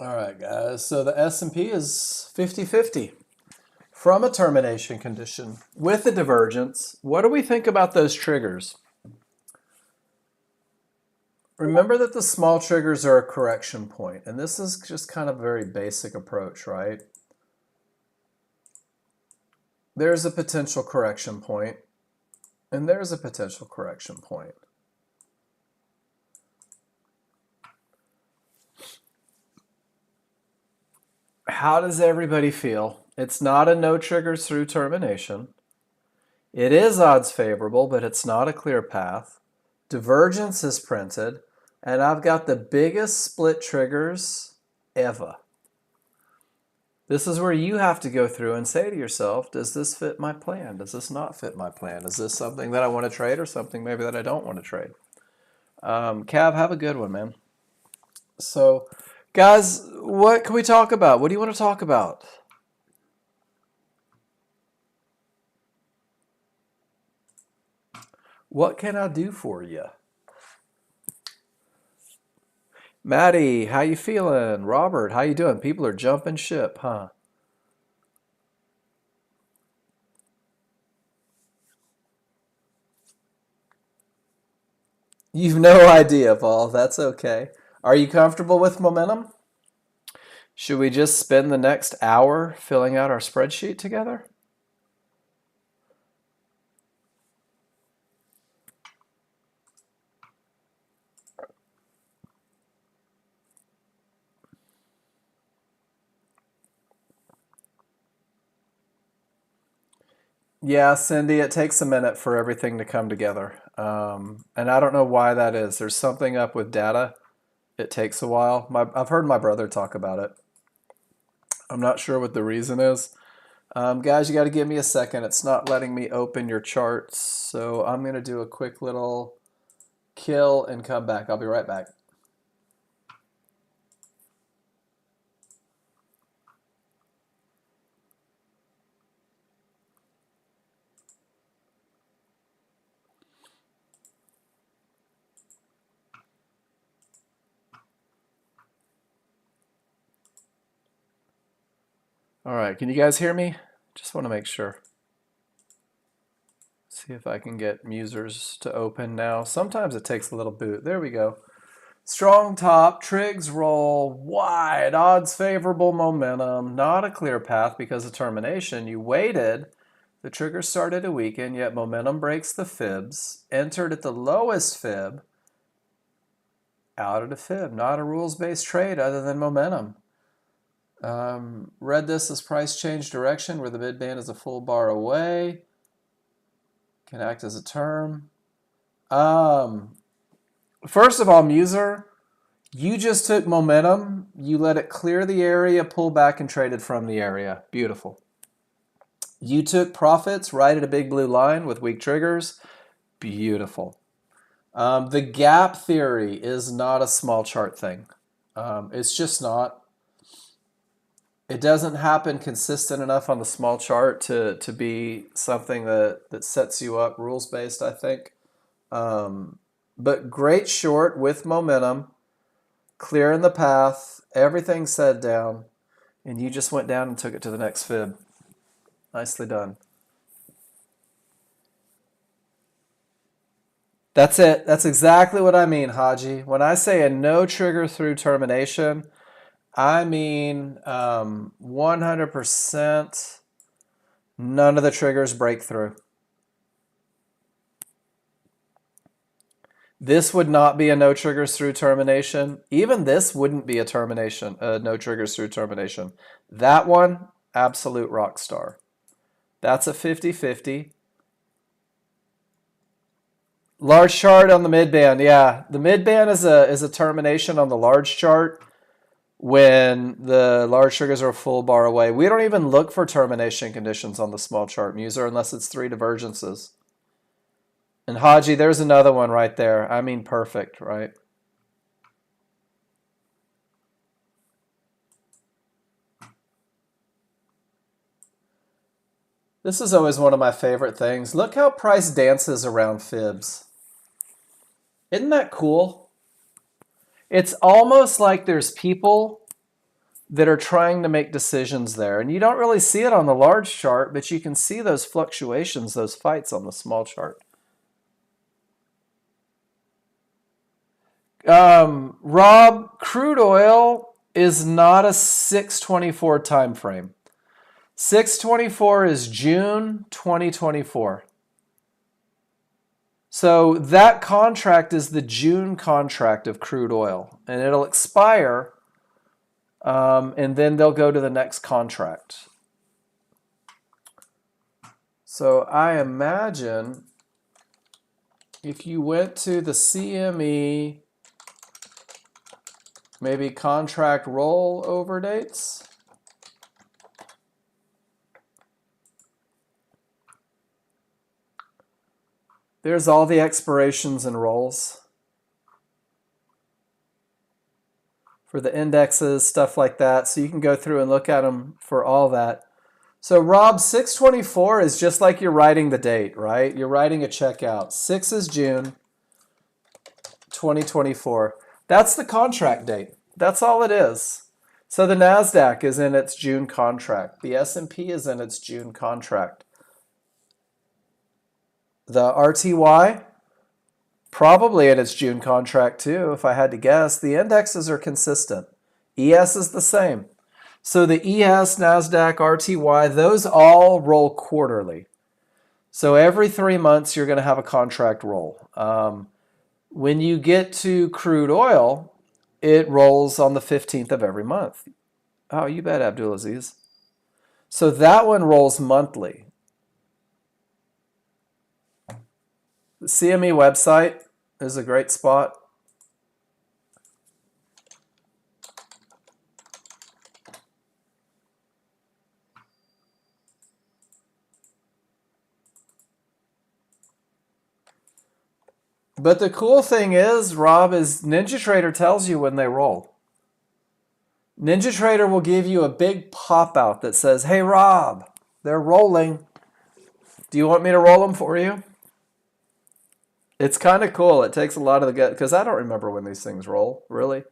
All right, guys. So the S&P is 50-50 from a termination condition with a divergence. What do we think about those triggers? Remember that the small triggers are a correction point, and this is just kind of a very basic approach, right? There's a potential correction point, and there's a potential correction point. How does everybody feel? It's not a no triggers through termination. It is odds favorable, but it's not a clear path. Divergence is printed, and I've got the biggest split triggers ever. This is where you have to go through and say to yourself, does this fit my plan? Does this not fit my plan? Is this something that I want to trade or something maybe that I don't want to trade? Cav, have a good one, man. So, guys, what can we talk about? What do you want to talk about? What can I do for you? Maddie, how you feeling? Robert, how you doing? People are jumping ship, huh? You've no idea, Paul. That's okay. Are you comfortable with momentum? Should we just spend the next hour filling out our spreadsheet together? Yeah, Cindy, it takes a minute for everything to come together. And I don't know why that is. There's something up with data. It takes a while. I've heard my brother talk about it. I'm not sure what the reason is. Guys, you got to give me a second. It's not letting me open your charts. So I'm going to do a quick little kill and come back. I'll be right back. All right, can you guys hear me? Just want to make sure. See if I can get Musers to open now. Sometimes it takes a little boot. There we go. Strong top, trigs roll wide, odds favorable momentum, not a clear path because of termination. You waited, the trigger started to weaken, yet momentum breaks the fibs, entered at the lowest fib, out of the fib. Not a rules-based trade other than momentum. Read this as price change direction where the mid band is a full bar away. Can act as a term. First of all, Muser, you just took momentum, you let it clear the area, pull back, and traded from the area. Beautiful. You took profits right at a big blue line with weak triggers. Beautiful. The gap theory is not a small chart thing. It's just not. It doesn't happen consistent enough on the small chart to be something that sets you up rules-based, I think. But great short with momentum, clearing the path, everything set down, and you just went down and took it to the next fib. Nicely done. That's it. That's exactly what I mean, Haji. When I say a no trigger through termination, I mean 100% none of the triggers break through. This would not be a no triggers through termination. Even this wouldn't be a termination, no triggers through termination. That one, absolute rock star. That's a 50-50. Large chart on the mid band, yeah. The mid band is a termination on the large chart when the large triggers are a full bar away. We don't even look for termination conditions on the small chart, Muser, unless it's 3 divergences. And Haji, there's another one right there. I mean, perfect, right? This is always one of my favorite things. Look how price dances around fibs. Isn't that cool? It's almost like there's people that are trying to make decisions there. And you don't really see it on the large chart, but you can see those fluctuations, those fights on the small chart. Rob, crude oil is not a 624 time frame. 624 is June 2024. So that contract is the June contract of crude oil, and it'll expire, and then they'll go to the next contract. So I imagine if you went to the CME, maybe contract rollover dates. There's all the expirations and rolls for the indexes, stuff like that. So you can go through and look at them for all that. So Rob, 624 is just like you're writing the date, right? You're writing a check out. 6 is June 2024. That's the contract date. That's all it is. So the NASDAQ is in its June contract. The S&P is in its June contract. The RTY, probably in its June contract too, if I had to guess. The indexes are consistent. ES is the same. So the ES, NASDAQ, RTY, those all roll quarterly. So every 3 months, you're going to have a contract roll. When you get to crude oil, it rolls on the 15th of every month. Oh, you bet, Abdulaziz. So that one rolls monthly. The CME website is a great spot. But the cool thing is, Rob, is NinjaTrader tells you when they roll. NinjaTrader will give you a big pop-out that says, hey, Rob, they're rolling. Do you want me to roll them for you? It's kind of cool. It takes a lot of the gut, because I don't remember when these things roll, really.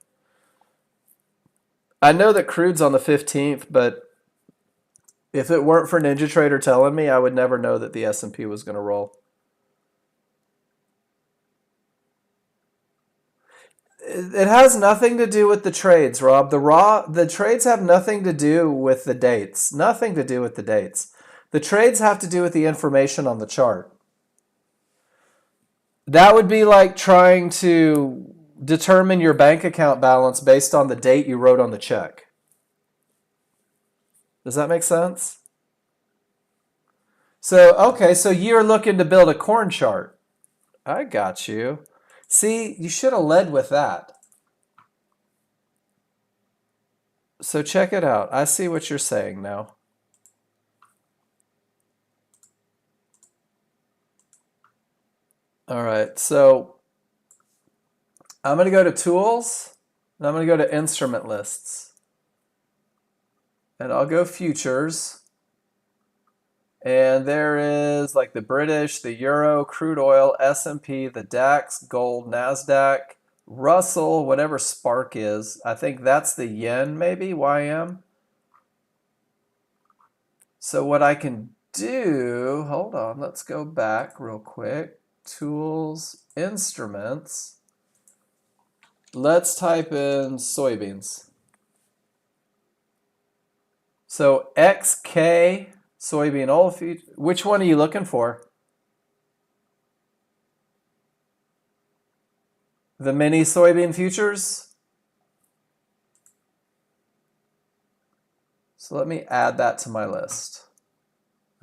I know that crude's on the 15th, but if it weren't for NinjaTrader telling me, I would never know that the S&P was going to roll. It has nothing to do with the trades, Rob. The trades have nothing to do with the dates. Nothing to do with the dates. The trades have to do with the information on the chart. That would be like trying to determine your bank account balance based on the date you wrote on the check. Does that make sense? So, okay, so you're looking to build a corn chart. I got you. See, you should have led with that. So check it out. I see what you're saying now. All right, so I'm going to go to Tools, and I'm going to go to Instrument Lists. And I'll go Futures. And there is like the British, the Euro, crude oil, S&P, the DAX, gold, NASDAQ, Russell, whatever Spark is. I think that's the yen, maybe, YM. So what I can do, hold on, let's go back real quick. Tools, Instruments. Let's type in soybeans. So XK, soybean oil feed. Which one are you looking for? The mini soybean futures? So let me add that to my list.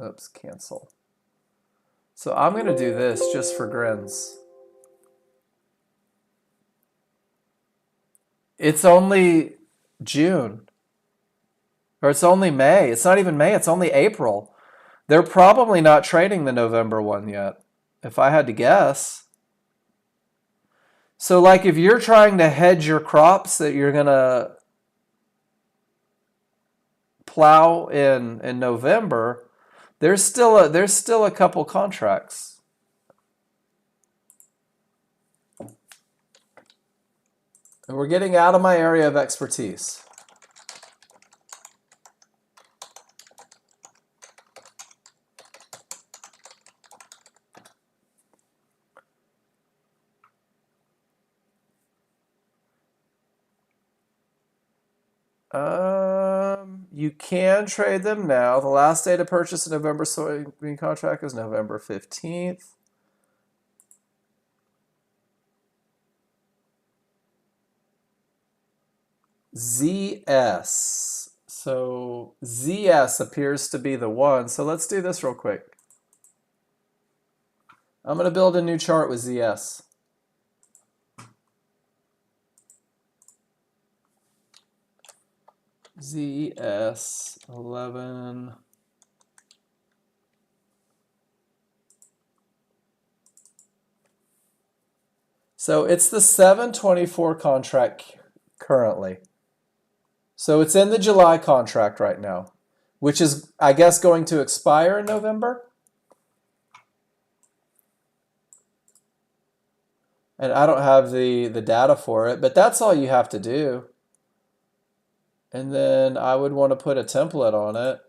Oops, cancel. So I'm going to do this just for grins. It's only June. Or it's only May. It's not even May, it's only April. They're probably not trading the November one yet, if I had to guess. So like if you're trying to hedge your crops that you're going to plow in November, there's still a couple contracts. And we're getting out of my area of expertise. You can trade them now. The last day to purchase a November soybean contract is November 15th. ZS. So ZS appears to be the one. So let's do this real quick. I'm going to build a new chart with ZS. ZS11. So it's the 7/24 contract currently. So it's in the July contract right now, which is, I guess, going to expire in November. And I don't have the data for it, but that's all you have to do. And then I would want to put a template on it.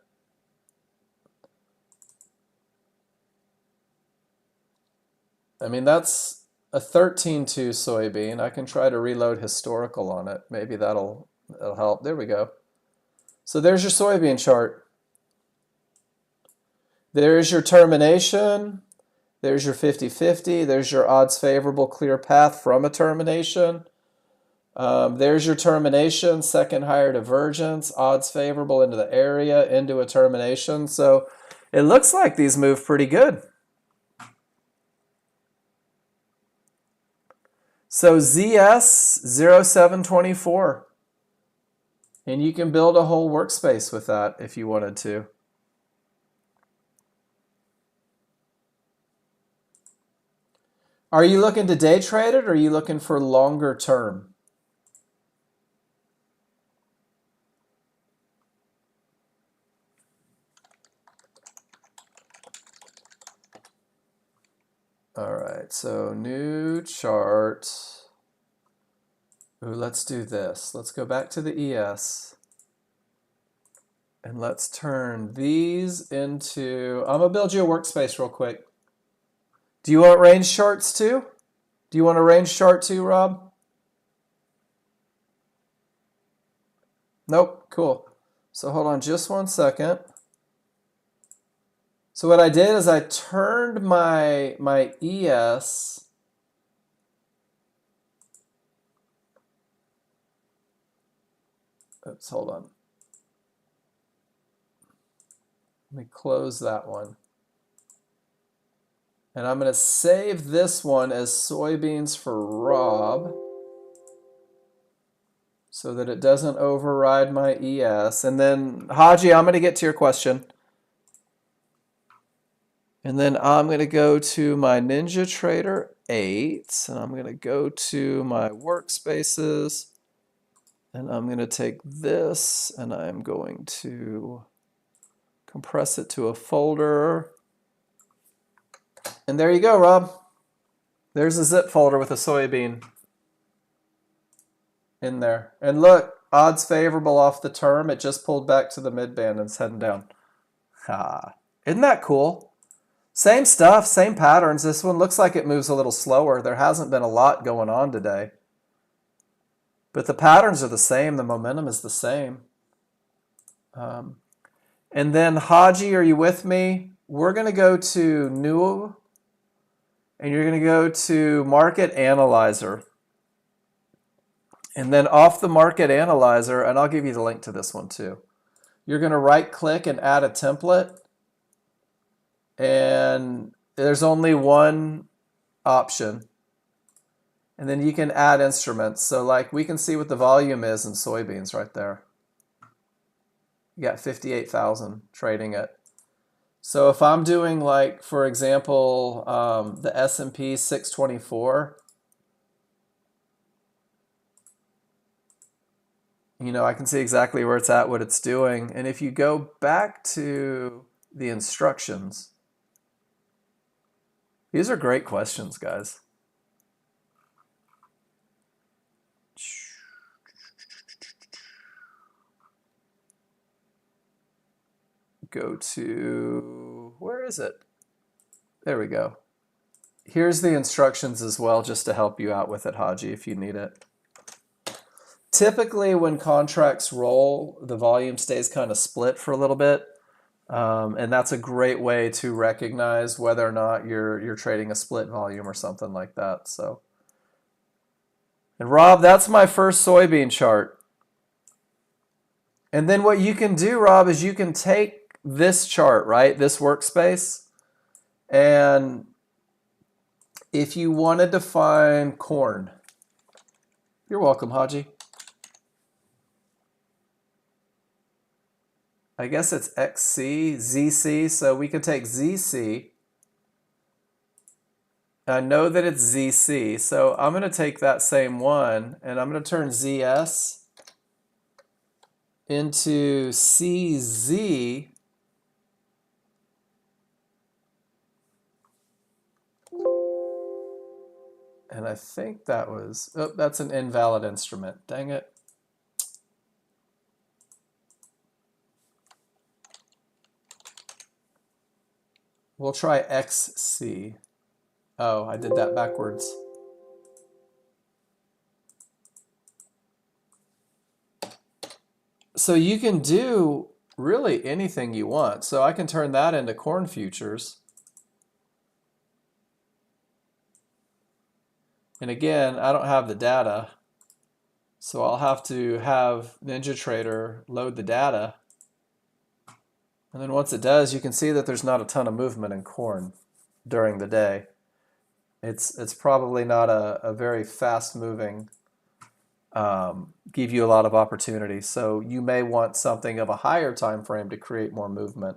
I mean, that's a 13.2 soybean. I can try to reload historical on it. Maybe that'll help. There we go. So there's your soybean chart. There's your termination. There's your 50-50. There's your odds favorable clear path from a termination. There's your termination, second higher divergence, odds favorable into the area, into a termination. So it looks like these move pretty good. So ZS 0724. And you can build a whole workspace with that if you wanted to. Are you looking to day trade it, or are you looking for longer term? All right, so new chart. Ooh, let's do this. Let's go back to the ES. And let's turn these into, I'm gonna build you a workspace real quick. Do you want range charts too? Do you want a range chart too, Rob? Nope, cool. So hold on just 1 second. So what I did is I turned my ES oops, hold on. Let me close that one. And I'm going to save this one as soybeans for Rob so that it doesn't override my ES. And then, Haji, I'm going to get to your question. And then I'm going to go to my NinjaTrader 8, and I'm going to go to my workspaces, and I'm going to take this, and I'm going to compress it to a folder. And there you go, Rob. There's a zip folder with a soybean in there. And look, odds favorable off the term. It just pulled back to the mid-band and it's heading down. Ha. Isn't that cool? Same stuff, same patterns. This one looks like it moves a little slower. There hasn't been a lot going on today. But the patterns are the same. The momentum is the same. And then, Haji, are you with me? We're going to go to New, and you're going to go to Market Analyzer. And then off the Market Analyzer, and I'll give you the link to this one too, you're going to right-click and add a template. And there's only one option. And then you can add instruments. So like we can see what the volume is in soybeans right there. You got 58,000 trading it. So if I'm doing, like, for example, the S&P 624, you know, I can see exactly where it's at, what it's doing. And if you go back to the instructions, these are great questions, guys. Go to, where is it? There we go. Here's the instructions as well, just to help you out with it, Haji, if you need it. typically when contracts roll, the volume stays kind of split for a little bit. And that's a great way to recognize whether or not you're trading a split volume or something like that. So, and Rob, that's my first soybean chart. And then what you can do, Rob, is you can take this chart, right, this workspace, and if you wanted to find corn, you're welcome, Haji. I guess it's XC, ZC, so we could take ZC. I know that it's ZC, so I'm going to take that same one, and I'm going to turn ZS into CZ, and I think that was, oh, that's an invalid instrument. Dang it. We'll try XC. Oh, I did that backwards. So you can do really anything you want. So I can turn that into corn futures. And again, I don't have the data, so I'll have to have NinjaTrader load the data. And then once it does, you can see that there's not a ton of movement in corn during the day. It's probably not a very fast moving, give you a lot of opportunity. So you may want something of a higher time frame to create more movement.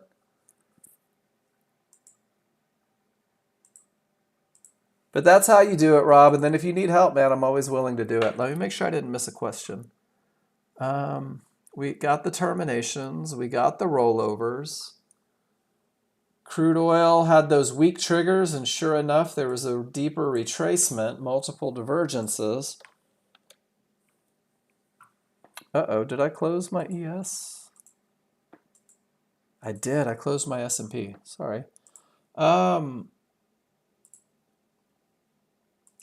But that's how you do it, Rob. And then if you need help, man, I'm always willing to do it. Let me make sure I didn't miss a question. We got the terminations. We got the rollovers. Crude oil had those weak triggers, and sure enough, there was a deeper retracement, multiple divergences. Uh-oh, did I close my ES? I did. I closed my S&P. Sorry.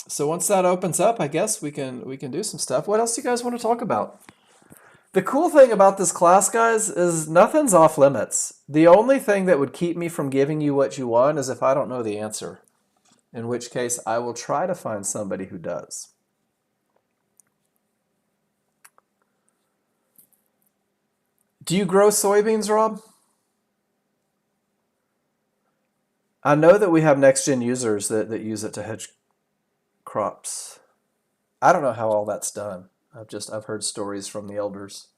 So once that opens up, I guess we can do some stuff. What else do you guys want to talk about? The cool thing about this class, guys, is nothing's off limits. The only thing that would keep me from giving you what you want is if I don't know the answer, in which case I will try to find somebody who does. Do you grow soybeans, Rob? I know that we have Nexgen users that use it to hedge crops. I don't know how all that's done. I've heard stories from the elders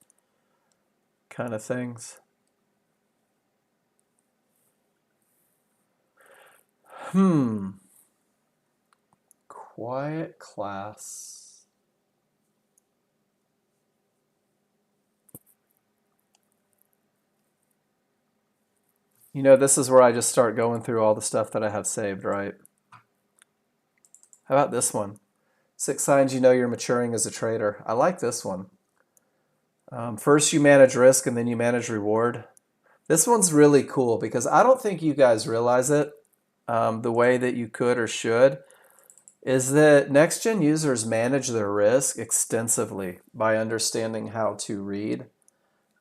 kind of things. Quiet class. You know, this is where I just start going through all the stuff that I have saved, right? How about this one? 6 signs you know you're maturing as a trader. I like this one. First you manage risk and then you manage reward. This one's really cool because I don't think you guys realize it the way that you could or should, is that Nexgen users manage their risk extensively by understanding how to read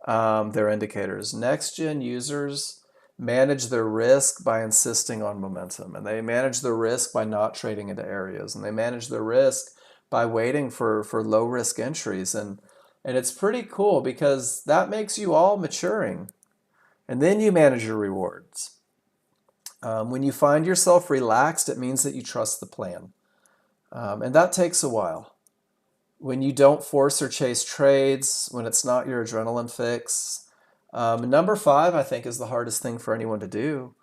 their indicators. Nexgen users manage their risk by insisting on momentum, and they manage their risk by not trading into areas, and they manage their risk by waiting for low risk entries, and it's pretty cool because that makes you all maturing. And then you manage your rewards. When you find yourself relaxed, it means that you trust the plan, and that takes a while. When you don't force or chase trades, when it's not your adrenaline fix. Number 5, I think, is the hardest thing for anyone to do,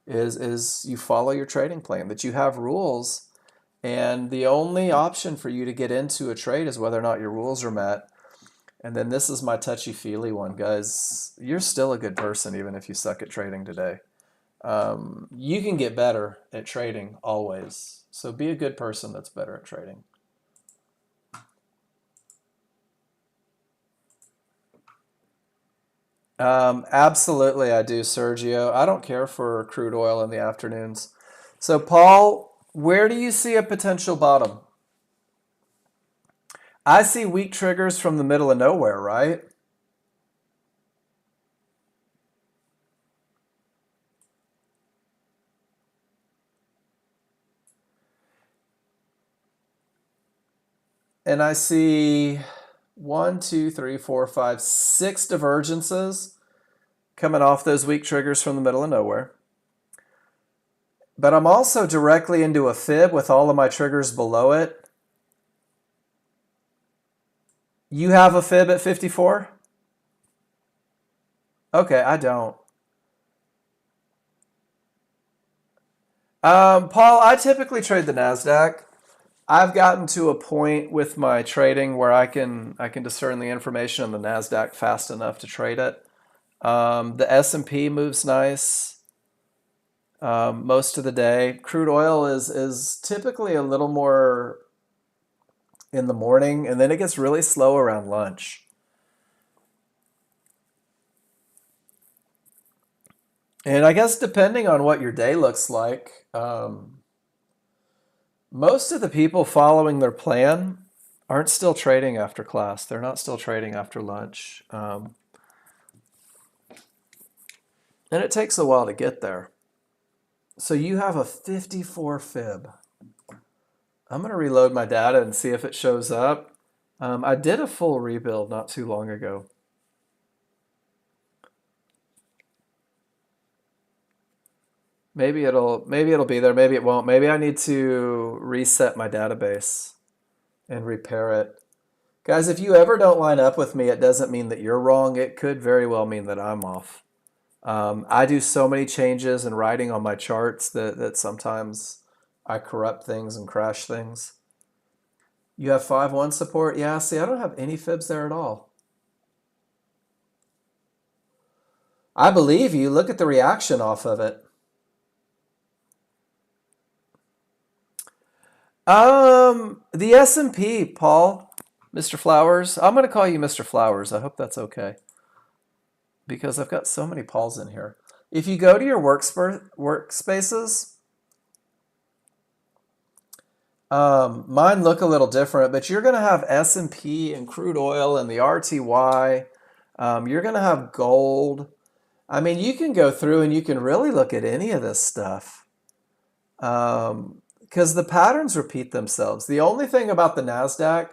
is you follow your trading plan, that you have rules, and the only option for you to get into a trade is whether or not your rules are met. And then this is my touchy-feely one, guys. You're still a good person even if you suck at trading today. You can get better at trading always. So be a good person that's better at trading. Absolutely, I do, Sergio. I don't care for crude oil in the afternoons. So, Paul, where do you see a potential bottom? I see weak triggers from the middle of nowhere, right? And I see 6 divergences coming off those weak triggers from the middle of nowhere. But I'm also directly into a fib with all of my triggers below it. You have a fib at 54? Okay, I don't. Paul, I typically trade the NASDAQ. I've gotten to a point with my trading where I can discern the information on the NASDAQ fast enough to trade it. The S&P moves nice most of the day. Crude oil is typically a little more in the morning, and then it gets really slow around lunch. And I guess depending on what your day looks like, most of the people following their plan aren't still trading after class. They're not still trading after lunch. And it takes a while to get there. So you have a 54 fib. I'm going to reload my data and see if it shows up. I did a full rebuild not too long ago. Maybe it'll be there, maybe it won't. Maybe I need to reset my database and repair it. Guys, if you ever don't line up with me, it doesn't mean that you're wrong. It could very well mean that I'm off. I do so many changes and writing on my charts that sometimes I corrupt things and crash things. You have 5-1 support? Yeah, see, I don't have any fibs there at all. I believe you. Look at the reaction off of it. The S&P, Paul, Mr. Flowers. I'm going to call you Mr. Flowers. I hope that's okay, because I've got so many Pauls in here. If you go to your workspaces, mine look a little different, but you're going to have S&P and crude oil and the RTY. You're going to have gold. I mean, you can go through and you can really look at any of this stuff. Because the patterns repeat themselves. The only thing about the NASDAQ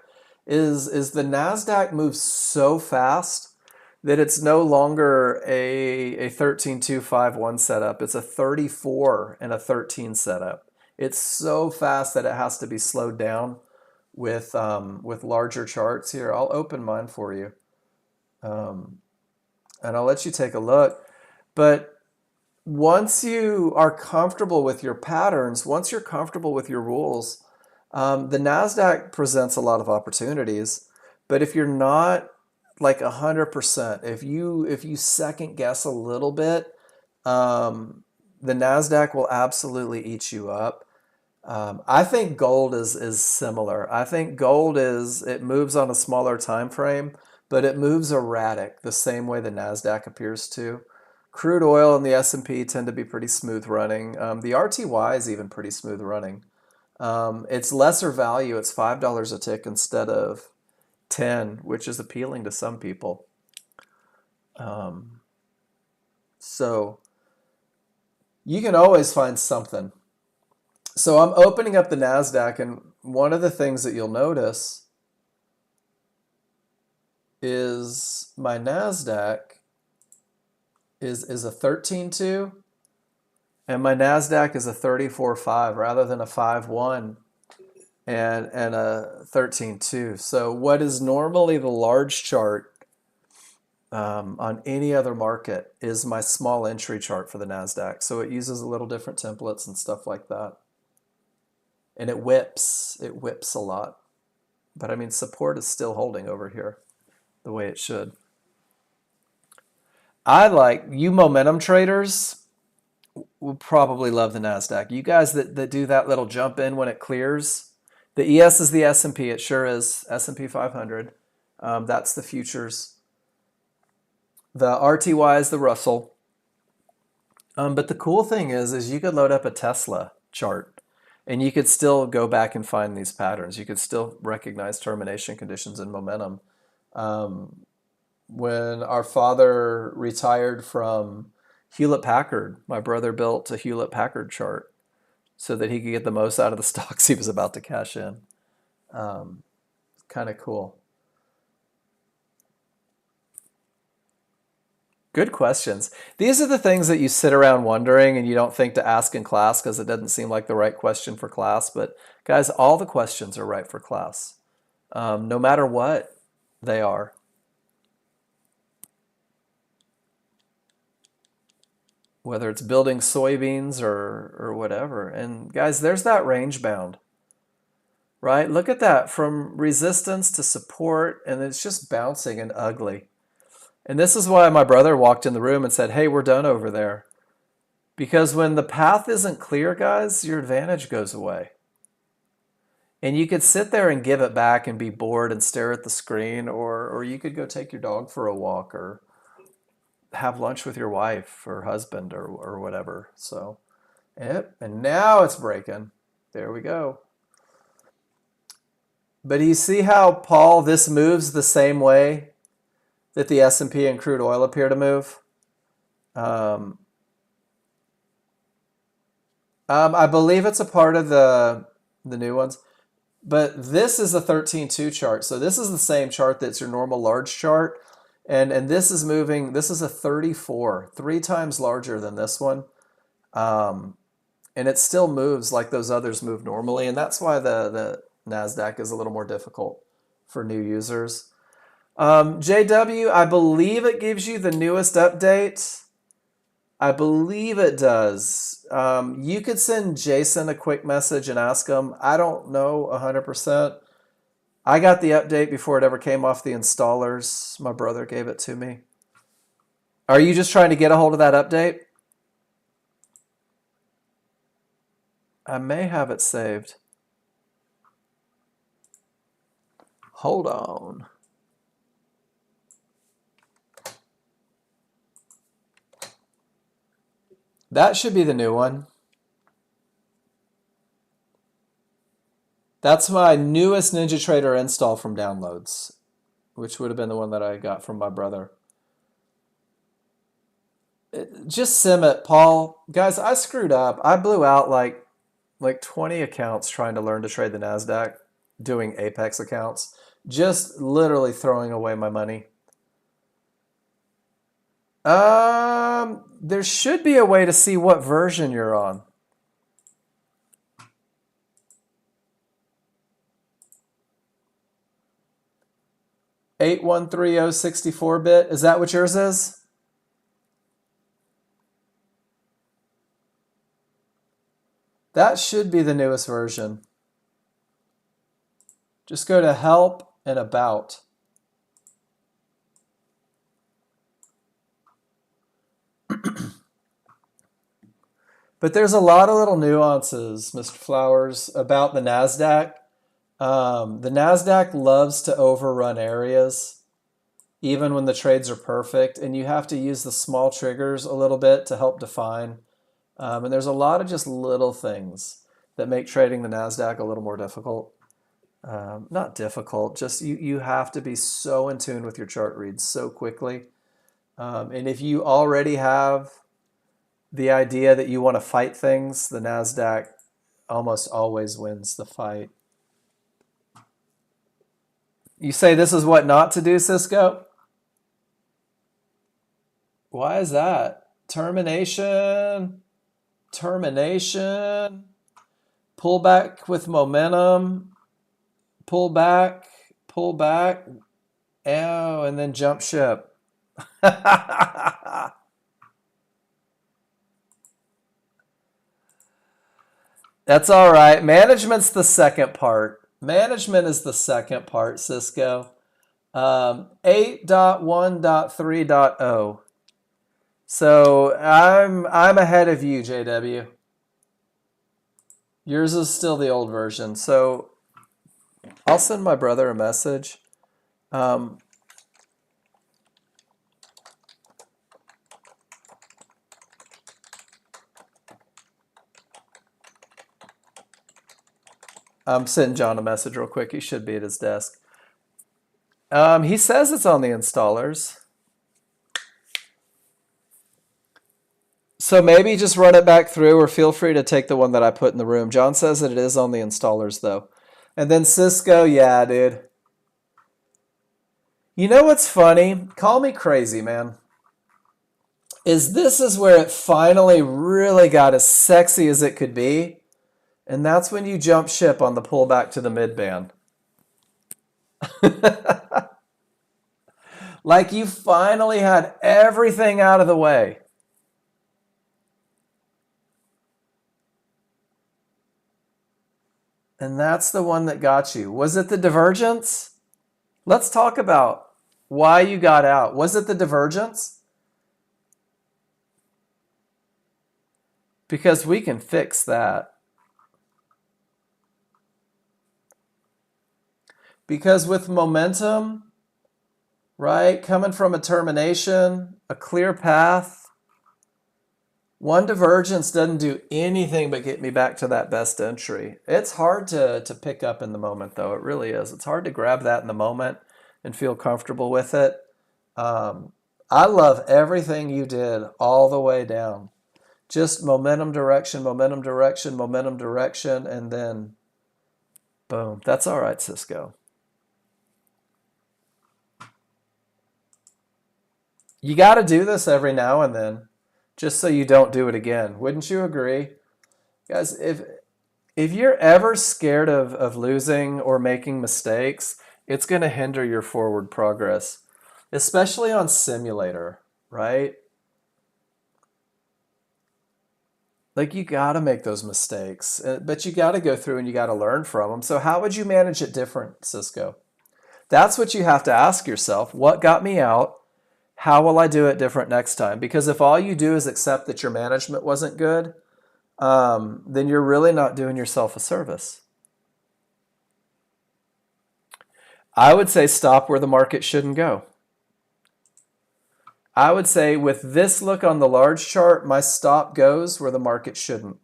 is the NASDAQ moves so fast that it's no longer a 13-2-5-1 setup. It's a 34 and a 13 setup. It's so fast that it has to be slowed down with larger charts. Here, I'll open mine for you, and I'll let you take a look. But once you are comfortable with your patterns, once you're comfortable with your rules, the NASDAQ presents a lot of opportunities. But if you're not like 100%, if you second guess a little bit, the NASDAQ will absolutely eat you up. I think gold is similar. I think gold it moves on a smaller time frame, but it moves erratic the same way the NASDAQ appears to. Crude oil and the S&P tend to be pretty smooth running. The RTY is even pretty smooth running. It's lesser value. It's $5 a tick instead of 10, which is appealing to some people. So you can always find something. So I'm opening up the NASDAQ, and one of the things that you'll notice is my NASDAQ is a 13.2, and my NASDAQ is a 34.5 rather than a 5.1 and a 13.2. So what is normally the large chart on any other market is my small entry chart for the NASDAQ. So it uses a little different templates and stuff like that. And it whips a lot. But I mean, support is still holding over here the way it should. I like you momentum traders will probably love the NASDAQ. You guys that do that little jump in when it clears, the ES is the S&P. It sure is. S&P 500. That's the futures. The RTY is the Russell. But the cool thing is you could load up a Tesla chart. And you could still go back and find these patterns. You could still recognize termination conditions and momentum. When our father retired from Hewlett Packard, my brother built a Hewlett Packard chart so that he could get the most out of the stocks he was about to cash in. Kind of cool. Good questions. These are the things that you sit around wondering and you don't think to ask in class because it doesn't seem like the right question for class. But guys, all the questions are right for class, no matter what they are. Whether it's building soybeans or whatever. And guys, there's that range bound, right? Look at that, from resistance to support, and it's just bouncing and ugly. And this is why my brother walked in the room and said, hey, we're done over there. Because when the path isn't clear, guys, your advantage goes away. And you could sit there and give it back and be bored and stare at the screen, or you could go take your dog for a walk or have lunch with your wife or husband or whatever. So, yep, and now it's breaking. There we go. But do you see how, Paul, this moves the same way that the S&P and crude oil appear to move? I believe it's a part of the new ones. But this is a 13.2 chart. So this is the same chart that's your normal large chart. And this is moving, this is a 34, 3 times larger than this one. And it still moves like those others move normally. And that's why the NASDAQ is a little more difficult for new users. JW, I believe it gives you the newest update. I believe it does. You could send Jason a quick message and ask him. I don't know 100%. I got the update before it ever came off the installers. My brother gave it to me. Are you just trying to get a hold of that update? I may have it saved. Hold on. That should be the new one. That's my newest NinjaTrader install from downloads, which would have been the one that I got from my brother. Just sim it, Paul. Guys, I screwed up. I blew out like 20 accounts trying to learn to trade the NASDAQ, doing Apex accounts, just literally throwing away my money. There should be a way to see what version you're on. $813064-bit. Is that what yours is? That should be the newest version. Just go to Help and About. But there's a lot of little nuances, Mr. Flowers, about the NASDAQ. The NASDAQ loves to overrun areas, even when the trades are perfect, and you have to use the small triggers a little bit to help define. And there's a lot of just little things that make trading the NASDAQ a little more difficult. Not difficult, just you have to be so in tune with your chart reads so quickly. And if you already have the idea that you want to fight things, the NASDAQ almost always wins the fight. You say this is what not to do, Cisco? Why is that? Termination. Pull back with momentum. Pull back. Oh, and then jump ship. That's all right. Management's the second part. Management is the second part, Cisco. 8.1.3.0. So I'm ahead of you, JW. Yours is still the old version. So I'll send my brother a message. I'm sending John a message real quick. He should be at his desk. He says it's on the installers. So maybe just run it back through, or feel free to take the one that I put in the room. John says that it is on the installers, though. And then Cisco, yeah, dude. You know what's funny? Call me crazy, man. This is where it finally really got as sexy as it could be. And that's when you jump ship on the pullback to the mid-band. Like you finally had everything out of the way. And that's the one that got you. Was it the divergence? Let's talk about why you got out. Was it the divergence? Because we can fix that. Because with momentum, right, coming from a termination, a clear path, one divergence doesn't do anything but get me back to that best entry. It's hard to pick up in the moment, though. It really is. It's hard to grab that in the moment and feel comfortable with it. I love everything you did all the way down. Just momentum direction, momentum direction, momentum direction, and then boom. That's all right, Cisco. You got to do this every now and then, just so you don't do it again. Wouldn't you agree? Guys, if you're ever scared of losing or making mistakes, it's going to hinder your forward progress, especially on simulator, right? Like you got to make those mistakes, but you got to go through and you got to learn from them. So how would you manage it different, Cisco? That's what you have to ask yourself. What got me out? How will I do it different next time? Because if all you do is accept that your management wasn't good, then you're really not doing yourself a service. I would say stop where the market shouldn't go. I would say with this look on the large chart, my stop goes where the market shouldn't.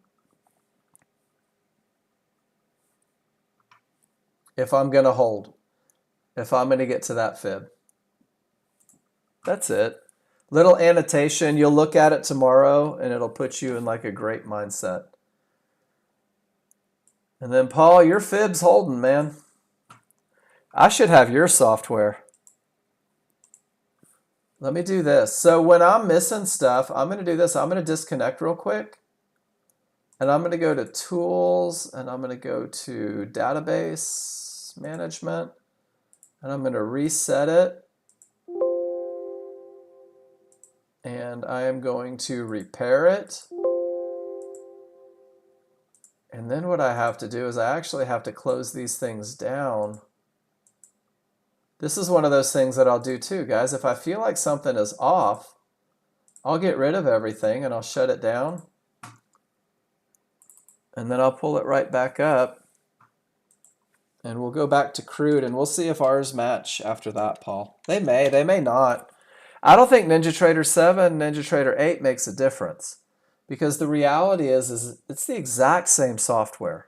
If I'm going to hold, if I'm going to get to that fib. That's it. Little annotation. You'll look at it tomorrow and it'll put you in like a great mindset. And then Paul, your fib's holding, man. I should have your software. Let me do this. So when I'm missing stuff, I'm going to do this. I'm going to disconnect real quick. And I'm going to go to Tools, and I'm going to go to Database Management. And I'm going to reset it. And I am going to repair it. And then what I have to do is I actually have to close these things down. This is one of those things that I'll do too, guys. If I feel like something is off, I'll get rid of everything and I'll shut it down. And then I'll pull it right back up. And we'll go back to crude and we'll see if ours match after that, Paul. They may not. I don't think NinjaTrader 7, NinjaTrader 8 makes a difference. Because the reality is it's the exact same software.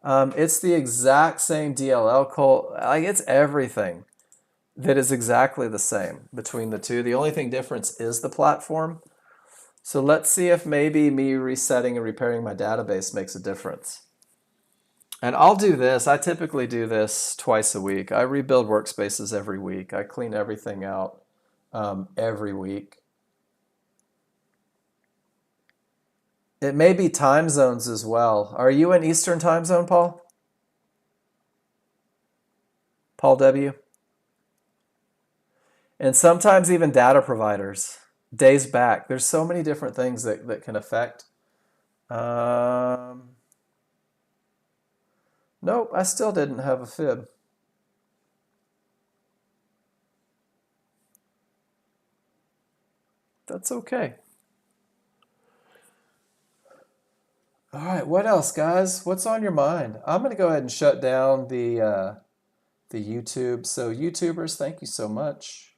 It's the exact same DLL code. Like it's everything that is exactly the same between the two. The only thing difference is the platform. So let's see if maybe me resetting and repairing my database makes a difference. And I'll do this. I typically do this twice a week. I rebuild workspaces every week. I clean everything out every week. It may be time zones as well. Are you in Eastern time zone, Paul? Paul W? And sometimes even data providers, days back. There's so many different things that can affect. Nope, I still didn't have a fib. That's okay. All right, what else, guys? What's on your mind? I'm going to go ahead and shut down the YouTube. So YouTubers, thank you so much.